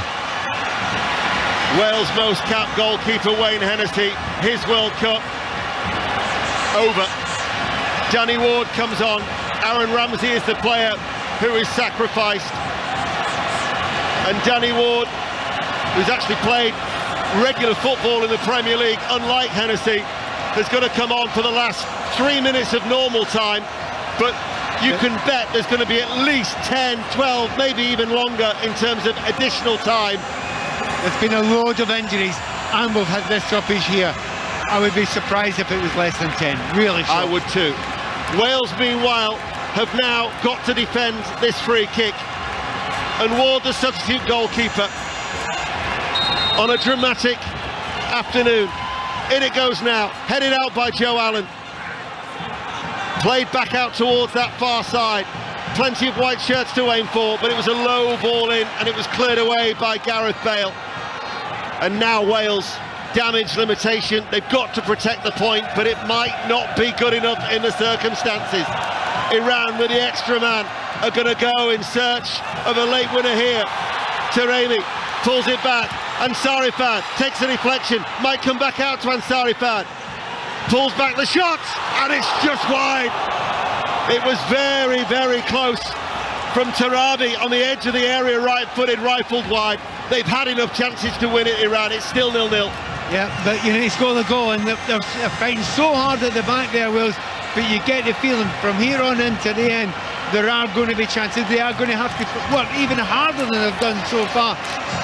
Wales' most capped goalkeeper Wayne Hennessy, his World Cup over. Danny Ward comes on. Aaron Ramsey is the player who is sacrificed, and Danny Ward, who's actually played regular football in the Premier League, unlike Hennessy, has got to come on for the last 3 minutes of normal time, but you can bet there's going to be at least 10, 12, maybe even longer in terms of additional time. There's been a load of injuries, and we've had this stoppage here. I would be surprised if it was less than 10, really. I would too. Wales, meanwhile, have now got to defend this free kick, and Ward, the substitute goalkeeper, on a dramatic afternoon. In it goes now, headed out by Joe Allen. Played back out towards that far side. Plenty of white shirts to aim for, but it was a low ball in, and it was cleared away by Gareth Bale. And now Wales, damage limitation. They've got to protect the point, but it might not be good enough in the circumstances. Iran, with the extra man, are going to go in search of a late winner here. Taremi pulls it back. Ansarifan takes a deflection, might come back out to Ansarifan. Pulls back the shot, and it's just wide. It was very, very close from Tarabi on the edge of the area, right-footed, rifled wide. They've had enough chances to win it, Iran. It's still 0-0. Yeah, but he scored the goal, and they're fighting so hard at the back there, Wills. But you get the feeling from here on into the end, there are going to be chances. They are going to have to work even harder than they've done so far.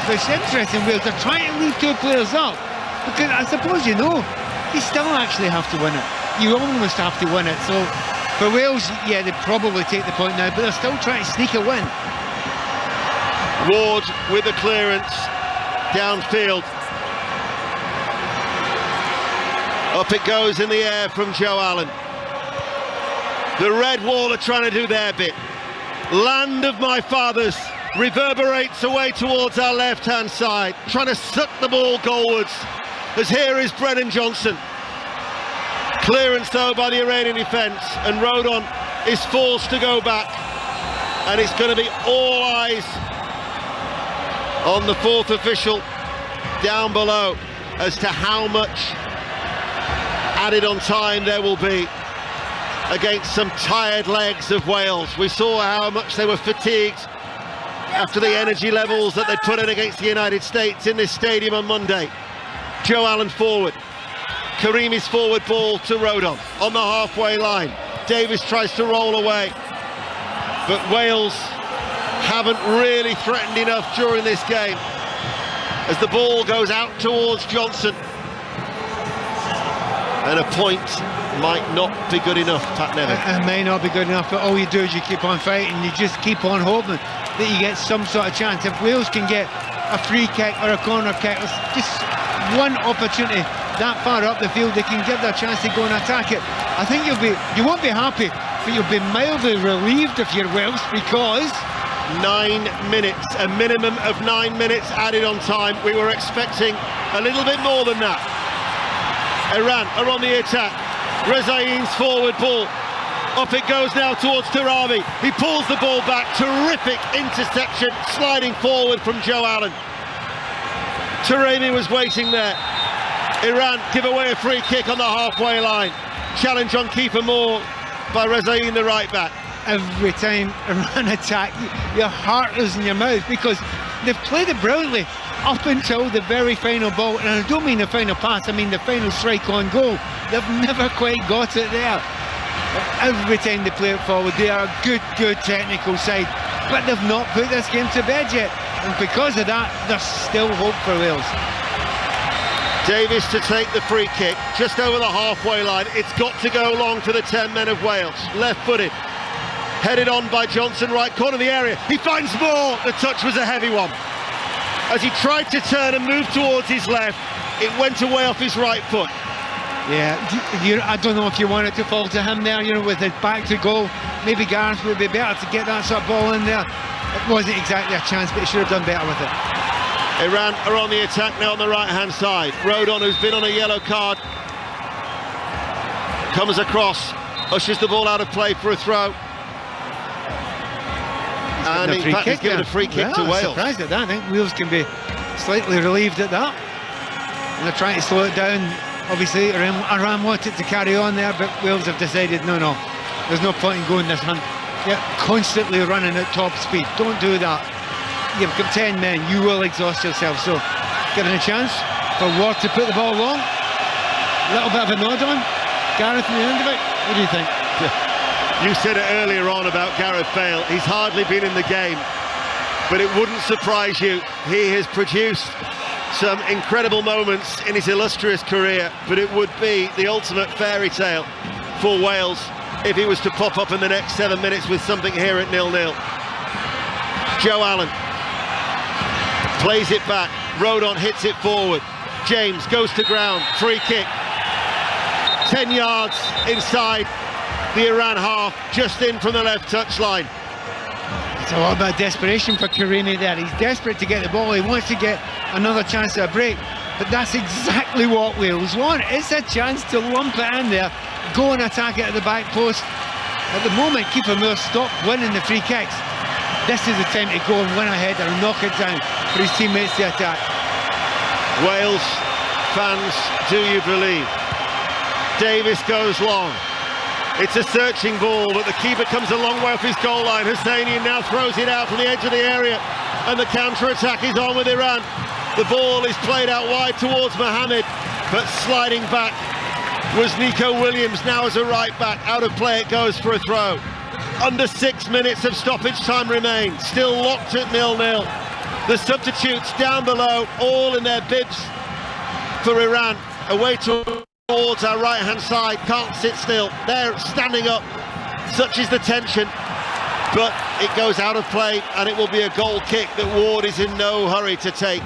But it's interesting, Wales, they're trying to leave two players up, because I suppose you still actually have to win it. You almost have to win it. So for Wales, yeah, they probably take the point now, but they're still trying to sneak a win. Ward with the clearance downfield. Up it goes in the air from Joe Allen. The Red Wall are trying to do their bit. land of my fathers, reverberates away towards our left-hand side, trying to suck the ball goalwards, as here is Brennan Johnson. Clearance though by the Iranian defence, and Rodon is forced to go back, and it's going to be all eyes on the fourth official down below as to how much added on time there will be against some tired legs of Wales. We saw how much they were fatigued after the energy levels that they put in against the United States in this stadium on Monday. Joe Allen forward, Karimi's forward ball to Rodon on the halfway line. Davis tries to roll away, but Wales haven't really threatened enough during this game as the ball goes out towards Johnson, and a point might not be good enough, Pat Nevin. It may not be good enough, but all you do is you keep on fighting, you just keep on hoping that you get some sort of chance. If Wales can get a free kick or a corner kick, it's just one opportunity that far up the field, they can give their chance to go and attack it. I think you won't be happy, but you'll be mildly relieved if you're Wales, because 9 minutes, a minimum of 9 minutes added on time. We were expecting a little bit more than that. Iran are on the attack. Rezaein's forward ball, up it goes now towards Tarabi. He pulls the ball back, terrific interception, sliding forward from Joe Allen. Taremi was waiting there. Iran give away a free kick on the halfway line. Challenge on keeper Moore by Rezaein, the right back. Every time Iran attack, your heart is in your mouth, because they've played it brilliantly up until the very final ball, and I don't mean the final pass, I mean the final strike on goal. They've never quite got it there. Every time they play it forward, they are a good technical side, but they've not put this game to bed yet, and because of that, there's still hope for Wales. Davis to take the free kick just over the halfway line. It's got to go long for the 10 men of Wales. Left-footed, headed on by Johnson, right corner of the area. He finds Moore. The touch was a heavy one. As he tried to turn and move towards his left, it went away off his right foot. Yeah, I don't know if you want it to fall to him there, with his back to goal. Maybe Gareth would be better to get that sort of ball in there. It wasn't exactly a chance, but he should have done better with it. Iran are on the attack now on the right-hand side. Rodon, who's been on a yellow card, comes across, ushers the ball out of play for a throw. And in fact, he's given a free kick to Wales. I'm surprised at that. I think Wales can be slightly relieved at that. And they're trying to slow it down. Obviously, Iran wanted to carry on there, but Wales have decided, no, there's no point in going this hunt. They're constantly running at top speed. Don't do that. You've got 10 men, you will exhaust yourself. So, given a chance for Ward to put the ball long. A little bit of a nod on Gareth in the end of it. What do you think? You said it earlier on about Gareth Bale. He's hardly been in the game, but it wouldn't surprise you. He has produced some incredible moments in his illustrious career, but it would be the ultimate fairy tale for Wales if he was to pop up in the next 7 minutes with something here at 0-0. Joe Allen plays it back. Rodon hits it forward. James goes to ground. Free kick. 10 yards inside the Iran half, just in from the left touchline. It's a lot about desperation for Karimi there. He's desperate to get the ball. He wants to get another chance at a break. But that's exactly what Wales want. It's a chance to lump it in there, go and attack it at the back post. At the moment, keeper Moore stopped winning the free kicks. This is the time to go and win a header and knock it down for his teammates to attack. Wales fans, do you believe? Davis goes long. It's a searching ball, but the keeper comes a long way off his goal line. Hosseini now throws it out from the edge of the area, and the counter-attack is on with Iran. The ball is played out wide towards Mohammed, but sliding back was Nico Williams, now as a right back. Out of play it goes for a throw. Under 6 minutes of stoppage time remain, still locked at 0-0. The substitutes down below, all in their bibs for Iran. Away towards our right-hand side, can't sit still. They're standing up, such is the tension. But it goes out of play, and it will be a goal kick that Ward is in no hurry to take.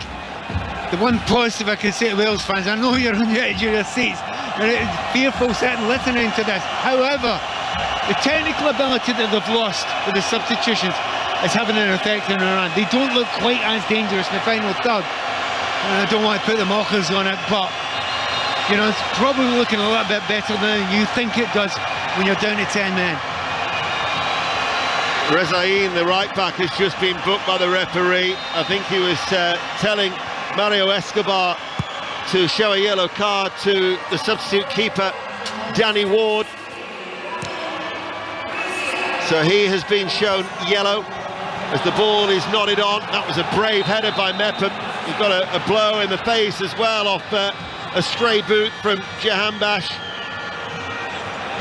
The one positive I can say to Wales fans, I know you're on the edge of your seats, and it's fearful sitting listening to this. However, the technical ability that they've lost with the substitutions is having an effect on Iran. They don't look quite as dangerous in the final third. And I don't want to put the mockers on it, but you know, it's probably looking a little bit better than you think it does when you're down to 10 men. Rezaïn, the right back, has just been booked by the referee. I think he was telling Mario Escobar to show a yellow card to the substitute keeper, Danny Ward. So he has been shown yellow as the ball is nodded on. That was a brave header by Mepham. He got a blow in the face as well off a stray boot from Jahanbakhsh.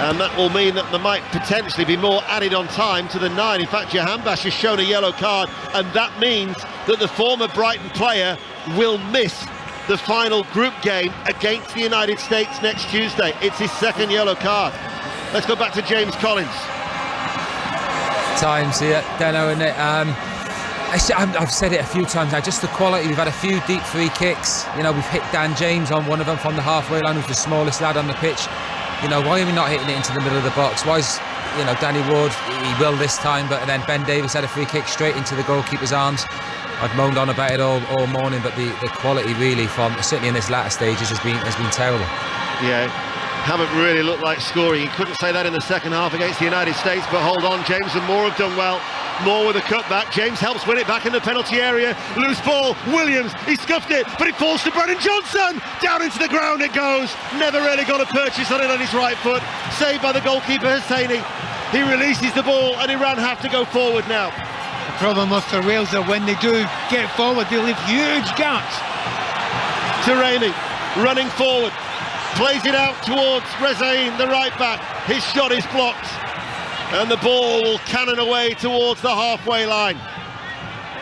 And that will mean that there might potentially be more added on time to the 9. In fact, Jahanbakhsh has shown a yellow card, and that means that the former Brighton player will miss the final group game against the United States next Tuesday. It's his second yellow card. Let's go back to James Collins. Times here, Deno, isn't it? I've said it a few times now, just the quality. We've had a few deep free kicks. You know, we've hit Dan James on one of them from the halfway line, who's the smallest lad on the pitch. You know, why are we not hitting it into the middle of the box? Why is, you know, Danny Ward, he will this time, but then Ben Davies had a free kick straight into the goalkeeper's arms. I've moaned on about it all morning, but the quality really from, certainly in this latter stages, has been terrible. Yeah, haven't really looked like scoring. You couldn't say that in the second half against the United States, but hold on, James and Moore have done well. Moore with a cutback. James helps win it back in the penalty area. Loose ball. Williams, he scuffed it, but it falls to Brennan Johnson. Down into the ground it goes. Never really got a purchase on it on his right foot. Saved by the goalkeeper Hosseini. He releases the ball and Iran have to go forward now. The problem with the Wales is when they do get forward, they leave huge gaps. Taremi running forward. Plays it out towards Rezaïn, the right back. His shot is blocked. And the ball will cannon away towards the halfway line.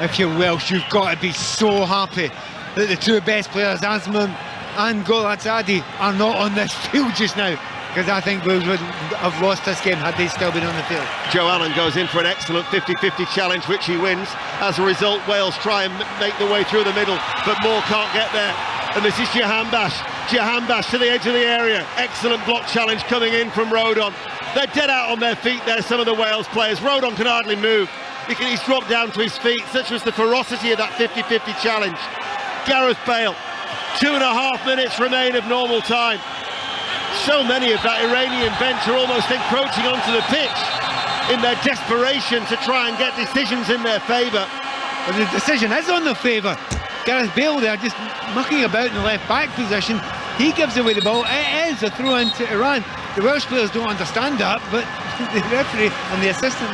If you're Welsh, you've got to be so happy that the two best players, Azmoun and Golatzadi, are not on this field just now. Because I think Wales would have lost this game had they still been on the field. Joe Allen goes in for an excellent 50-50 challenge, which he wins. As a result, Wales try and make the way through the middle, but Moore can't get there. And this is Jahanbakhsh. Jahanbakhsh to the edge of the area. Excellent block challenge coming in from Rodon. They're dead out on their feet there, some of the Wales players. Rodon can hardly move. He's dropped down to his feet. Such was the ferocity of that 50-50 challenge. Gareth Bale, 2.5 minutes remain of normal time. So many of that Iranian bench are almost encroaching onto the pitch in their desperation to try and get decisions in their favour. But the decision is on their favour. Gareth Bale there just mucking about in the left back position. He gives away the ball. It is a throw into Iran. The Welsh players don't understand that, but the referee and the assistant,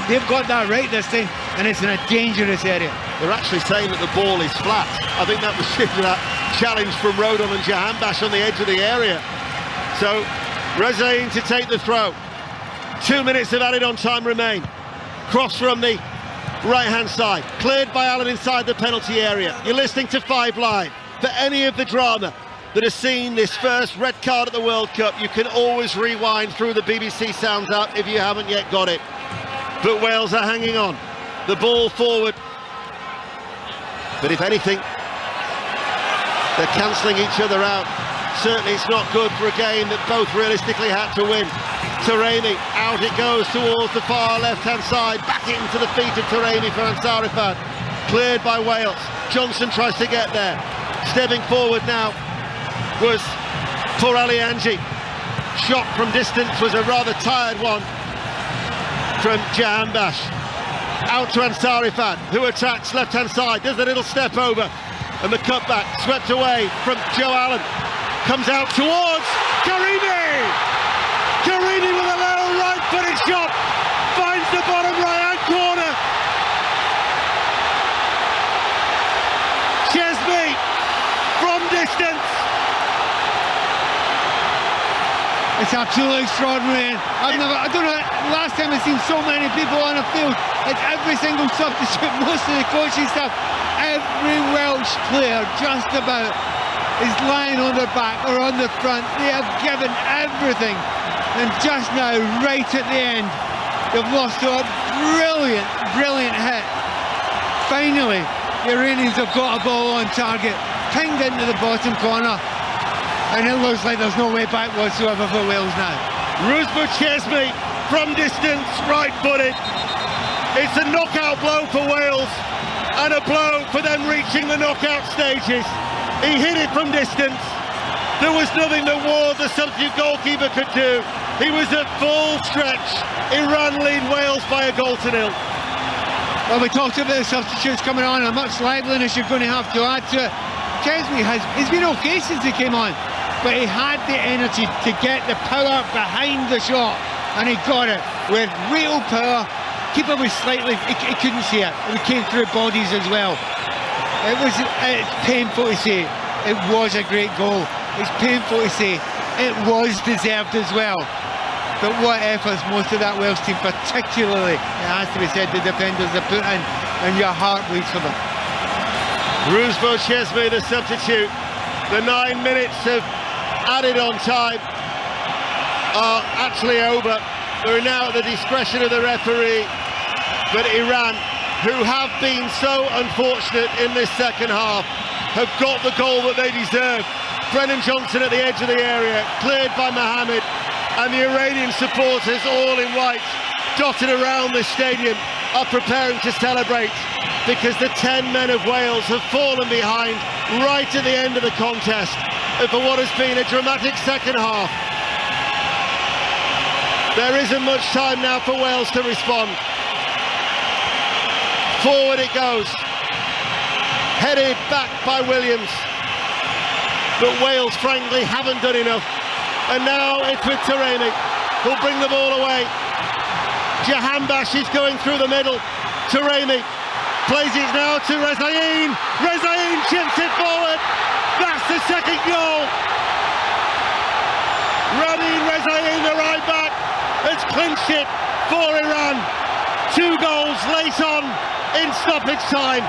they've got that right this time, and it's in a dangerous area. They're actually saying that the ball is flat. I think that was that challenge from Rodon and Jahanbakhsh on the edge of the area. So Rezaïn to take the throw. 2 minutes of added on time remain. Cross from the right-hand side, cleared by Allen inside the penalty area. You're listening to 5 Live. For any of the drama that has seen this first red card at the World Cup, you can always rewind through the BBC Sounds app if you haven't yet got it. But Wales are hanging on. The ball forward. But if anything, they're cancelling each other out. Certainly it's not good for a game that both realistically had to win. Taremi, out it goes towards the far left-hand side, back into the feet of Taremi for Ansarifan. Cleared by Wales. Johnson tries to get there. Stepping forward now was poor Ali Anji. Shot from distance was a rather tired one from Jahanbakhsh. Out to Ansarifan, who attacks left-hand side, does a little step over, and the cutback swept away from Joe Allen. Comes out towards Karimi! Karimi with a low right-footed shot, finds the bottom right-hand corner. Chesney from distance. It's absolutely extraordinary. I don't know, last time I've seen so many people on a field. It's every single substitute, most of the coaching staff, every Welsh player just about is lying on their back or on the front. They have given everything, and just now, right at the end, they've lost to a brilliant hit. Finally, the Iranians have got a ball on target, pinged into the bottom corner, and it looks like there's no way back whatsoever for Wales now. Rouzbou Chesney from distance, right-footed. It's a knockout blow for Wales and a blow for them reaching the knockout stages. He hit it from distance. There was nothing that Ward, the substitute goalkeeper, could do. He was at full stretch. Iran lead Wales by a goal to nil. Well, we talked about the substitutes coming on, and much liveliness you're going to have to add to it. Chesney he's been okay since he came on, but he had the energy to get the power behind the shot, and he got it with real power. Keeper was slightly, he couldn't see it. It came through bodies as well. It's painful to say. It was a great goal. It's painful to say. It was deserved as well. But what efforts most of that Wales team, particularly, it has to be said, the defenders have put in, and your heart bleeds for them. Roosevelt Chesney, the substitute. The 9 minutes of added on time are actually over. We're now at the discretion of the referee. But Iran, who have been so unfortunate in this second half, have got the goal that they deserve. Brennan Johnson at the edge of the area, cleared by Mohammed, and the Iranian supporters, all in white, dotted around the stadium, are preparing to celebrate, because the 10 men of Wales have fallen behind right at the end of the contest, and for what has been a dramatic second half. There isn't much time now for Wales to respond. Forward it goes, headed back by Williams, but Wales frankly haven't done enough, and now it's with Taremi, who'll bring the ball away. Jahanbash is going through the middle. Taremi plays it now to Rezaïn. Rezaïn chips it forward. That's the second goal. Ramin Rezaïn, the right back, has clinched it for Iran. 2 goals late on in stoppage time.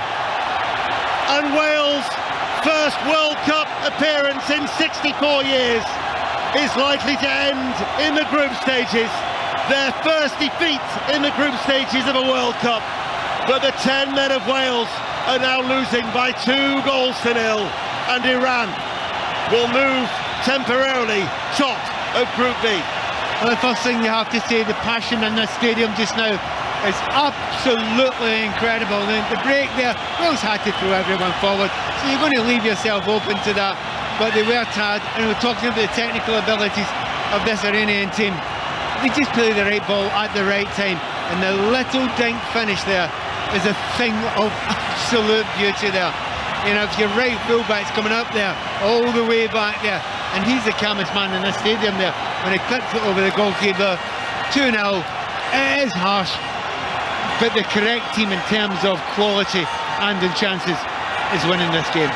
And Wales' first World Cup appearance in 64 years is likely to end in the group stages. Their first defeat in the group stages of a World Cup. But the 10 men of Wales are now losing by 2 goals to nil. And Iran will move temporarily top of Group B. Well, the first thing you have to say, the passion in the stadium just now is absolutely incredible. The break there, Wales had to throw everyone forward, so you're going to leave yourself open to that. But they were tired, and we're talking about the technical abilities of this Iranian team. They just play the right ball at the right time, and the little dink finish there is a thing of absolute beauty there. You know, if your right fullback's coming up there, all the way back there, and he's the calmest man in the stadium there, when he clips it over the goalkeeper, 2-0, it is harsh, but the correct team in terms of quality and in chances is winning this game.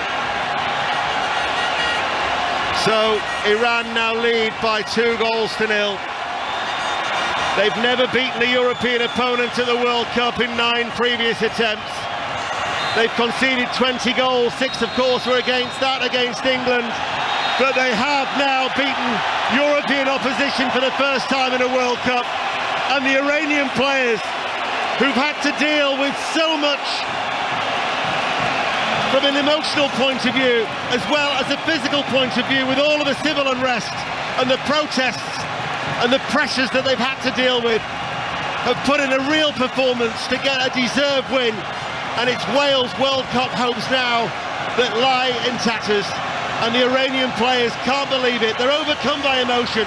So Iran now lead by 2 goals to nil. They've never beaten a European opponent at the World Cup in 9 previous attempts. They've conceded 20 goals, 6 of course were against England. But they have now beaten European opposition for the first time in a World Cup. And the Iranian players, who've had to deal with so much from an emotional point of view, as well as a physical point of view, with all of the civil unrest and the protests and the pressures that they've had to deal with, have put in a real performance to get a deserved win. And it's Wales' World Cup hopes now that lie in tatters. And the Iranian players can't believe it. They're overcome by emotion.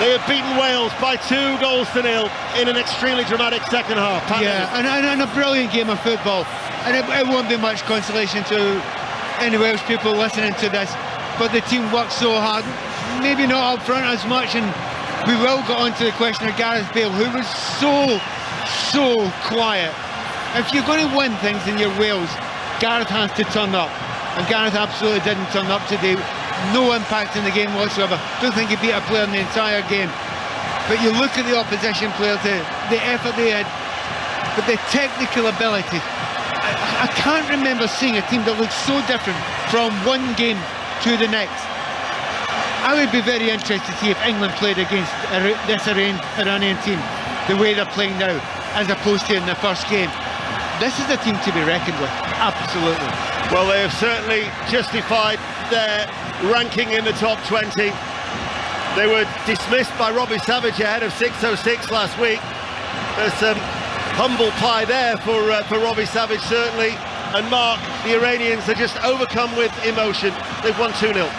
They have beaten Wales by 2 goals to nil in an extremely dramatic second half. Yeah, and a brilliant game of football. And it won't be much consolation to any Welsh people listening to this, but the team worked so hard, maybe not up front as much, and we will get on to the question of Gareth Bale, who was so quiet. If you're going to win things in your Wales, Gareth has to turn up, and Gareth absolutely didn't turn up today. No impact in the game whatsoever. Don't think he beat a player in the entire game. But you look at the opposition players, the effort they had, but the technical ability. I can't remember seeing a team that looks so different from one game to the next. I would be very interested to see if England played against this Iranian team the way they're playing now, as opposed to in the first game. This is a team to be reckoned with, absolutely. Well, they have certainly justified their ranking in the top 20. They were dismissed by Robbie Savage ahead of 6:06 last week. There's some humble pie there for Robbie Savage, certainly. And Mark, the Iranians are just overcome with emotion. They've won 2-0.